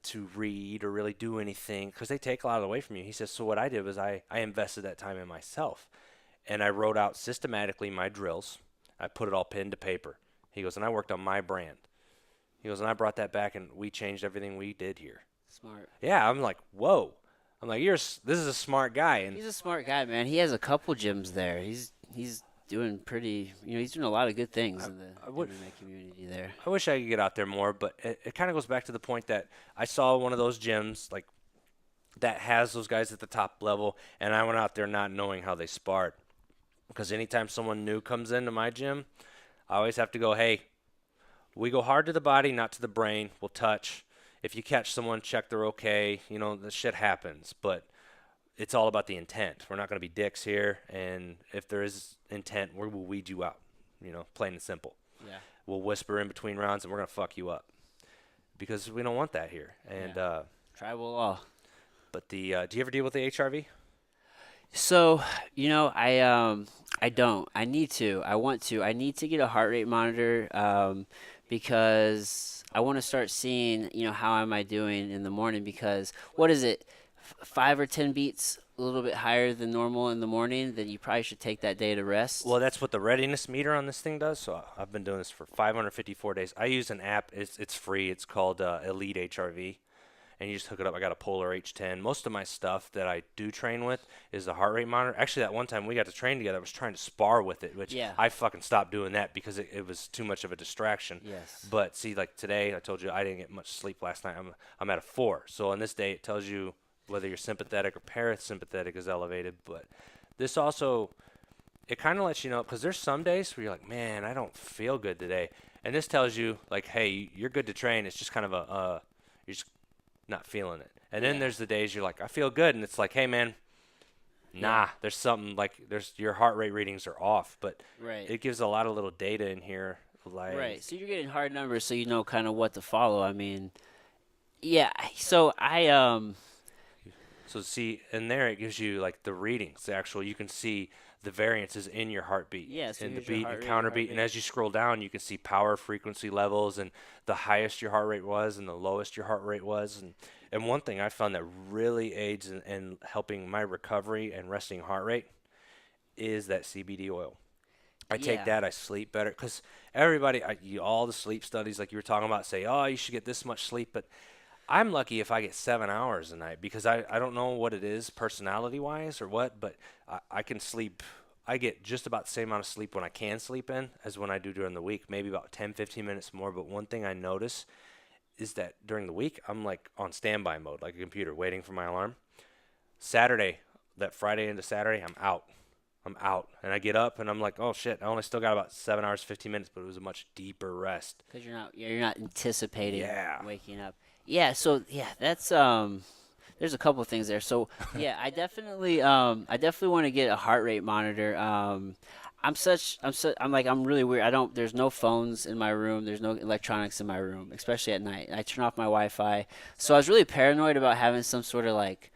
to read or really do anything because they take a lot away from you. He says, so what I did was I invested that time in myself, and I wrote out systematically my drills. I put it all pen to paper. He goes, and I worked on my brand. He goes, and I brought that back, and we changed everything we did here. Smart. Yeah, I'm like, whoa. I'm like, this is a smart guy. And He's a smart guy, man. He has a couple gyms there. He's doing pretty, you know, he's doing a lot of good things in the MMA community there. I wish I could get out there more, but it kind of goes back to the point that I saw one of those gyms like that has those guys at the top level, and I went out there not knowing how they sparred. Because anytime someone new comes into my gym, I always have to go, hey, we go hard to the body, not to the brain. We'll touch. If you catch someone, check they're okay. You know, the shit happens, but it's all about the intent. We're not going to be dicks here, and if there is intent, we will weed you out, you know, plain and simple. Yeah. We'll whisper in between rounds, and we're going to fuck you up because we don't want that here. And tribal law. But do you ever deal with the HRV? So, you know, I don't. I need to. I want to. I need to get a heart rate monitor because I want to start seeing, you know, how am I doing in the morning because what is it? 5 or 10 beats a little bit higher than normal in the morning, then you probably should take that day to rest. Well, that's what the readiness meter on this thing does. So I've been doing this for 554 days. I use an app. It's free. It's called Elite HRV. And you just hook it up. I got a Polar H10. Most of my stuff that I do train with is the heart rate monitor. Actually, that one time we got to train together, I was trying to spar with it, which I fucking stopped doing that because it was too much of a distraction. Yes. But see, like today, I told you I didn't get much sleep last night. I'm at a 4. So on this day, it tells you whether you're sympathetic or parasympathetic is elevated. But this also, it kind of lets you know, because there's some days where you're like, man, I don't feel good today. And this tells you, like, hey, you're good to train. It's just kind of you're just not feeling it. And then there's the days you're like, I feel good. And it's like, hey, man, there's something, like, your heart rate readings are off. But it gives a lot of little data in here. Like, so you're getting hard numbers so you know kind of what to follow. I mean, so So see, in there it gives you like the readings. You can see the variances in your heartbeat, so in the beat and counter beat. And as you scroll down, you can see power frequency levels and the highest your heart rate was and the lowest your heart rate was. And one thing I found that really aids in helping my recovery and resting heart rate is that CBD oil. I take Yeah. that, I sleep better. Because everybody, all the sleep studies like you were talking about say, oh, you should get this much sleep. But I'm lucky if I get 7 hours a night because I don't know what it is personality wise or what, but I can sleep. I get just about the same amount of sleep when I can sleep in as when I do during the week, maybe about 10, 15 minutes more. But one thing I notice is that during the week, I'm like on standby mode, like a computer, waiting for my alarm. Saturday, that Friday into Saturday, I'm out. I'm out. And I get up and I'm like, oh shit, I only still got about 7 hours, 15 minutes, but it was a much deeper rest. Because you're not anticipating Yeah. waking up. Yeah, so yeah, that's there's a couple of things there. So yeah, I definitely want to get a heart rate monitor. I'm really weird. There's no phones in my room. There's no electronics in my room, especially at night. I turn off my Wi-Fi. So I was really paranoid about having some sort of like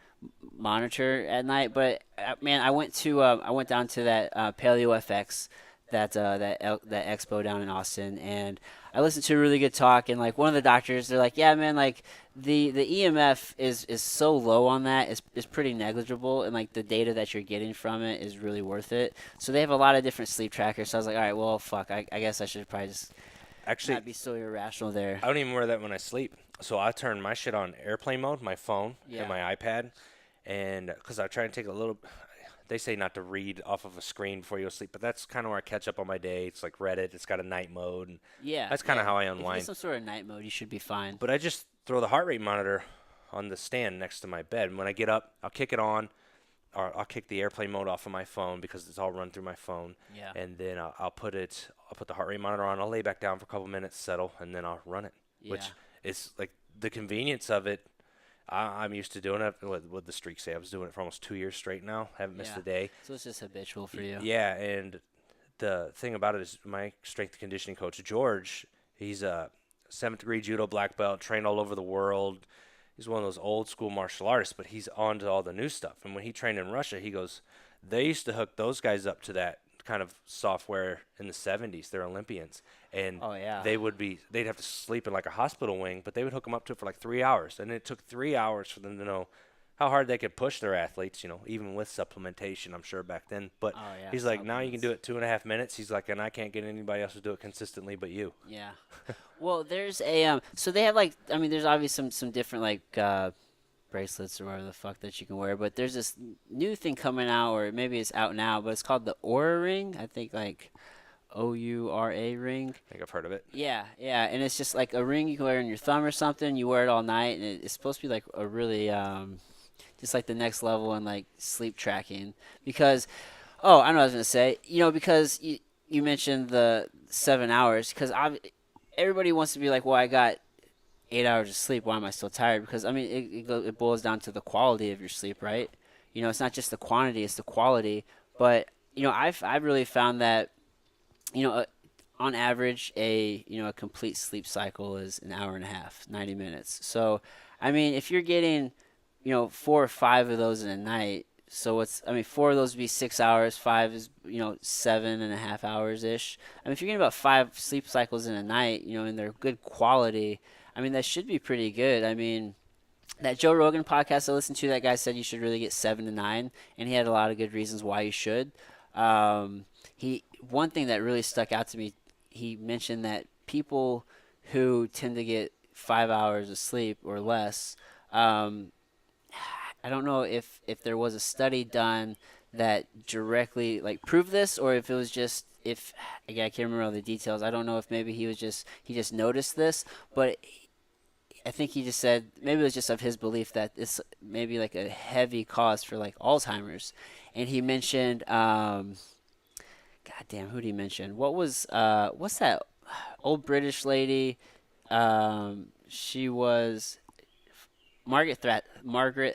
monitor at night. But man, I went down to that Paleo FX, that expo down in Austin, and I listened to a really good talk. And like one of the doctors, they're like, yeah, man, like the EMF is so low on that, is pretty negligible, and like the data that you're getting from it is really worth it. So they have a lot of different sleep trackers. So I was like, all right, well, fuck, I guess I should probably just Actually, not be so irrational there. I don't even wear that when I sleep. So I turn my shit on airplane mode, my phone Yeah. and my iPad, and because I try and take a little. They say not to read off of a screen before you go to sleep, but that's kind of where I catch up on my day. It's like Reddit. It's got a night mode, and Yeah, that's kind of how I If you get unwind. some sort of night mode, you should be fine. But I just throw the heart rate monitor on the stand next to my bed. And when I get up, I'll kick it on, or I'll kick the airplane mode off of my phone because it's all run through my phone. Yeah. And then I'll put the heart rate monitor on. I'll lay back down for a couple minutes, settle, and then I'll run it. Which Yeah. is like the convenience of it. I'm used to doing it. What the streak say? I was doing it for almost 2 years straight now. Haven't missed Yeah. a day. So it's just habitual for you. Yeah, and the thing about it is my strength and conditioning coach, George, he's a 7th degree judo black belt, trained all over the world. He's one of those old school martial artists, but he's on to all the new stuff. And when he trained in Russia, he goes, they used to hook those guys up to that kind of software in the 70s. They're Olympians. And Oh yeah. they'd have to sleep in like a hospital wing, but they would hook them up to it for like 3 hours. And it took 3 hours for them to know how hard they could push their athletes, even with supplementation, I'm sure back then. But Oh yeah. he's like, now you can Supplements. do it 2.5 minutes. He's like, and I can't get anybody else to do it consistently but you. Yeah. Well, there's a so they have like there's obviously some different like bracelets or whatever the fuck that you can wear, but there's this new thing coming out, or maybe it's out now, but it's called the Aura Ring. I think like OURA ring. I think I've heard of it. Yeah, yeah, and it's just like a ring you can wear on your thumb or something. You wear it all night, and it's supposed to be like a really just like the next level in like sleep tracking. Because I know what I was gonna say. Because you mentioned the 7 hours, because everybody wants to be like, well, I got 8 hours of sleep. Why am I still tired? Because it boils down to the quality of your sleep, right? It's not just the quantity; it's the quality. But I've really found that on average, a complete sleep cycle is an hour and a half, 90 minutes. So, if you're getting 4 or 5 of those in a night, so four of those would be 6 hours, five is 7.5 hours ish. If you're getting about 5 sleep cycles in a night, and they're good quality, that should be pretty good. That Joe Rogan podcast I listened to, that guy said you should really get 7 to 9, and he had a lot of good reasons why you should. One thing that really stuck out to me, he mentioned that people who tend to get 5 hours of sleep or less, I don't know if there was a study done that directly like proved this, or if it was just again, I can't remember all the details. I don't know if maybe he just noticed this, but I think he just said maybe it was just of his belief that it's maybe like a heavy cause for like Alzheimer's. And he mentioned God damn, who did he mention? What's that old British lady? She was Margaret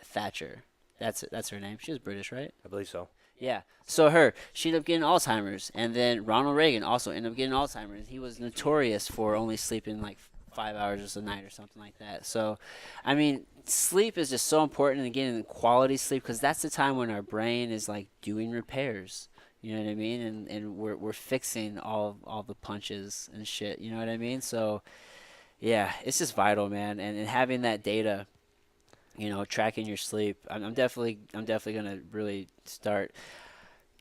Thatcher. That's her name. She was British, right? I believe so. Yeah. So she ended up getting Alzheimer's, and then Ronald Reagan also ended up getting Alzheimer's. He was notorious for only sleeping like 5 hours a night or something like that. So, sleep is just so important, and getting quality sleep, because that's the time when our brain is like doing repairs. You know what I mean? And we're fixing all the punches and shit. You know what I mean? So, yeah, it's just vital, man. And having that data, tracking your sleep. I'm definitely gonna really start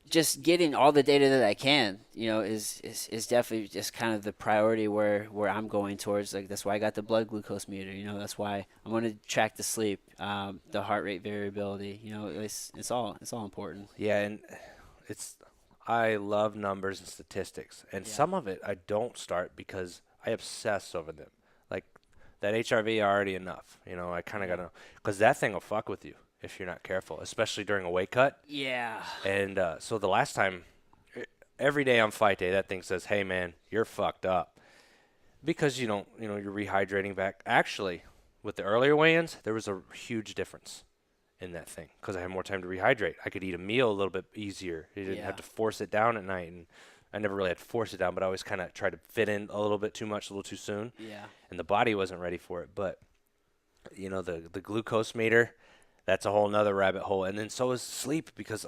just getting all the data that I can, is definitely just kind of the priority where I'm going towards. Like that's why I got the blood glucose meter. That's why I'm going to track the sleep, the heart rate variability. It's all important. Yeah, and it's I love numbers and statistics, and Yeah. some of it I don't start because I obsess over them. Like that HRV already enough. I kind of gotta, because that thing will fuck with you if you're not careful, especially during a weight cut. Yeah. And so the last time, every day on fight day, that thing says, "Hey man, you're fucked up," because you don't, you're rehydrating back. Actually, with the earlier weigh-ins, there was a huge difference in that thing because I had more time to rehydrate. I could eat a meal a little bit easier. You didn't have to force it down at night, and I never really had to force it down, but I always kind of tried to fit in a little bit too much, a little too soon. Yeah. And the body wasn't ready for it. But the glucose meter, that's a whole nother rabbit hole. And then so is sleep, because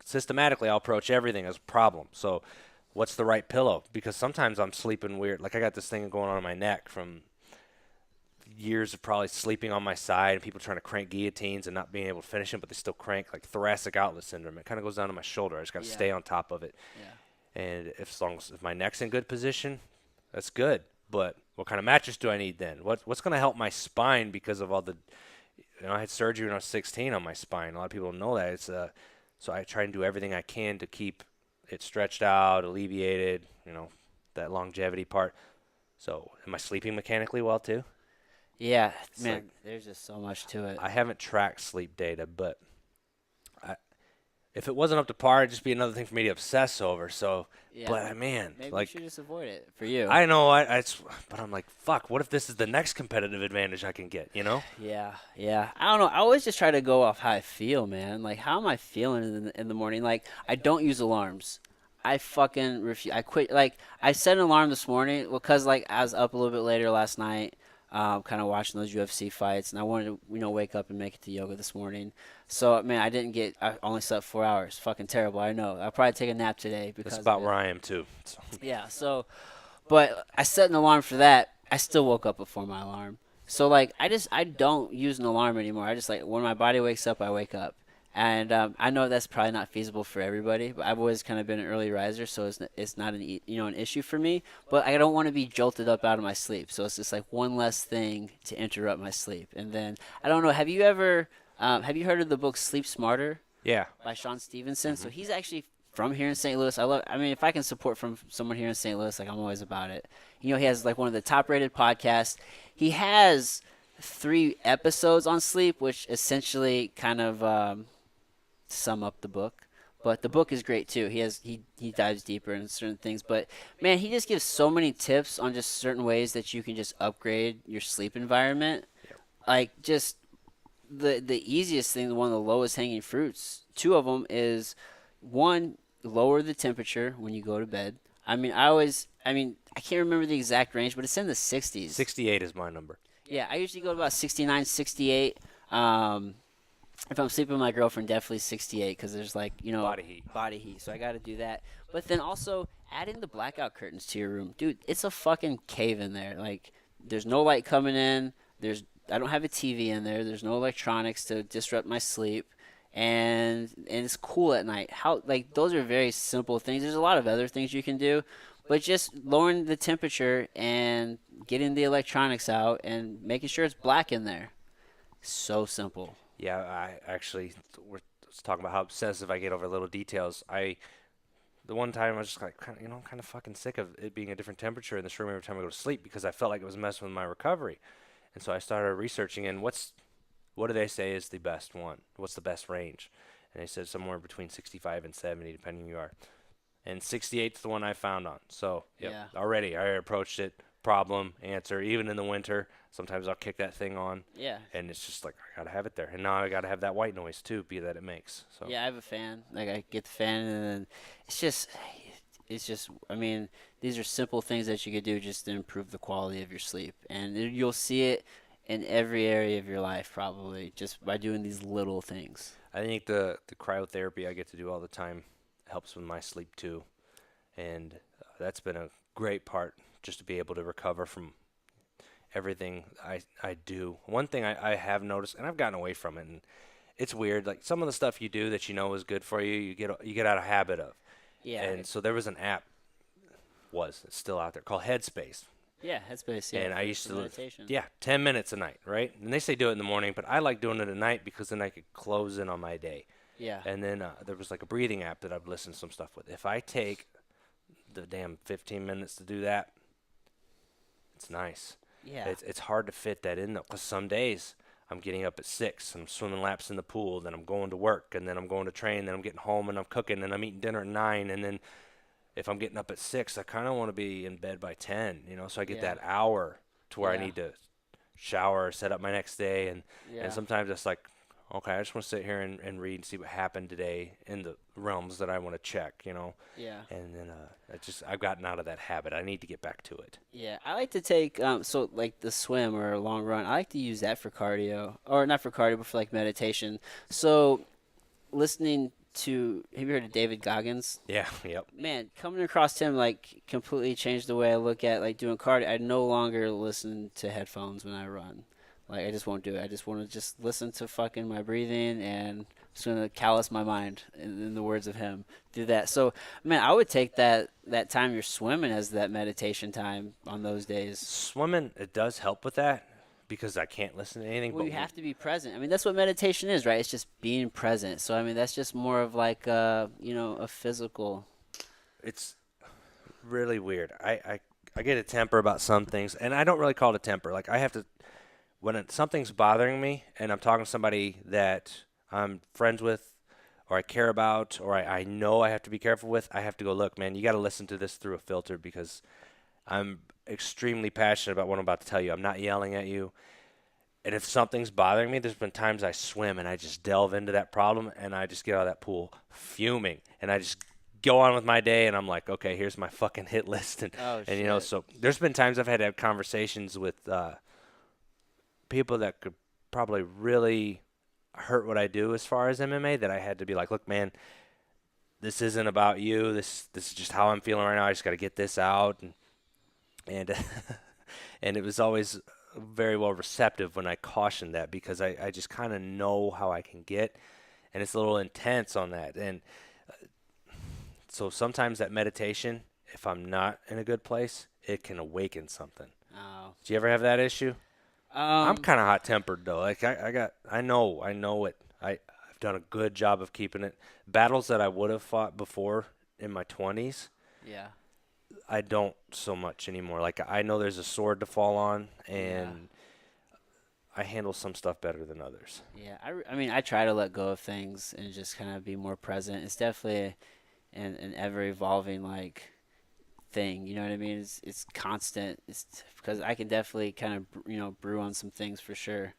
systematically I'll approach everything as a problem. So what's the right pillow? Because sometimes I'm sleeping weird. Like I got this thing going on in my neck from years of probably sleeping on my side and people trying to crank guillotines and not being able to finish them, but they still crank, like thoracic outlet syndrome. It kind of goes down to my shoulder. I just got to stay on top of it. Yeah. And if my neck's in good position, that's good. But what kind of mattress do I need then? What's going to help my spine because of all the I had surgery when I was 16 on my spine. A lot of people don't know that. It's so I try and do everything I can to keep it stretched out, alleviated, that longevity part. So am I sleeping mechanically well too? Yeah, It's man, like, there's just so much to it. I haven't tracked sleep data, but if it wasn't up to par, it'd just be another thing for me to obsess over. So, Yeah, but man, maybe like, you should just avoid it for you. I know, but I'm like, fuck. What if this is the next competitive advantage I can get? Yeah, yeah. I don't know. I always just try to go off how I feel, man. Like, how am I feeling in the morning? Like, I don't use alarms. I fucking refuse. I quit. Like, I set an alarm this morning because, like, I was up a little bit later last night, kind of watching those UFC fights, and I wanted to, wake up and make it to yoga this morning. So, man, I only slept 4 hours. Fucking terrible. I know. I'll probably take a nap today because That's of about it. where I am too. So. Yeah. So, but I set an alarm for that. I still woke up before my alarm. So like I don't use an alarm anymore. I just like when my body wakes up, I wake up. And I know that's probably not feasible for everybody, but I've always kind of been an early riser, so it's not an issue for me. But I don't want to be jolted up out of my sleep, so it's just like one less thing to interrupt my sleep. And then I don't know. Have you heard of the book Sleep Smarter Yeah. by Sean Stevenson? So he's actually from here in St. Louis. I mean, if I can support from someone here in St. Louis, like I'm always about it. He has like one of the top rated podcasts. He has 3 episodes on sleep, which essentially kind of sum up the book. But the book is great too. He dives deeper into certain things. But man, he just gives so many tips on just certain ways that you can just upgrade your sleep environment. Like just the easiest thing, one of the lowest hanging fruits. 2 of them is one, lower the temperature when you go to bed. I can't remember the exact range, but it's in the 60s. 68 is my number. Yeah, I usually go to about 69, 68. If I'm sleeping with my girlfriend, definitely 68 because there's like, Body heat. Body heat. So I got to do that. But then also adding the blackout curtains to your room. Dude, it's a fucking cave in there. Like, there's no light coming in. I don't have a TV in there. There's no electronics to disrupt my sleep. And it's cool at night. Those are very simple things. There's a lot of other things you can do, but just lowering the temperature and getting the electronics out and making sure it's black in there. So simple. Yeah, we're talking about how obsessive I get over little details. The one time I was just like, kind of fucking sick of it being a different temperature in this room every time I go to sleep because I felt like it was messing with my recovery. And so I started researching, and what do they say is the best one? What's the best range? And they said somewhere between 65 and 70, depending who you are. And 68 is the one I found on. So, already I approached it, problem, answer. Even in the winter, sometimes I'll kick that thing on. Yeah. And it's just like, I got to have it there. And now I got to have that white noise, too, be that it makes. So. Yeah, I have a fan. Like, I get the fan, and then it's just, I mean, these are simple things that you could do just to improve the quality of your sleep. And you'll see it in every area of your life, probably, just by doing these little things. I think the cryotherapy I get to do all the time helps with my sleep, too. And that's been a great part, just to be able to recover from everything I do. One thing I have noticed, and I've gotten away from it, and it's weird. Like some of the stuff you do that you know is good for you, you get out of habit of. Yeah. And so there was an app, it's still out there, called Headspace. Yeah, headspace. Yeah, And I used for to meditation. 10 minutes a night, right? And they say do it in the morning, but I like doing it at night because then I could close in on my day. Yeah. And then there was like a breathing app that I've listened to some stuff with. If I take the damn 15 minutes to do that, it's nice. Yeah. It's hard to fit that in though, because some days I'm getting up at 6, I'm swimming laps in the pool, then I'm going to work, and then I'm going to train, then I'm getting home and I'm cooking, and I'm eating dinner at 9, and then if I'm getting up at 6, I kind of want to be in bed by 10, so I get Yeah. that hour to where I Yeah. need to shower, set up my next day, and Yeah. sometimes it's like, okay, I just want to sit here and read and see what happened today in the realms that I want to check, Yeah. and then I've gotten out of that habit. I need to get back to it. Yeah, I like to take so like the swim or a long run. I like to use that for cardio, or not for cardio, but for like meditation. So listening to, have you heard of David Goggins? Yeah, yep. Man, coming across him like completely changed the way I look at like doing cardio. I no longer listen to headphones when I run. Like I just won't do it. I just want to just listen to fucking my breathing, and just gonna callous my mind in the words of him. Do that. So man, I would take that time you're swimming as that meditation time on those days. Swimming, it does help with that because I can't listen to anything. Well, But you have to be present. I mean, that's what meditation is, right? It's just being present. So I mean, that's just more of like a physical. it's really weird. I get a temper about some things, and I don't really call it a temper. Like I have to, when something's bothering me, and I'm talking to somebody that I'm friends with, or I care about, or I know I have to be careful with, I have to go, look, man, you got to listen to this through a filter because I'm extremely passionate about what I'm about to tell you. I'm not yelling at you. And if something's bothering me, there's been times I swim and I just delve into that problem and I just get out of that pool fuming and I just go on with my day and I'm like, okay, here's my fucking hit list Oh and shit. so there's been times I've had to have conversations with people that could probably really hurt what I do as far as MMA that I had to be like, look, man, this isn't about you. This is just how I'm feeling right now. I just got to get this out and and it was always very well receptive when I cautioned that because I just kind of know how I can get, and it's a little intense on that. And so sometimes that meditation, if I'm not in a good place, it can awaken something. Oh. Do you ever have that issue? I'm kind of hot tempered though. Like I know it. I've done a good job of keeping it. Battles that I would have fought before in my 20s. Yeah. I don't so much anymore. Like I know there's a sword to fall on, and I handle some stuff better than others. Yeah. I mean, I try to let go of things and just kind of be more present. It's definitely an ever evolving like thing. You know what I mean? It's constant. It's because I can definitely kind of brew on some things for sure.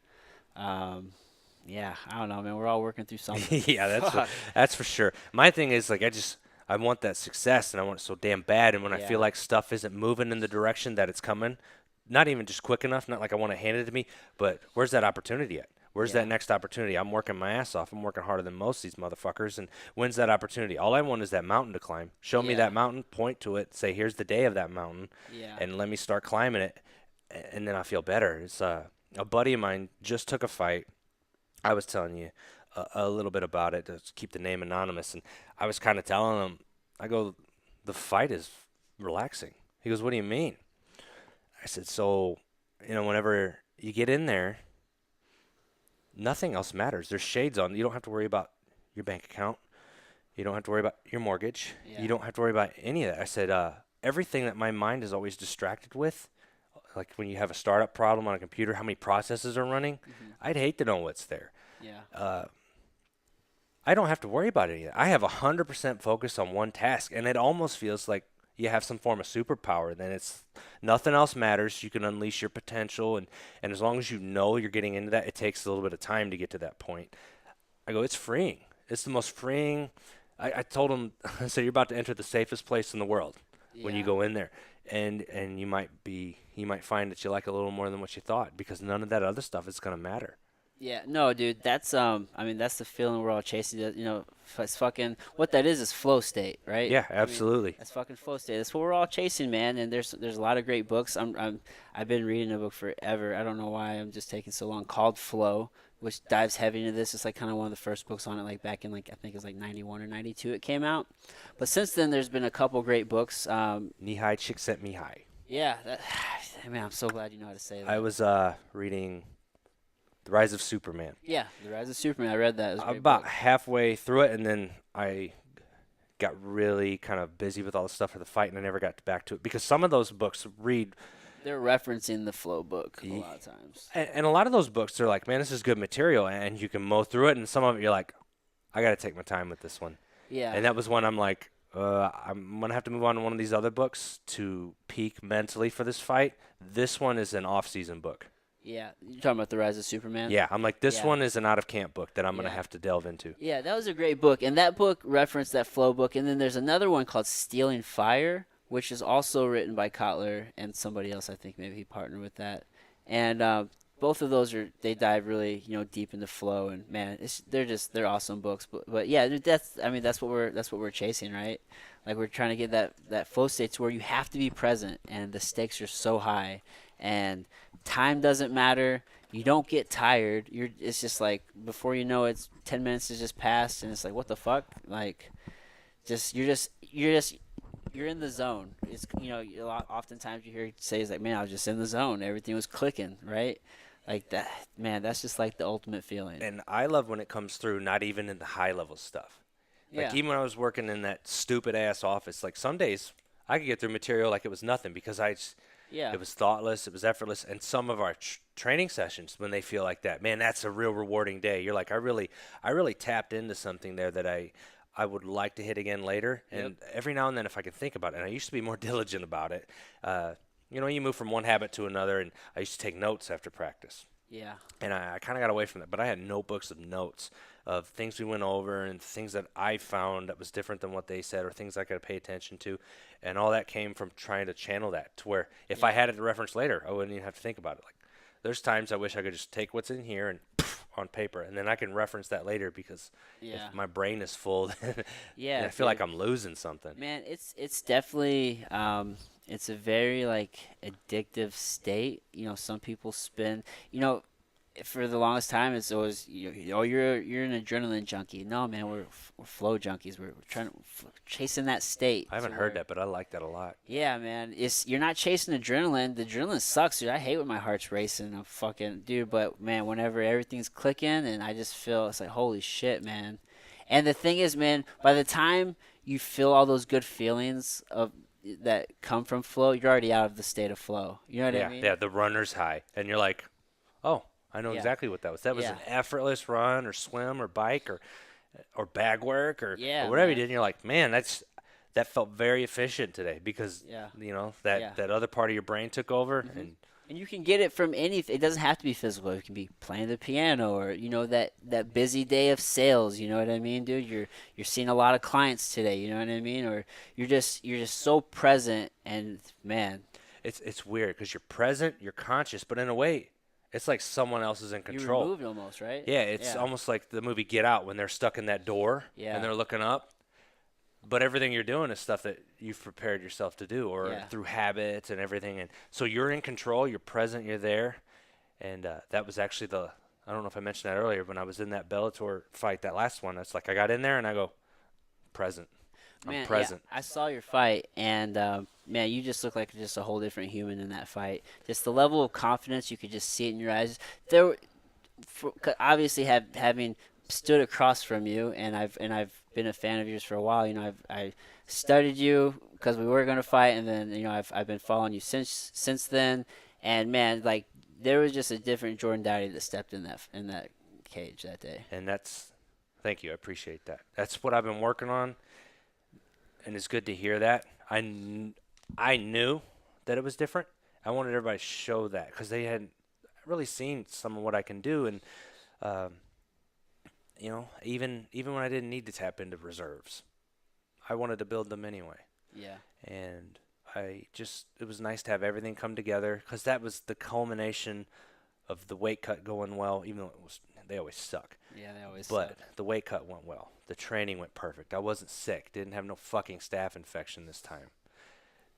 Yeah. I don't know, man. We're all working through something. Yeah, Fuck. that's for sure. My thing is like I want that success and I want it so damn bad. And when I Yeah. feel like stuff isn't moving in the direction that it's coming, not even just quick enough, not like I want to hand it to me, but where's that opportunity at? Where's Yeah. that next opportunity? I'm working my ass off. I'm working harder than most of these motherfuckers. And when's that opportunity? All I want is that mountain to climb. Show me Yeah. that mountain, point to it, say, here's the day of that mountain, Yeah. and let me start climbing it. And then I feel better. It's a buddy of mine just took a fight. I was telling you a little bit about it to keep the name anonymous. And I was kind of telling him, I go, the fight is relaxing. He goes, what do you mean? I said, so, whenever you get in there, nothing else matters. There's shades on. You don't have to worry about your bank account. You don't have to worry about your mortgage. Yeah. You don't have to worry about any of that. I said, everything that my mind is always distracted with, like when you have a startup problem on a computer, how many processes are running, I'd hate to know what's there. Yeah. I don't have to worry about any of that. I have 100% focus on one task, and it almost feels like you have some form of superpower. Then it's nothing else matters. You can unleash your potential, and as long as you know you're getting into that, it takes a little bit of time to get to that point. I go, it's freeing. It's the most freeing. I told him, I said, you're about to enter the safest place in the world when you Yeah. go in there, and you might find that you like it a little more than what you thought because none of that other stuff is gonna matter. Yeah, no, dude, that's I mean, that's the feeling we're all chasing. It's fucking what that is flow state, right? Yeah, I mean, absolutely. that's fucking flow state. That's what we're all chasing, man. And there's a lot of great books. I've been reading a book forever. I don't know why I'm just taking so long. Called Flow which dives heavy into this. It's like kind of one of the first books on it, like back in like I think it was like 91 or 92 it came out. But since then, there's been a couple great books. Knee-high Csikszentmihalyi. Yeah, man, I'm so glad you know how to say that. I was reading The Rise of Superman. Yeah, The Rise of Superman. I read that. It was a I'm great about book. halfway through it, and then I got really kind of busy with all the stuff for the fight, and I never got back to it because some of those books read. They're referencing the Flow book a Ye- lot of times. And a lot of those books, they're like, man, this is good material, and you can mow through it. And some of it, you're like, I got to take my time with this one. Yeah. And that was one I'm like, I'm going to have to move on to one of these other books to peak mentally for this fight. This one is an off-season book. Yeah, you're talking about The Rise of Superman? Yeah, I'm like, this Yeah. one is an out-of-camp book that I'm going to Yeah. have to delve into. Yeah, that was a great book. And that book referenced that Flow book. And then there's another one called Stealing Fire, which is also written by Kotler and somebody else. I think maybe he partnered with that. And both of those they dive really deep into flow. And man, they're awesome books. But yeah, that's what we're chasing, right? Like we're trying to get that flow state to where you have to be present and the stakes are so high and time doesn't matter. You don't get tired. It's just like before you know it's 10 minutes has just passed and it's like what the fuck? Like you're in the zone. It's oftentimes you hear say is like, man, I was just in the zone. Everything was clicking, right? Like that, man. That's just like the ultimate feeling. And I love when it comes through, not even in the high-level stuff. Like, Yeah, even when I was working in that stupid-ass office, like, some days I could get through material like it was nothing because yeah, it was thoughtless, it was effortless. And some of our training sessions, when they feel like that, man, that's a real rewarding day. You're like, I really tapped into something there that I would like to hit again later. And every now and then, if I can think about it, and I used to be more diligent about it, you move from one habit to another, and I used to take notes after practice. yeah, And I kind of got away from that, but I had notebooks of notes of things we went over and things that I found that was different than what they said or things I could pay attention to. And all that came from trying to channel that to where if I had it to reference later, I wouldn't even have to think about it. Like, there's times I wish I could just take what's in here and on paper, and then I can reference that later because yeah. if my brain is full, then Yeah, I feel like dude. I'm losing something. Man, it's definitely it's a very like addictive state. Some people spend for the longest time it's always you're an adrenaline junkie. No, man, we're flow junkies. We're trying to chasing that state. I haven't to heard where- that, but I like that a lot. Yeah, man. You're not chasing adrenaline. The adrenaline sucks, dude. I hate when my heart's racing. I'm fucking dude. But man, whenever everything's clicking and I just feel it's like holy shit, man. And the thing is, man, by the time you feel all those good feelings of that come from flow, you're already out of the state of flow. You know what I mean? Yeah, the runner's high, and you're like, oh, I know Yeah. exactly what that was. That was Yeah. an effortless run or swim or bike or bag work or Yeah, whatever man. you did. And you're like, man, that felt very efficient today because Yeah. that Yeah. that other part of your brain took over and And you can get it from anything. It doesn't have to be physical. It can be playing the piano or that busy day of sales. You know what I mean, dude? You're seeing a lot of clients today. You know what I mean? Or you're just so present and man, it's weird because you're present, you're conscious, but in a way, it's like someone else is in you're control. removed almost, right? Yeah, it's almost like the movie Get Out when they're stuck in that door Yeah. and they're looking up. But everything you're doing is stuff that you've prepared yourself to do or Yeah. through habits and everything. And so you're in control, you're present, you're there. And that was actually I don't know if I mentioned that earlier, when I was in that Bellator fight, that last one, it's like I got in there and I go, present. Man, I'm present. Yeah, I saw your fight, and man, you just look like just a whole different human in that fight. Just the level of confidence, you could just see it in your eyes. Obviously, having stood across from you, and I've been a fan of yours for a while. I studied you because we were gonna fight, and then I've been following you since then. And man, like there was just a different Jordan Dowdy that stepped in that cage that day. And thank you, I appreciate that. That's what I've been working on. And it's good to hear that. I knew that it was different. I wanted everybody to show that because they hadn't really seen some of what I can do. And, even when I didn't need to tap into reserves, I wanted to build them anyway. Yeah. And it was nice to have everything come together because that was the culmination of the weight cut going well, even though they always suck. Yeah, they always. But suck. the weight cut went well. The training went perfect. I wasn't sick. Didn't have no fucking staph infection this time.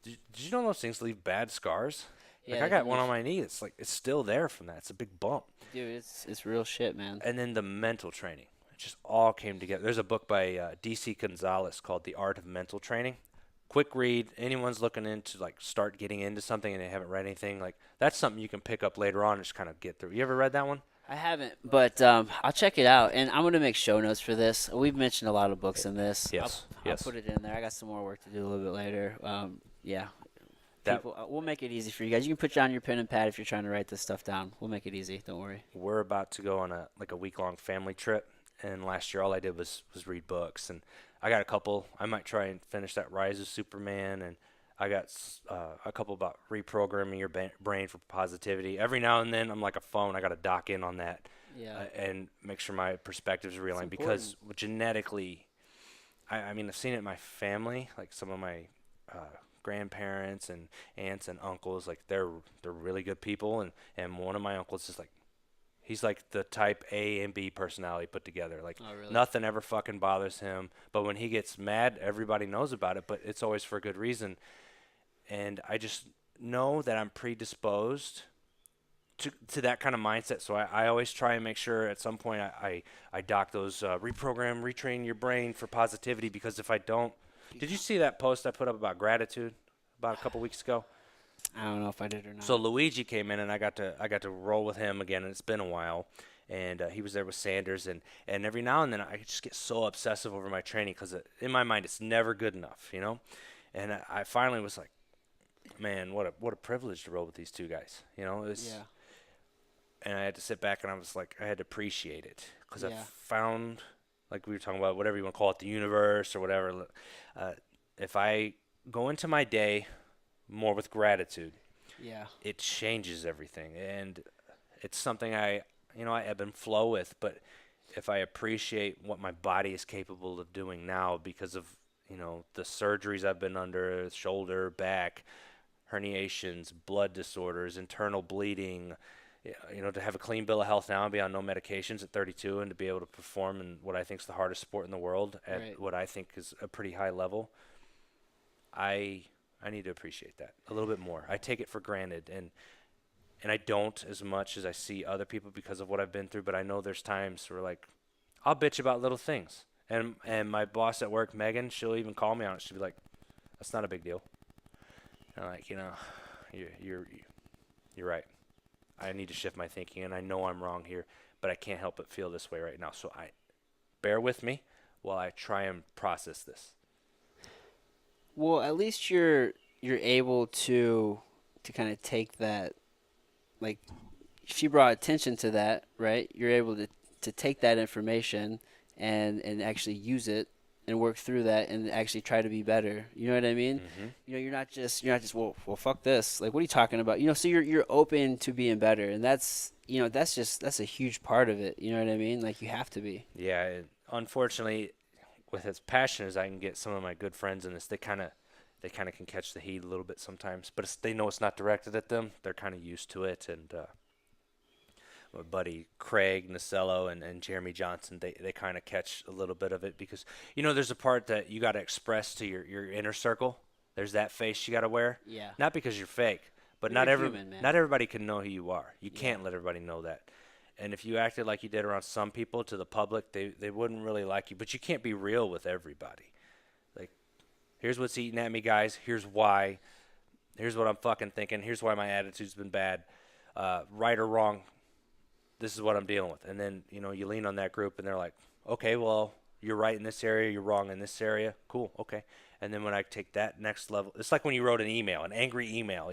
Did you know those things leave bad scars? Like Yeah, I they got can one on leave. my knee. It's like it's still there from that. It's a big bump. Dude, it's real shit, man. And then the mental training. It just all came together. There's a book by DC Gonzalez called The Art of Mental Training. Quick read. Anyone's looking into like start getting into something and they haven't read anything, like that's something you can pick up later on and just kind of get through. You ever read that one? I haven't, but I'll check it out, and I'm gonna make show notes for this. We've mentioned a lot of books in this. Yes. I'll Yes. put it in there. I got some more work to do a little bit later. Yeah, That people, we'll make it easy for you guys. You can put down your pen and pad if you're trying to write this stuff down. We'll make it easy. Don't worry. we're about to go on a week long family trip, and last year all I did was read books, and I got a couple. I might try and finish that Rise of Superman, and I got a couple about reprogramming your brain for positivity. Every now and then I'm like a phone. I got to dock in on that Yeah, and make sure my perspectives are realigned important. because genetically, I mean I've seen it in my family, like some of my grandparents and aunts and uncles, like they're really good people, and one of my uncles is like he's like the type A and B personality put together. Like Oh, really? nothing ever fucking bothers him, but when he gets mad, everybody knows about it, but it's always for a good reason. And I just know that I'm predisposed to that kind of mindset. So I always try and make sure at some point I dock those retrain your brain for positivity, because if I don't, did you see that post I put up about gratitude about a couple weeks ago? I don't know if I did or So not. Luigi came in and I got to roll with him again, and it's been a while. And he was there with Sanders, and every now and then I just get so obsessive over my training because in my mind it's never good enough, you know. And I finally was like, man, what a privilege to roll with these two guys, you know. It was, Yeah, and I had to sit back and I was like, I had to appreciate it because I yeah, found, like we were talking about, whatever you want to call it, the universe or whatever. Uh, if I go into my day more with gratitude, yeah, it changes everything, and it's something I ebb and flow with. But if I appreciate what my body is capable of doing now because of the surgeries I've been under, shoulder, back, herniations, blood disorders, internal bleeding, to have a clean bill of health now and be on no medications at 32 and to be able to perform in what I think is the hardest sport in the world at right. what I think is a pretty high level, I need to appreciate that a little bit more. I take it for granted, and I don't as much as I see other people because of what I've been through, but I know there's times where like I'll bitch about little things. And my boss at work, Megan, she'll even call me on it. She'll be like, "That's not a big deal." And I'm like, you're right. I need to shift my thinking, and I know I'm wrong here, but I can't help but feel this way right now. So bear with me while I try and process this. Well, at least you're able to kind of take that, like, she brought attention to that, right? You're able to take that information and actually use it and work through that and actually try to be better. You know what I mean? Mm-hmm. You're not just well fuck this. Like, what are you talking about? So you're open to being better, and that's a huge part of it. You know what I mean? Like, you have to be. Yeah, unfortunately, with as passionate as I can get, some of my good friends in this, they kind of can catch the heat a little bit sometimes, but they know it's not directed at them. They're kind of used to it, and my buddy Craig Nasello and Jeremy Johnson, they kind of catch a little bit of it because there's a part that you got to express to your inner circle. There's that face you got to wear, Yeah. not because you're fake, but You're human, man. not everybody can know who you are. You Yeah. can't let everybody know that. And if you acted like you did around some people to the public, they wouldn't really like you. But you can't be real with everybody. Like, here's what's eating at me, guys. Here's why. Here's what I'm fucking thinking. Here's why my attitude's been bad. Right or wrong, this is what I'm dealing with. And then, you lean on that group and they're like, okay, well, you're right in this area. You're wrong in this area. Cool. Okay. And then when I take that next level, it's like when you wrote an email, an angry email,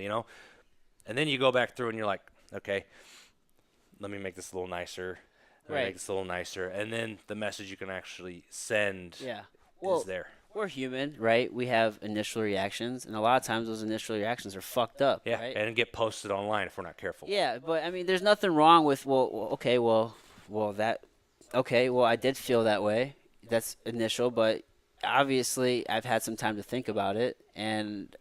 and then you go back through and you're like, okay, let me make this a little nicer. Let me Right. make this a little nicer. And then the message you can actually send Yeah. Well, is there. we're human, right? We have initial reactions, and a lot of times those initial reactions are fucked up, Yeah. right? And get posted online if we're not careful. Yeah, but I mean, there's nothing wrong with okay, okay, well, I did feel that way. That's initial, but obviously I've had some time to think about it, and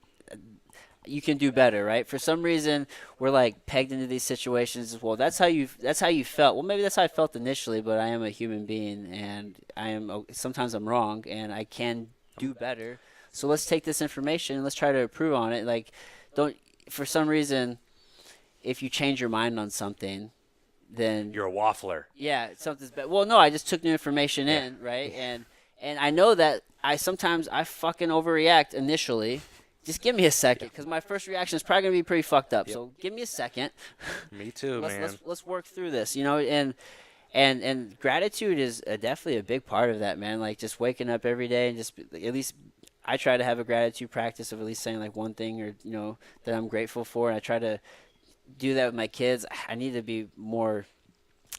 you can do better, right? For some reason, we're like pegged into these situations. Well, that's how you felt. Well, maybe that's how I felt initially, but I am a human being, and sometimes I'm wrong, and I can do better. So let's take this information and let's try to improve on it. Like, don't for some reason, if you change your mind on something, then You're a waffler. yeah, something's bad. Well, no, I just took new information Yeah. in, right? And I know that sometimes I fucking overreact initially. Just give me a second, because my first reaction is probably gonna be pretty fucked up. Yep. So give me a second. Me too, man. Let's work through this, and gratitude is definitely a big part of that, man. Like just waking up every day and just at least I try to have a gratitude practice of at least saying like one thing or that I'm grateful for, and I try to do that with my kids. I need to be more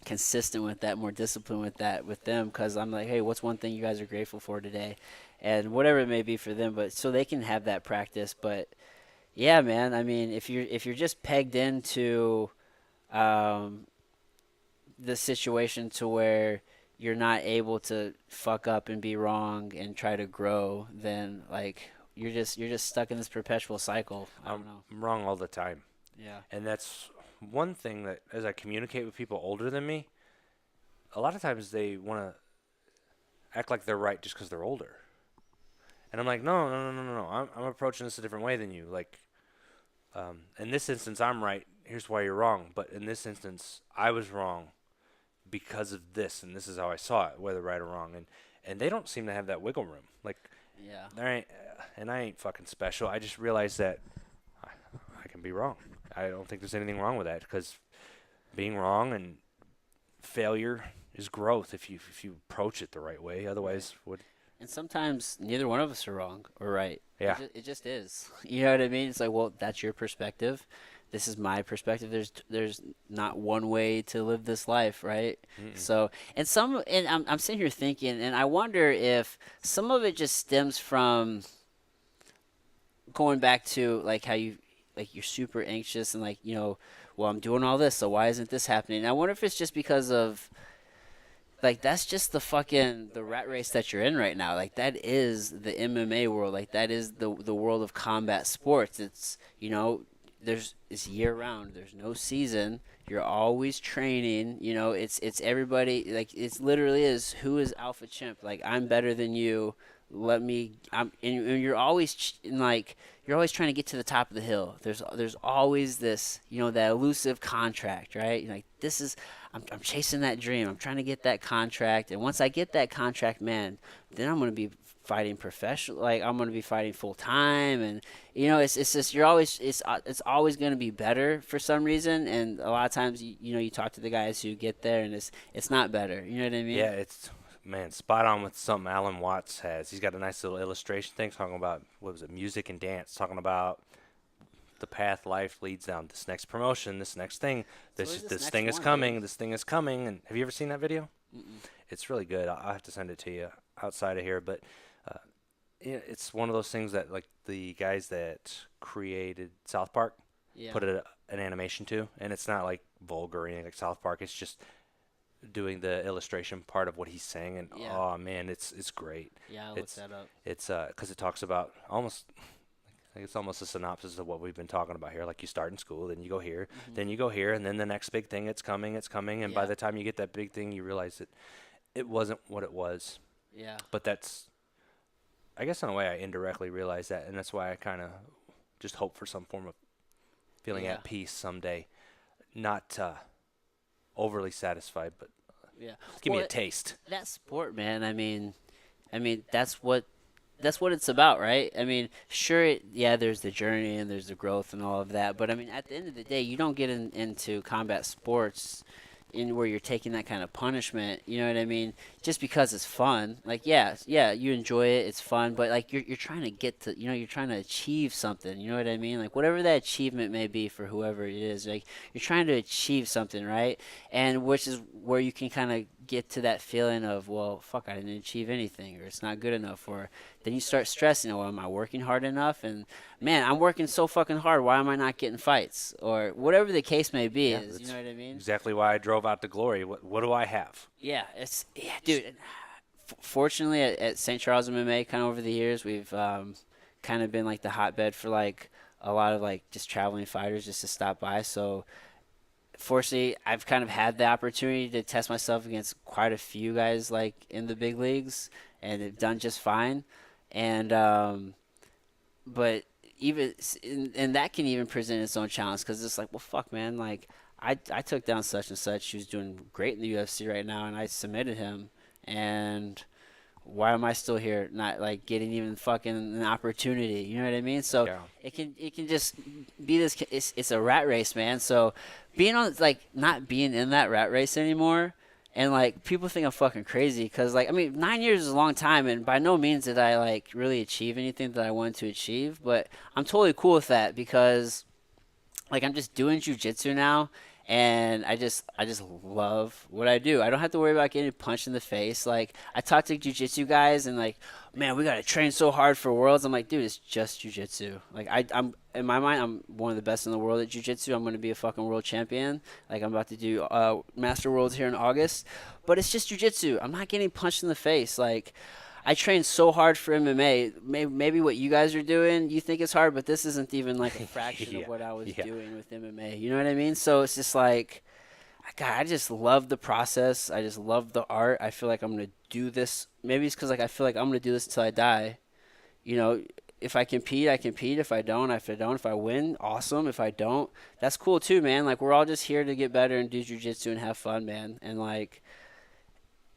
consistent with that, more disciplined with that with them, because I'm like, hey, what's one thing you guys are grateful for today, and whatever it may be for them, but so they can have that practice. But yeah, man, I mean, if you're just pegged into the situation to where you're not able to fuck up and be wrong and try to grow, then like you're just stuck in this perpetual cycle. I don't know. I'm wrong all the time. Yeah. And that's one thing that, as I communicate with people older than me, a lot of times they want to act like they're right just because they're older. And I'm like, no, no, no, no, no, no. I'm approaching this a different way than you. Like, in this instance, I'm right. Here's why you're wrong. But in this instance, I was wrong because of this, and this is how I saw it, whether right or wrong. And they don't seem to have that wiggle room. Like, Yeah. there ain't, and I ain't fucking special. I just realized that I can be wrong. I don't think there's anything wrong with that, because being wrong and failure is growth if you approach it the right way. Otherwise, would And sometimes neither one of us are wrong or right. Yeah. It just is. You know what I mean? It's like, well, that's your perspective. This is my perspective. There's not one way to live this life, right? So, and I'm sitting here thinking, and I wonder if some of it just stems from going back to like how you're super anxious and like, well, I'm doing all this, so why isn't this happening? I wonder if it's just because of like that's just the rat race that you're in right now. Like that is the MMA world. Like that is the world of combat sports. It's it's year round. There's no season. You're always training. It's everybody. Like it's literally is who is alpha chimp. Like I'm better than you. And you're always you're always trying to get to the top of the hill. There's always this that elusive contract, right? Like this is I'm chasing that dream. I'm trying to get that contract, and once I get that contract, man, then I'm gonna be fighting professional. Like I'm gonna be fighting full time, and it's just it's always gonna be better for some reason. And a lot of times you talk to the guys who get there, and it's not better. You know what I mean? Yeah, it's spot on with something Alan Watts has. He's got a nice little illustration thing talking about music and dance, talking about the path life leads down. This next promotion, this next thing, this thing is coming. Dude. This thing is coming. And have you ever seen that video? Mm-mm. It's really good. I'll have to send it to you outside of here. But it's one of those things that like the guys that created South Park put an animation to, and it's not like vulgar or anything like South Park. It's just doing the illustration part of what he's saying, and oh man, it's great. Yeah, I'll look that up. It's because it talks about it's almost a synopsis of what we've been talking about here. Like you start in school, then you go here, then you go here, and then the next big thing, it's coming, and by the time you get that big thing, you realize that it wasn't what it was. Yeah. But that's, I guess in a way, I indirectly realized that, and that's why I kind of just hope for some form of feeling at peace someday, not overly satisfied, but give me a taste. That sport, man. I mean, that's what it's about, right? I mean, sure, there's the journey and there's the growth and all of that, but I mean, at the end of the day, you don't get into combat sports in where you're taking that kind of punishment, you know what I mean? Just because it's fun. Like, yeah, you enjoy it, it's fun, but like you're trying to get to, you're trying to achieve something, you know what I mean? Like whatever that achievement may be for whoever it is, like you're trying to achieve something, right? And which is where you can kind of get to that feeling of, well, fuck, I didn't achieve anything, or it's not good enough, or then you start stressing, well, am I working hard enough? And man, I'm working so fucking hard, why am I not getting fights? Or whatever the case may be, you know what I mean? Exactly why I drove out to Glory. What do I have? Yeah, dude. Fortunately, at St. Charles MMA, kind of over the years, we've kind of been like the hotbed for like a lot of like just traveling fighters just to stop by. So, fortunately, I've kind of had the opportunity to test myself against quite a few guys like in the big leagues, and they've done just fine. And but and that can even present its own challenge because it's like, well, fuck, man, like I took down such and such. She was doing great in the UFC right now, and I submitted him, and why am I still here, not like getting even fucking an opportunity? You know what I mean? So Yeah. it can just be this. It's a rat race, man. So being on like not being in that rat race anymore, and like people think I'm fucking crazy because like I mean 9 years is a long time, and by no means did I like really achieve anything that I wanted to achieve. But I'm totally cool with that because like I'm just doing jujitsu now, and I just love what I do. I don't have to worry about getting punched in the face. Like I talk to jujitsu guys, and like, man, we gotta train so hard for worlds. I'm like, dude, it's just jujitsu. Like I'm in my mind, I'm one of the best in the world at jujitsu. I'm gonna be a fucking world champion. Like I'm about to do Master Worlds here in August, but it's just jujitsu. I'm not getting punched in the face. Like I trained so hard for MMA. Maybe what you guys are doing, you think it's hard, but this isn't even like a fraction Yeah. of what I was Yeah. doing with MMA. You know what I mean? So it's just like, God, I just love the process. I just love the art. I feel like I'm gonna do this. Maybe it's because like I feel like I'm gonna do this until I die. You know, if I compete, I compete. If I don't, if I win, awesome. If I don't, that's cool too, man. Like we're all just here to get better and do jujitsu and have fun, man. And like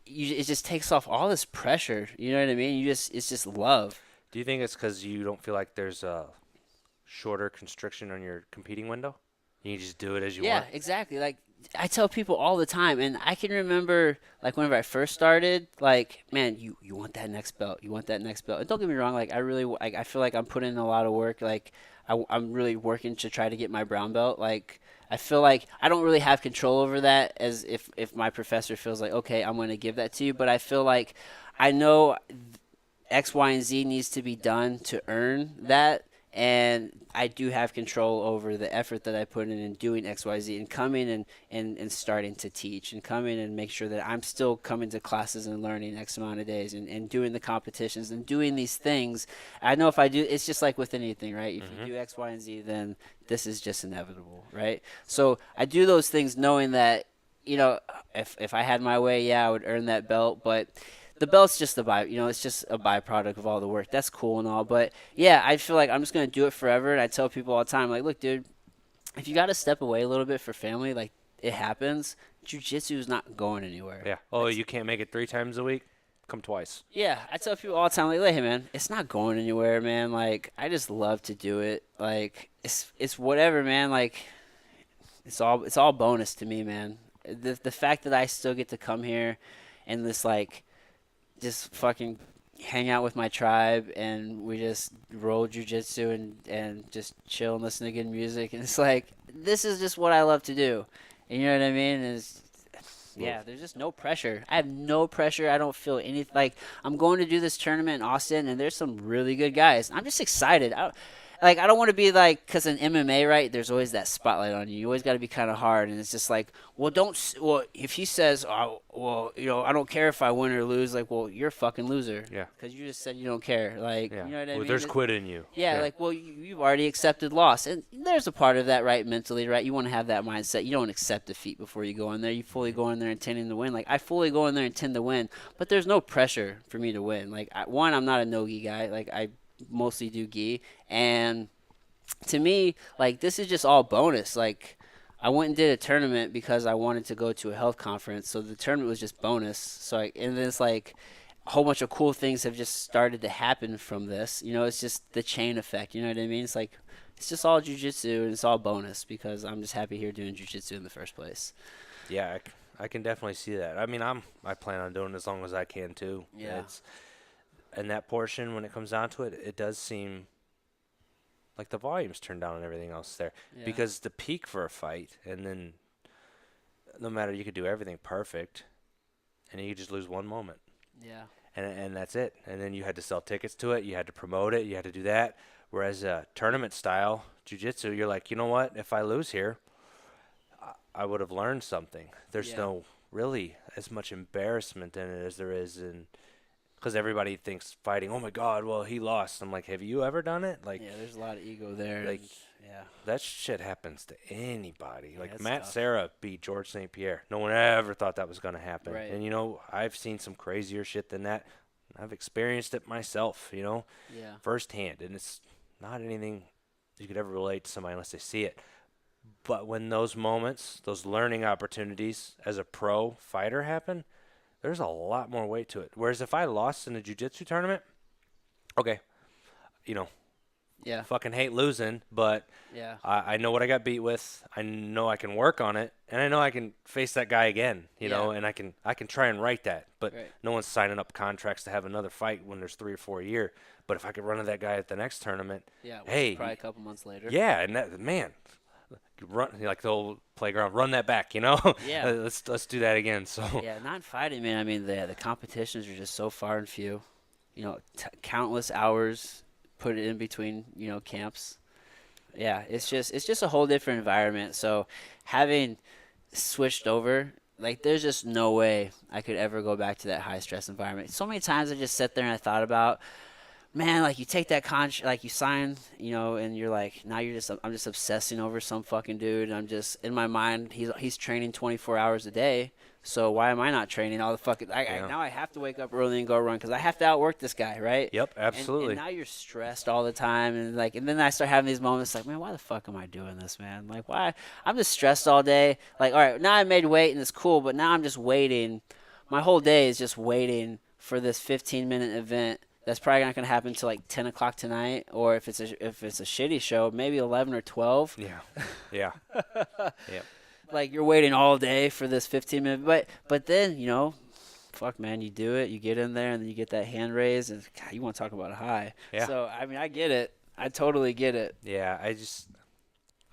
it just takes off all this pressure. You know what I mean? It's just love. Do you think it's because you don't feel like there's a shorter constriction on your competing window? You can just do it as you Yeah, want? exactly. Like I tell people all the time, and I can remember like whenever I first started, like man, you want that next belt, you want that next belt. And don't get me wrong, like I really like I feel like I'm putting in a lot of work. Like I'm really working to try to get my brown belt. Like I feel like I don't really have control over that as if my professor feels like okay, I'm going to give that to you, but I feel like I know X, Y, and Z needs to be done to earn that. And I do have control over the effort that I put in doing X, Y, Z and coming and starting to teach and coming and make sure that I'm still coming to classes and learning X amount of days and doing the competitions and doing these things. I know if I do, it's just like with anything, right? If you Hmm. do X, Y, and Z, then this is just inevitable, right? So I do those things knowing that, you know, if I had my way, yeah, I would earn that belt, but the belt's just it's just a byproduct of all the work. That's cool and all, but yeah, I feel like I'm just gonna do it forever. And I tell people all the time, like, look, dude, if you got to step away a little bit for family, like it happens. Jiu-jitsu is not going anywhere. Yeah. Oh, you can't make it 3 times a week? Come twice. Yeah, I tell people all the time, like, hey, man, it's not going anywhere, man. Like, I just love to do it. Like, it's whatever, man. Like, it's all bonus to me, man. The fact that I still get to come here and this like just fucking hang out with my tribe and we just roll jujitsu and just chill and listen to good music and it's like this is just what I love to do. And you know what I mean? Yeah, there's just no pressure. I have no pressure. I don't feel any like I'm going to do this tournament in Austin and there's some really good guys. I'm just excited. I don't want to be like, because in MMA, right, there's always that spotlight on you. You always got to be kind of hard, and it's just like, well, if he says, oh, well, I don't care if I win or lose, like, well, you're a fucking loser. Yeah. Because you just said you don't care. Like, Yeah. you know what I Well, mean? there's quit in you. Yeah, like, well, you've already accepted loss. And there's a part of that, right, mentally, right? You want to have that mindset. You don't accept defeat before you go in there. You fully go in there intending to win. Like, I fully go in there intend to win, but there's no pressure for me to win. Like, one, I'm not a no-gi guy. Like, I mostly do gi. And to me, like this is just all bonus. Like I went and did a tournament because I wanted to go to a health conference, so the tournament was just bonus. And then it's like a whole bunch of cool things have just started to happen from this. It's just the chain effect. You know what I mean? It's like it's just all jujitsu and it's all bonus because I'm just happy here doing jujitsu in the first place. Yeah, I can definitely see that. I mean, I plan on doing it as long as I can too. Yeah. And that portion, when it comes down to it, it does seem like the volume's turned down and everything else there. Yeah. Because the peak for a fight, and then no matter, you could do everything perfect, and you could just lose one moment. Yeah. And that's it. And then you had to sell tickets to it, you had to promote it, you had to do that. Whereas tournament style jiu-jitsu, you're like, you know what? If I lose here, I would have learned something. There's no really as much embarrassment in it as there is in, because everybody thinks fighting, oh my God, well, he lost. I'm like, have you ever done it? Like, Yeah, there's a lot of ego there. like, yeah. that shit happens to anybody. Like, it's Matt tough. Serra beat George St. Pierre. No one ever thought that was going to happen. Right. And, I've seen some crazier shit than that. I've experienced it myself, Yeah. firsthand. And it's not anything you could ever relate to somebody unless they see it. But when those moments, those learning opportunities as a pro fighter happen, there's a lot more weight to it. Whereas if I lost in a jiu-jitsu tournament, okay, you know, Yeah. fucking hate losing, but Yeah. I know what I got beat with. I know I can work on it, and I know I can face that guy again, you know, and I can try and right that. But Right. no one's signing up contracts to have another fight when there's 3 or 4 a year. But if I could run into that guy at the next tournament, Yeah. Which is hey, probably a couple months later. yeah, and that man, run like the old playground, run that back, you know. Yeah. let's do that again. So Yeah. Not fighting, man. I mean, the competitions are just so far and few. You know, countless hours put it in between, you know, camps. Yeah, it's just a whole different environment. So having switched over, like there's just no way I could ever go back to that high stress environment. So many times I just sat there and I thought about, man, like you take that contract, like you sign, you know, and you're like, now I'm just obsessing over some fucking dude. And I'm just in my mind, he's training 24 hours a day. So why am I not training all the fucking? Now I have to wake up early and go run because I have to outwork this guy, right? Yep, And absolutely. now you're stressed all the time, and then I start having these moments like, man, why the fuck am I doing this, man? Like, why? I'm just stressed all day. Like, all right, now I made weight and it's cool, but now I'm just waiting. My whole day is just waiting for this 15-minute event that's probably not going to happen until like 10 o'clock tonight, or if it's a shitty show, maybe 11 or 12. Yeah, yeah, yep. Like you're waiting all day for this 15-minute, but then, you know, fuck, man, you do it, you get in there, and then you get that hand raised, and God, you want to talk about a high. Yeah. So I mean, I get it. I totally get it. Yeah,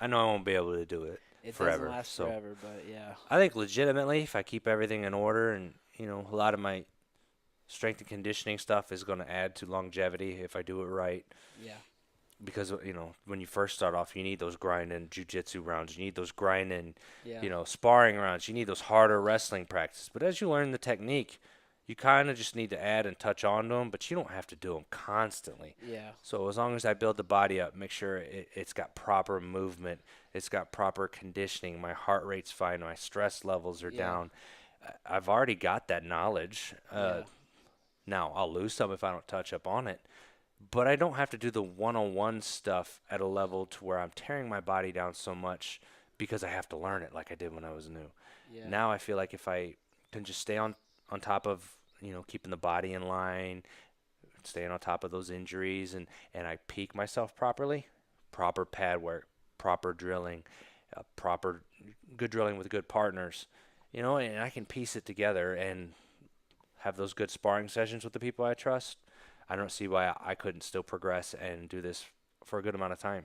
I know I won't be able to do it It forever. doesn't last so forever, but yeah. I think legitimately, if I keep everything in order, and you know, a lot of my strength and conditioning stuff is going to add to longevity if I do it right. Yeah. Because you know, when you first start off, you need those grinding jiu-jitsu rounds, you need those grinding, Yeah. you know, sparring rounds, you need those harder wrestling practices. But as you learn the technique, you kind of just need to add and touch on them, but you don't have to do them constantly. Yeah. So as long as I build the body up, make sure it's got proper movement, it's got proper conditioning, my heart rate's fine, my stress levels are Yeah. down. I've already got that knowledge. Yeah. Now, I'll lose some if I don't touch up on it. But I don't have to do the one-on-one stuff at a level to where I'm tearing my body down so much because I have to learn it like I did when I was new. Yeah. Now I feel like if I can just stay on top of, you know, keeping the body in line, staying on top of those injuries, and I peak myself properly, proper pad work, proper drilling, proper good drilling with good partners, you know, and I can piece it together and have those good sparring sessions with the people I trust. I don't see why I couldn't still progress and do this for a good amount of time.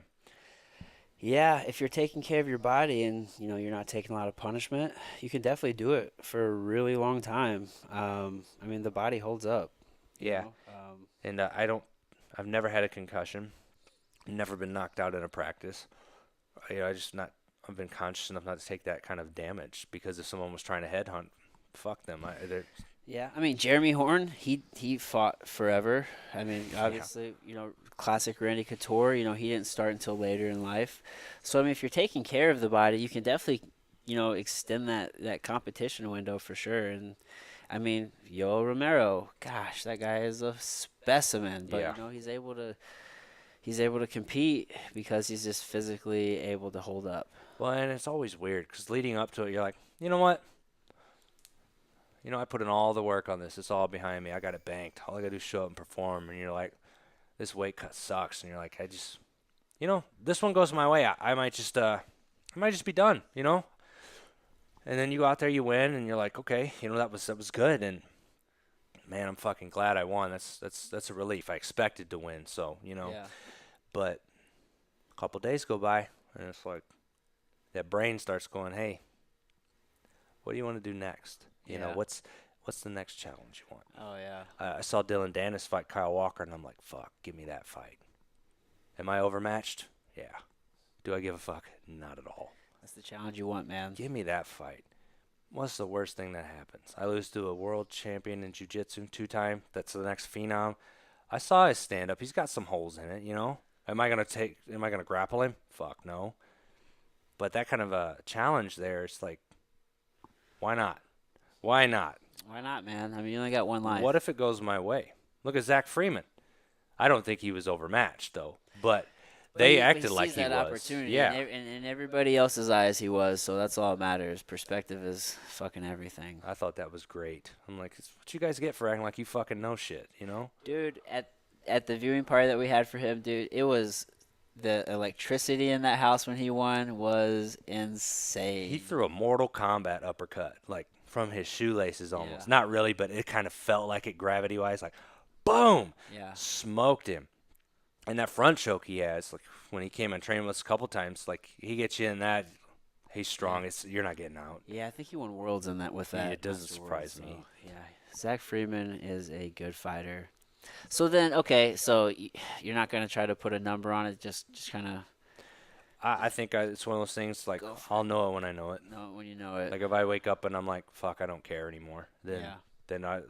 Yeah, if you're taking care of your body and you know you're not taking a lot of punishment, you can definitely do it for a really long time. I mean, the body holds up. you Yeah. know? And I've never had a concussion, never been knocked out in a practice. You know, I've been conscious enough not to take that kind of damage because if someone was trying to headhunt, fuck them. Yeah, I mean Jeremy Horn, he fought forever. I mean, obviously, you know, classic Randy Couture. You know, he didn't start until later in life. So I mean, if you're taking care of the body, you can definitely, you know, extend that competition window for sure. And I mean, Yoel Romero, gosh, that guy is a specimen. But Yeah. you know, he's able to compete because he's just physically able to hold up. Well, and it's always weird because leading up to it, you're like, you know what? You know, I put in all the work on this. It's all behind me. I got it banked. All I got to do is show up and perform. And you're like, this weight cut sucks. And you're like, you know, this one goes my way. I might just be done, you know? And then you go out there, you win, and you're like, okay, you know, that was good. And man, I'm fucking glad I won. That's a relief. I expected to win. So, you know, Yeah. but a couple days go by and it's like that brain starts going, hey, what do you want to do next? You know, Yeah. what's the next challenge you want? Oh yeah. I saw Dylan Dennis fight Kyle Walker, and I'm like, fuck, give me that fight. Am I overmatched? Yeah. Do I give a fuck? Not at all. That's the challenge you want, man. Give me that fight. What's the worst thing that happens? I lose to a world champion in jiu-jitsu 2-time. That's the next phenom. I saw his stand-up. He's got some holes in it, you know? Am I gonna grapple him? Fuck, no. But that kind of a challenge there, it's like, why not? Why not? Why not, man? I mean, you only got one life. What if it goes my way? Look at Zach Freeman. I don't think he was overmatched, though. But But They he acted like sees he that was. opportunity, Yeah. and in everybody else's eyes, he was. So that's all that matters. Perspective is fucking everything, I thought that was great. I'm like, it's what you guys get for acting like you fucking know shit, you know? dude. At the viewing party that we had for him, dude, it was the electricity in that house when he won was He insane. threw a Mortal Kombat uppercut, like from his shoelaces Yeah, almost. Not really, but it kind of felt like it gravity wise, like boom, yeah, smoked him. And that front choke he has, like when he came and trained with us a couple times, like he gets you in that, he's strong. yeah. It's you're not getting out. Yeah, I think he won worlds in that with Yeah, that. it doesn't Master Worlds, surprise me. so, yeah, Zach Freeman is a good fighter. So then, okay, so you're not gonna try to put a number on it, just kind of I think it's one of those things like go for I'll know it when I know it. know it when you know it. Like if I wake up and I'm like, fuck, I don't care anymore, Yeah, then I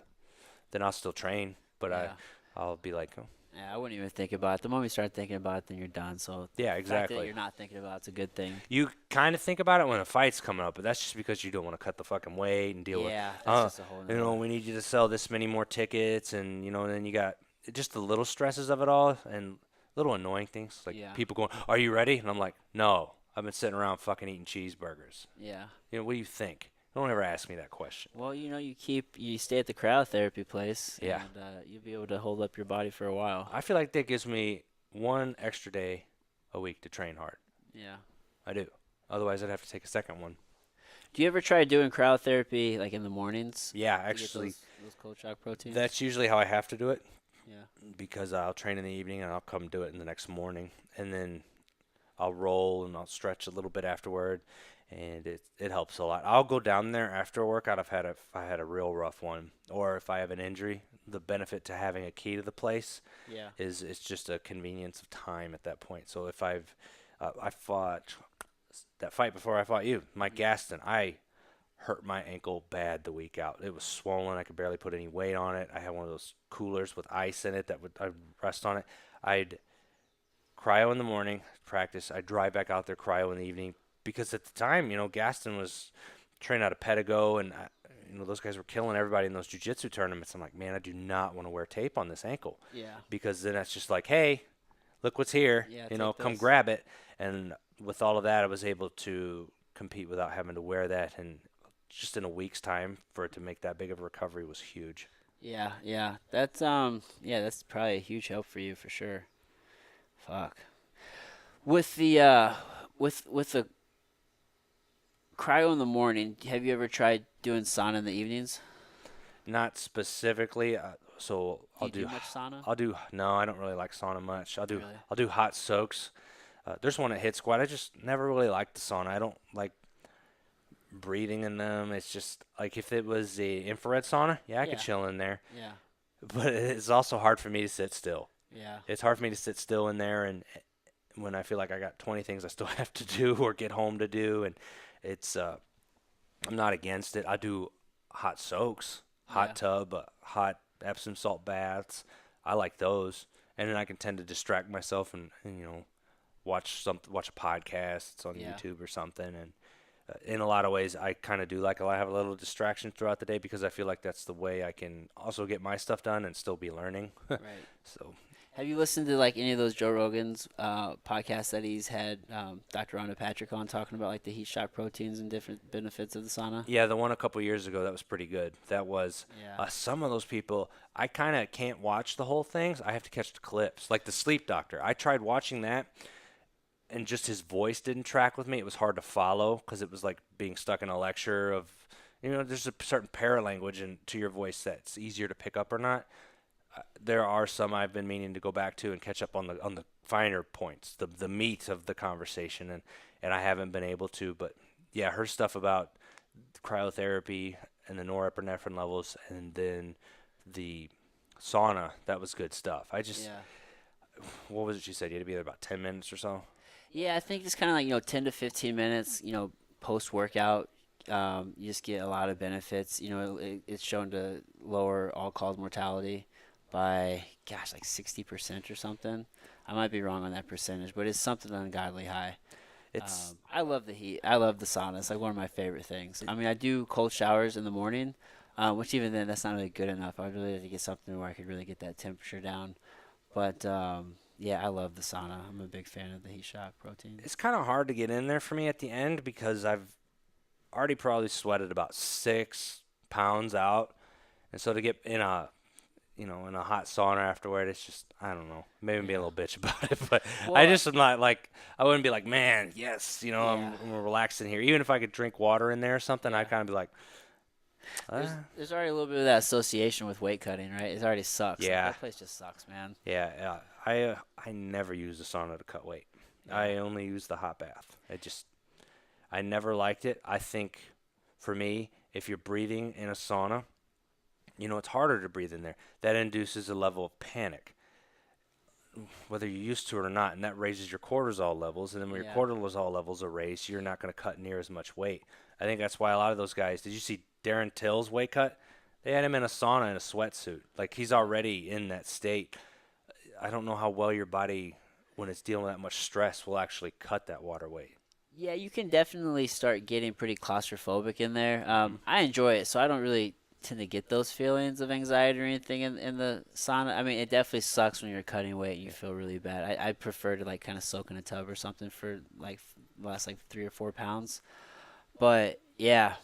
then I'll still train, but yeah, I'll be like, oh, yeah. I wouldn't even think about it. The moment you start thinking about it, then you're done. So yeah, the fact that exactly. you're not thinking about it's a good thing. You kind of think about it when a fight's coming up, but that's just because you don't want to cut the fucking weight and deal with, Yeah, that's uh, just a whole you know, nother. we need you to sell this many more tickets, and you know, and then you got just the little stresses of it all and little annoying things like Yeah, people going, "Are you ready?" And I'm like, "No, I've been sitting around fucking eating cheeseburgers." yeah. You know, what do you think? Don't ever ask me that question. Well, you stay at the cryotherapy place, Yeah, and you'll be able to hold up your body for a while. I feel like that gives me one extra day a week to train hard. Yeah. I do. Otherwise, I'd have to take a second one. Do you ever try doing cryotherapy like in the mornings Yeah, to get actually, those cold shock proteins? that's usually how I have to do it. Yeah. Because I'll train in the evening and I'll come do it in the next morning, and then I'll roll and I'll stretch a little bit afterward, and it helps a lot. I'll go down there after a workout. If I had a real rough one, or if I have an injury. The benefit to having a key to the place Yeah. is it's just a convenience of time at that point. So if I fought that fight before I fought you, Mike Gaston, I hurt my ankle bad the week out. It was swollen. I could barely put any weight on it. I had one of those coolers with ice in it that I'd rest on it. I'd cryo in the morning, practice. I'd drive back out there, cryo in the evening. Because at the time, you know, Gaston was training out of Pedigo, and you know those guys were killing everybody in those jiu-jitsu tournaments. I'm like, man, I do not want to wear tape on this ankle Yeah. because then that's just like, hey, look what's here. Yeah, You know, take come this. grab it. And with all of that, I was able to compete without having to wear that, and just in a week's time for it to make that big of a recovery was huge. Yeah. Yeah. That's probably a huge help for you for sure. Fuck. With the with the cryo in the morning, have you ever tried doing sauna in the evenings? Not specifically, so Do I'll you do much sauna? no, I don't really like sauna much. Really? I'll do hot soaks. There's one at Hit Squad. I just never really liked the sauna. I don't like breathing in them. It's just like if it was the infrared sauna, yeah, I could Yeah. chill in there. Yeah. But it's also hard for me to sit still. Yeah. It's hard for me to sit still in there, and when I feel like I got 20 things I still have to do or get home to do, and it's I'm not against it. I do hot soaks, hot Yeah. tub, hot Epsom salt baths. I like those, and then I can tend to distract myself and you know watch a podcast it's on Yeah. YouTube or something, and in a lot of ways I kind of do like I have a little distraction throughout the day because I feel like that's the way I can also get my stuff done and still be learning. Right. So Have you listened to like any of those Joe Rogan's podcasts that he's had Dr. Rhonda Patrick on talking about like the heat shock proteins and different benefits of the sauna? yeah, the one a couple years ago that was pretty good. That was Yeah. some of those people I kind of can't watch the whole things. I have to catch the clips, like the Sleep Doctor. I tried watching that, and just his voice didn't track with me. It was hard to follow because it was like being stuck in a lecture of, you know, there's a certain paralanguage and to your voice that's easier to pick up or not. There are some I've been meaning to go back to and catch up on the finer points, the meat of the conversation, and I haven't been able to. But yeah, her stuff about cryotherapy and the norepinephrine levels, and then the sauna, that was good stuff. I just, Yeah. what was it she said? You had to be there about 10 minutes or so. Yeah, I think it's kind of like, 10 to 15 minutes, post workout. You just get a lot of benefits. It's shown to lower all-cause mortality by, gosh, like 60% or something. I might be wrong on that percentage, but it's something ungodly high. It's I love the heat. I love the sauna. It's like one of my favorite things. I mean, I do cold showers in the morning, which even then, that's not really good enough. I would really like to get something where I could really get that temperature down. But Yeah, I love the sauna. I'm a big fan of the heat shock protein. It's kind of hard to get in there for me at the end because I've already probably sweated about 6 pounds out, and so to get in a in a hot sauna afterward, it's just, I don't know, maybe be a Yeah. little bitch about it, but I Well, just am not like, I wouldn't be like, man, yes, yeah. I'm relaxing here. Even if I could drink water in there or something, Yeah. I'd kind of be like, There's uh, there's already a little bit of that association with weight cutting, right? It already sucks. Like, yeah, that place just sucks, man. yeah. I never use the sauna to cut weight. Yeah. I only use the hot bath. I never liked it. I think for me, if you're breathing in a sauna, it's harder to breathe in there. That induces a level of panic, whether you're used to it or not, and that raises your cortisol levels. And then when your Yeah. cortisol levels are raised, you're not going to cut near as much weight. I think that's why a lot of those guys. Did you see Darren Till's weight cut? They had him in a sauna in a sweatsuit. Like, he's already in that state. I don't know how well your body, when it's dealing with that much stress, will actually cut that water weight. Yeah, you can definitely start getting pretty claustrophobic in there. Hmm. I enjoy it, so I don't really tend to get those feelings of anxiety or anything in the sauna. I mean, it definitely sucks when you're cutting weight and you feel really bad. I prefer to like kind of soak in a tub or something for like the last like 3 or 4 pounds. But yeah,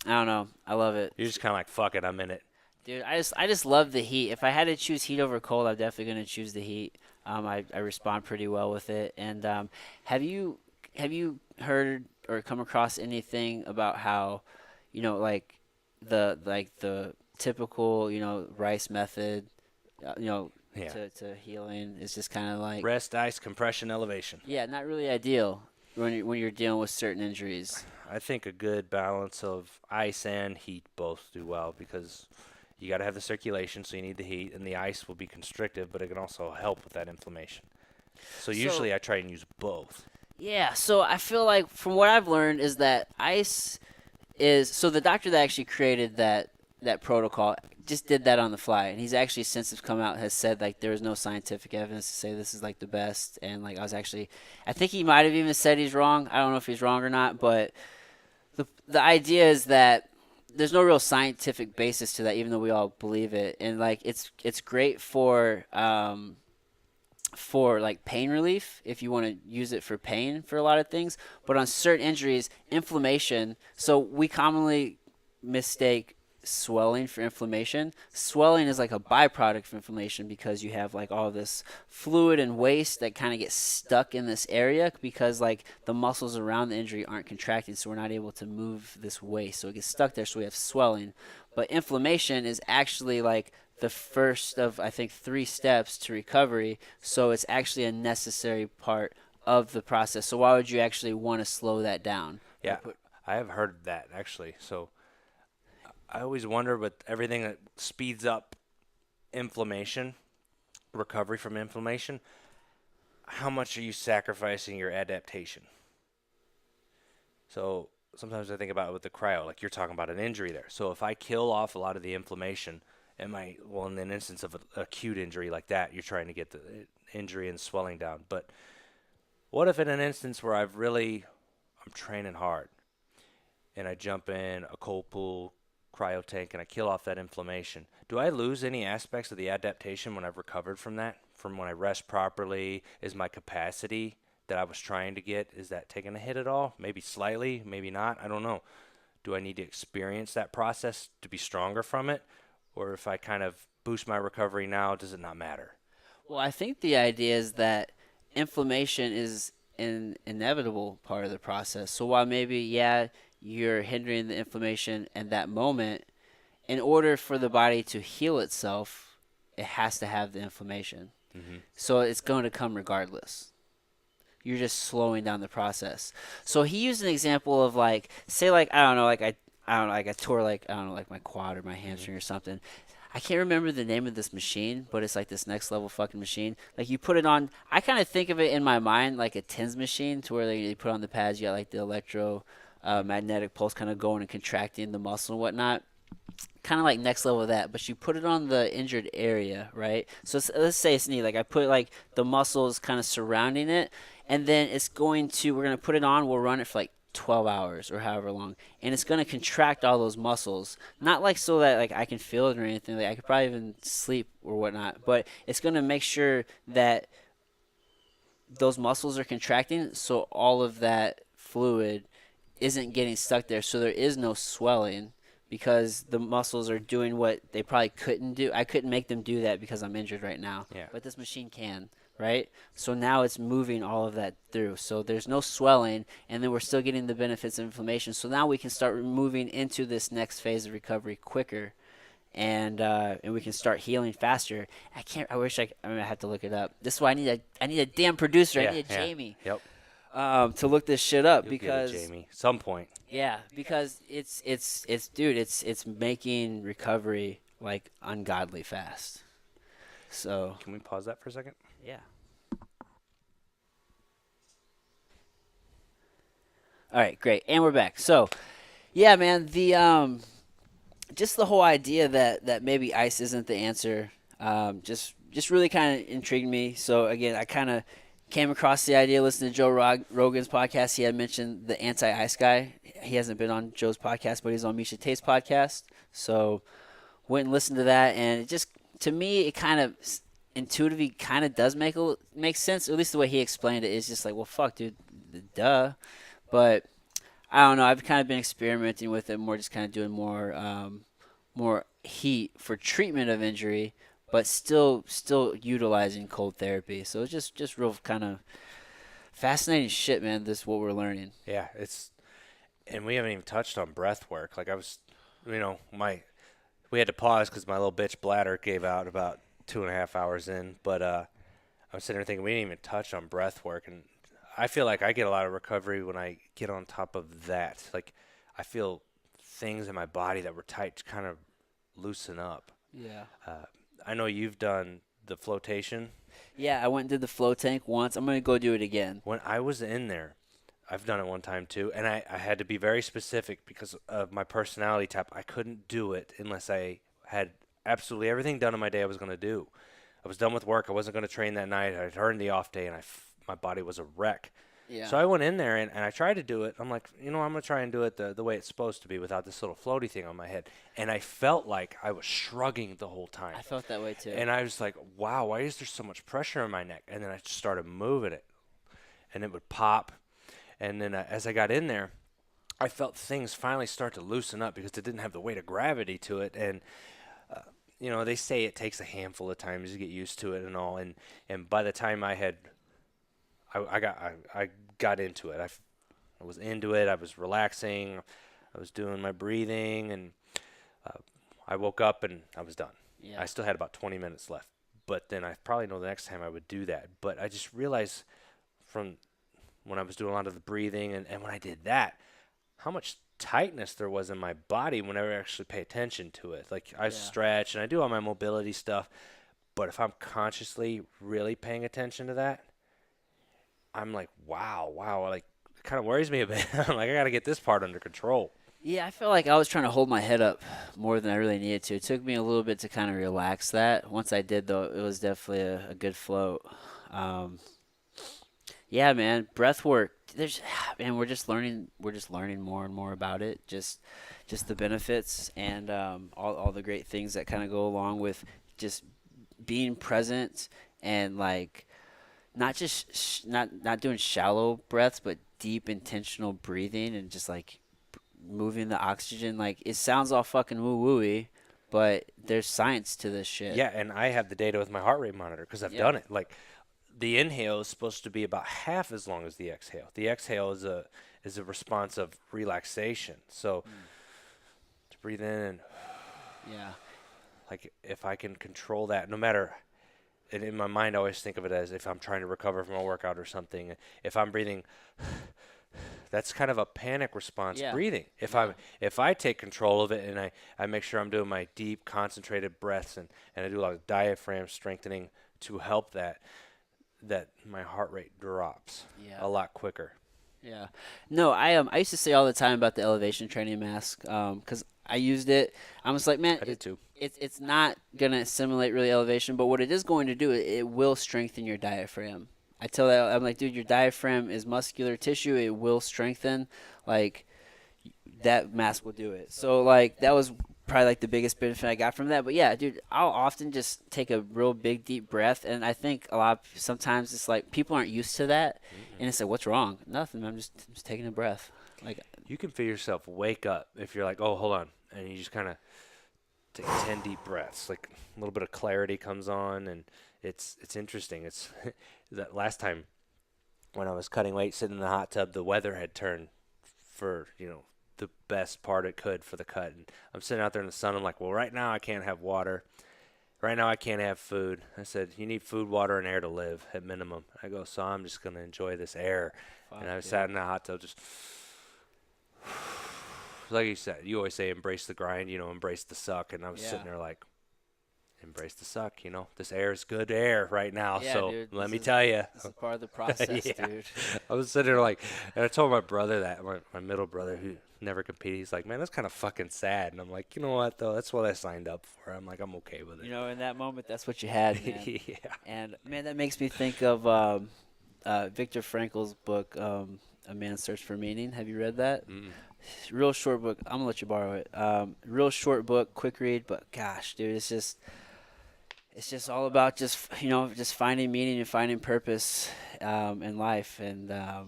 I don't know. I love it, You're just kind of like, fuck it, I'm in it. dude. I just love the heat. If I had to choose heat over cold, I'm definitely gonna choose the heat. I respond pretty well with it. And have you heard or come across anything about how, like the typical, rice method, you know, Yeah. to healing is just kind of like, Rest, ice, compression, elevation. yeah, not really ideal when you're dealing with certain injuries. I think a good balance of ice and heat both do well because you got to have the circulation, so you need the heat, and the ice will be constrictive, but it can also help with that inflammation. So So usually I try and use both. yeah, so I feel like from what I've learned is that ice is so the doctor that actually created that protocol just did that on the fly, and he's actually since it's come out has said like there is no scientific evidence to say this is like the best, and like I think he might have even said he's wrong. I don't know if he's wrong or not, but the idea is that there's no real scientific basis to that, even though we all believe it, and like it's great for like pain relief if you want to use it for pain for a lot of things, but on certain injuries, inflammation. So we commonly mistake swelling for inflammation. Swelling is like a byproduct of inflammation because you have like all this fluid and waste that kind of gets stuck in this area because like the muscles around the injury aren't contracting, so we're not able to move this waste, so it gets stuck there, so we have swelling. But inflammation is actually like the first of I think 3 steps to recovery, so it's actually a necessary part of the process. So why would you actually want to slow that down? Yeah, I have heard that actually. So I always wonder with everything that speeds up inflammation, recovery from inflammation, how much are you sacrificing your adaptation? So sometimes I think about it with the cryo, like you're talking about an injury there. So if I kill off a lot of the inflammation, well, in an instance of an acute injury like that, you're trying to get the injury and swelling down. But what if in an instance where I'm training hard and I jump in a cold pool, cryo tank, and I kill off that inflammation? Do I lose any aspects of the adaptation when I've recovered from that? From when I rest properly? Is my capacity that I was trying to get, is that taking a hit at all? Maybe slightly, maybe not. I don't know. Do I need to experience that process to be stronger from it? Or if I kind of boost my recovery now, does it not matter? Well, I think the idea is that inflammation is an inevitable part of the process. So while maybe, yeah, you're hindering the inflammation in that moment, in order for the body to heal itself, it has to have the inflammation. Hmm. So it's going to come regardless. You're just slowing down the process. So he used an example of like, say like, I don't know, like I tore like, I don't know, like my quad or my hamstring or something. I can't remember the name of this machine, but it's like this next level fucking machine. Like you put it on, I kind of think of it in my mind like a TENS machine to where they put on the pads, you got like the electro magnetic pulse kind of going and contracting the muscle and whatnot. Kind of like next level of that, but you put it on the injured area, right? So let's say it's knee. Like I put like the muscles kind of surrounding it, and then we're going to put it on. We'll run it for like 12 hours or however long, and it's going to contract all those muscles. Not like so that like I can feel it or anything. Like I could probably even sleep or whatnot, but it's going to make sure that those muscles are contracting, so all of that fluid isn't getting stuck there, so there is no swelling because the muscles are doing what they probably couldn't do. I couldn't make them do that because I'm injured right now, Yeah. but this machine can, right? So now it's moving all of that through. So there's no swelling, and then we're still getting the benefits of inflammation. So now we can start moving into this next phase of recovery quicker, and we can start healing faster. I can't. I wish I mean, I have to look it up. This is why I need a damn producer. I need a Jamie. Yep. To look this shit up You'll because get it, Jamie, some point. yeah, because dude, it's making recovery like ungodly fast. So Can we pause that for a second? yeah. All right, great, and we're back. So yeah, man, the just the whole idea that maybe ice isn't the answer, just really kind of intrigued me. So again, I kind of came across the idea listening to Joe Rogan's podcast. He had mentioned the anti-ice guy. He hasn't been on Joe's podcast, but he's on Misha Tate's podcast. So went and listened to that, and it just, to me, it kind of intuitively kind of does make sense. Or at least the way he explained it is just like, well, fuck, dude, duh. But I don't know. I've kind of been experimenting with it more, just kind of doing more heat for treatment of injury, but still utilizing cold therapy. So it's just real kind of fascinating shit, man. This is what we're learning. Yeah, and we haven't even touched on breath work. Like I was, we had to pause because my little bitch bladder gave out about 2.5 hours in. But I was sitting there thinking we didn't even touch on breath work, and I feel like I get a lot of recovery when I get on top of that. Like I feel things in my body that were tight kind of loosen up. Yeah. I know you've done the flotation. Yeah, I went and did the flow tank once. I'm going to go do it again. When I was in there, I've done it one time too, and I had to be very specific because of my personality type. I couldn't do it unless I had absolutely everything done in my day I was going to do. I was done with work. I wasn't going to train that night. I earned the off day, and my body was a wreck. Yeah. So I went in there, and I tried to do it. I'm like, I'm going to try and do it the way it's supposed to be without this little floaty thing on my head. And I felt like I was shrugging the whole time. I felt that way too. And I was like, wow, why is there so much pressure in my neck? And then I just started moving it, and it would pop. And then as I got in there, I felt things finally start to loosen up because it didn't have the weight of gravity to it. And, they say it takes a handful of times to get used to it and all. And by the time I got into it. I was into it. I was relaxing. I was doing my breathing, and I woke up and I was done. Yeah. I still had about 20 minutes left, but then I probably know the next time I would do that. But I just realized from when I was doing a lot of the breathing and when I did that, how much tightness there was in my body whenever I actually pay attention to it. Like I stretch and I do all my mobility stuff, but if I'm consciously really paying attention to that, I'm like, wow, like it kind of worries me a bit. I'm like, I got to get this part under control. Yeah, I felt like I was trying to hold my head up more than I really needed to. It took me a little bit to kind of relax that. Once I did, though, it was definitely a good float. Yeah, man, breath work. We're just learning more and more about it. Just the benefits and all the great things that kind of go along with just being present and like. Not just not doing shallow breaths, but deep intentional breathing and just like moving the oxygen. Like it sounds all fucking woo wooey, but there's science to this shit. Yeah, and I have the data with my heart rate monitor because I've done it. Like the inhale is supposed to be about half as long as the exhale. The exhale is a response of relaxation. So to breathe in and like if I can control that, no matter. And in my mind, I always think of it as if I'm trying to recover from a workout or something. If I'm breathing, that's kind of a panic response breathing. If I take control of it and I make sure I'm doing my deep, concentrated breaths and I do a lot of diaphragm strengthening to help that my heart rate drops a lot quicker. Yeah. No, I used to say all the time about the elevation training mask because I used it. I was like, man, I did too. It's not going to simulate really elevation, but what it is going to do, it will strengthen your diaphragm. I tell that, I'm like, dude, your diaphragm is muscular tissue. It will strengthen. Like, that mask will do it. So, like, that was probably like the biggest benefit I got from that. But yeah, dude, I'll often just take a real big deep breath, and I think a lot of sometimes it's like people aren't used to that, Mm-mm. and it's like, what's wrong? Nothing. I'm just taking a breath. Like, You can feel yourself wake up if you're like, oh, hold on, and you just kind of take 10 deep breaths. Like a little bit of clarity comes on, and it's interesting. It's that last time when I was cutting weight, sitting in the hot tub, the weather had turned for the best part it could for the cut, and I'm sitting out there in the sun. I'm like, well, right now I can't have water. Right now I can't have food. I said, you need food, water, and air to live at minimum. I go, so I'm just gonna enjoy this air, and fuck, I dude. sat in the hot tub just. Like you said, you always say embrace the grind, embrace the suck. And I was sitting Yeah. there like, embrace the suck, This air is good air right now. Yeah, So dude. let me tell you. This is part of the process, Yeah. dude. I was sitting there like, and I told my brother that, my middle brother who never competed, he's like, man, that's kind of fucking sad. And I'm like, you know what, though? That's what I signed up for. I'm like, I'm okay with it. In that moment, that's what you had, man. Yeah. And man, that makes me think of Viktor Frankl's book, A Man's Search for Meaning. Have you read that? Mm. Real short book. I'm gonna let you borrow it. Real short book, quick read, but gosh, dude, it's just all about just finding meaning and finding purpose in life, and yeah,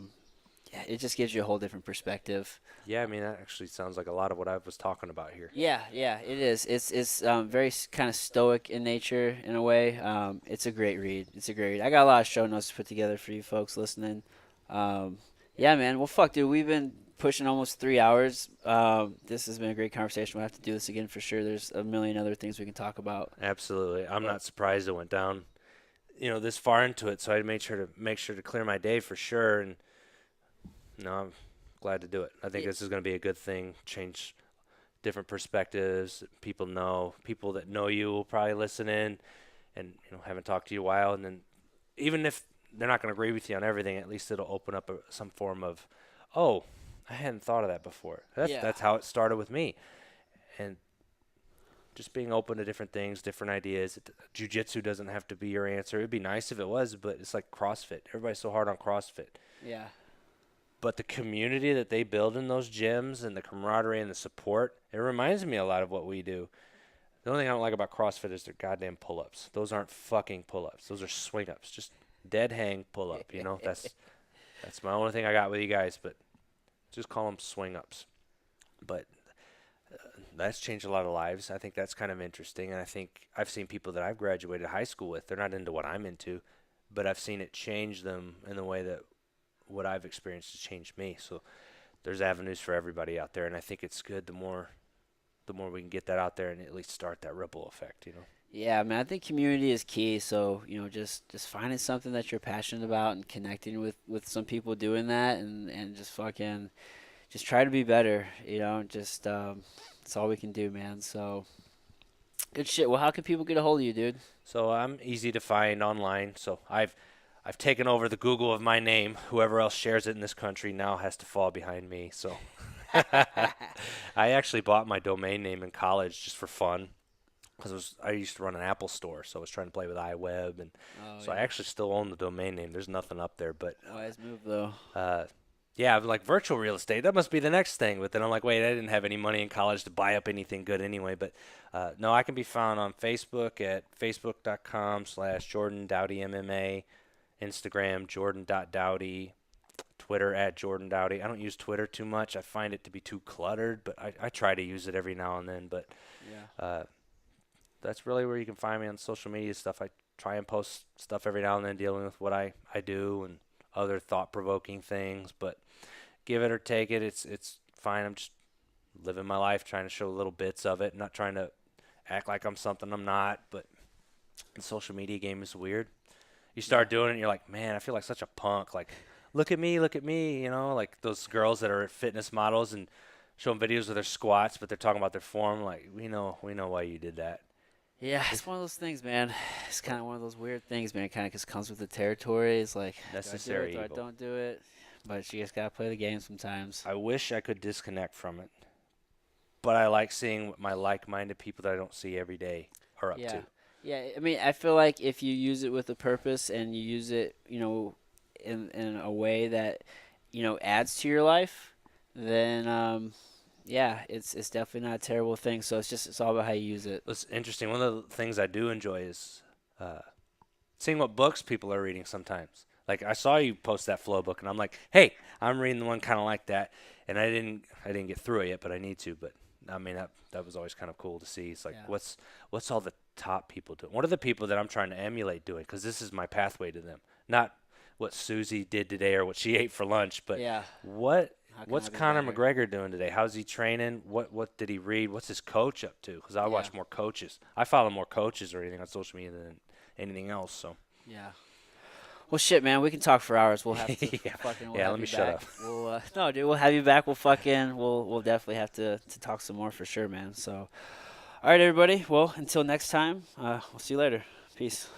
it just gives you a whole different perspective. Yeah, I mean, that actually sounds like a lot of what I was talking about here. Yeah, yeah, it is. It's very kind of stoic in nature in a way. It's a great read. It's a great read. I got a lot of show notes to put together for you folks listening. Yeah, man. Well, fuck, dude. We've been pushing almost 3 hours. This has been a great conversation. We'll have to do this again for sure. There's a million other things we can talk about. Absolutely. I'm not surprised it went down, this far into it. So I made sure to clear my day for sure. And no, I'm glad to do it. I think Yeah. this is going to be a good thing. Change different perspectives. People that know you will probably listen in, and haven't talked to you in a while. And then even if they're not going to agree with you on everything, at least it'll open up some form of, oh, I hadn't thought of that before. Yeah. That's how it started with me. And just being open to different things, different ideas. Jiu-jitsu doesn't have to be your answer. It'd be nice if it was, but it's like CrossFit. Everybody's so hard on CrossFit. Yeah. But the community that they build in those gyms and the camaraderie and the support, it reminds me a lot of what we do. The only thing I don't like about CrossFit is their goddamn pull-ups. Those aren't fucking pull-ups. Those are swing-ups. Just dead hang pull-up, That's my only thing I got with you guys, but just call them swing-ups. But that's changed a lot of lives. I think that's kind of interesting, and I think I've seen people that I've graduated high school with. They're not into what I'm into, but I've seen it change them in the way that what I've experienced has changed me. So there's avenues for everybody out there, and I think it's good the more we can get that out there and at least start that ripple effect. Yeah, man, I think community is key. So, just finding something that you're passionate about and connecting with some people doing that, and just fucking just try to be better, just that's all we can do, man. So good shit. Well, how can people get a hold of you, dude? So I'm easy to find online. So I've taken over the Google of my name. Whoever else shares it in this country now has to fall behind me. So I actually bought my domain name in college just for fun, because I used to run an Apple store, so I was trying to play with iWeb, and so I actually still own the domain name. There's nothing up there, but wise move though. yeah, I'm like virtual real estate. That must be the next thing. But then I'm like, wait, I didn't have any money in college to buy up anything good anyway. But no, I can be found on Facebook at facebook.com/Jordan Dowdy MMA, Instagram Jordan.Dowdy, Twitter at Jordan Dowdy. I don't use Twitter too much. I find it to be too cluttered, but I try to use it every now and then. But Yeah. that's really where you can find me on social media stuff. I try and post stuff every now and then dealing with what I do and other thought-provoking things. But give it or take it, it's fine. I'm just living my life, trying to show little bits of it, not trying to act like I'm something I'm not. But the social media game is weird. You start doing it, and you're like, man, I feel like such a punk. Like, look at me, like those girls that are fitness models and showing videos of their squats, but they're talking about their form. Like, we know why you did that. Yeah, it's one of those things, man. It's kind of one of those weird things, man. It kind of just comes with the territory. It's like, Necessary do I do it, evil. do I don't do it? But you just gotta play the game sometimes. I wish I could disconnect from it, but I like seeing what my like-minded people that I don't see every day are up Yeah. to. Yeah, I mean, I feel like if you use it with a purpose and you use it, in a way that, adds to your life, then yeah, it's definitely not a terrible thing. So it's all about how you use it. It's interesting. One of the things I do enjoy is uh, seeing what books people are reading sometimes. Like I saw you post that flow book, and I'm like, hey, I'm reading the one kind of like that, and I didn't get through it yet, but I need to. But I mean that was always kind of cool to see. It's like Yeah. what's all the top people doing? What are the people that I'm trying to emulate doing? Because this is my pathway to them, not what Susie did today or what she ate for lunch, but Yeah. what How can what's I be Conor better? McGregor doing today? How's he training? What did he read? What's his coach up to? Because I Yeah. watch more coaches. I follow more coaches or anything on social media than anything else. So Yeah. Well, shit, man, we can talk for hours. We'll have to yeah, we'll yeah. have Let me you shut back. up. We'll no, dude, we'll have you back. We'll definitely have to talk some more for sure, man. So, all right, everybody. Well, until next time, we'll see you later. Peace.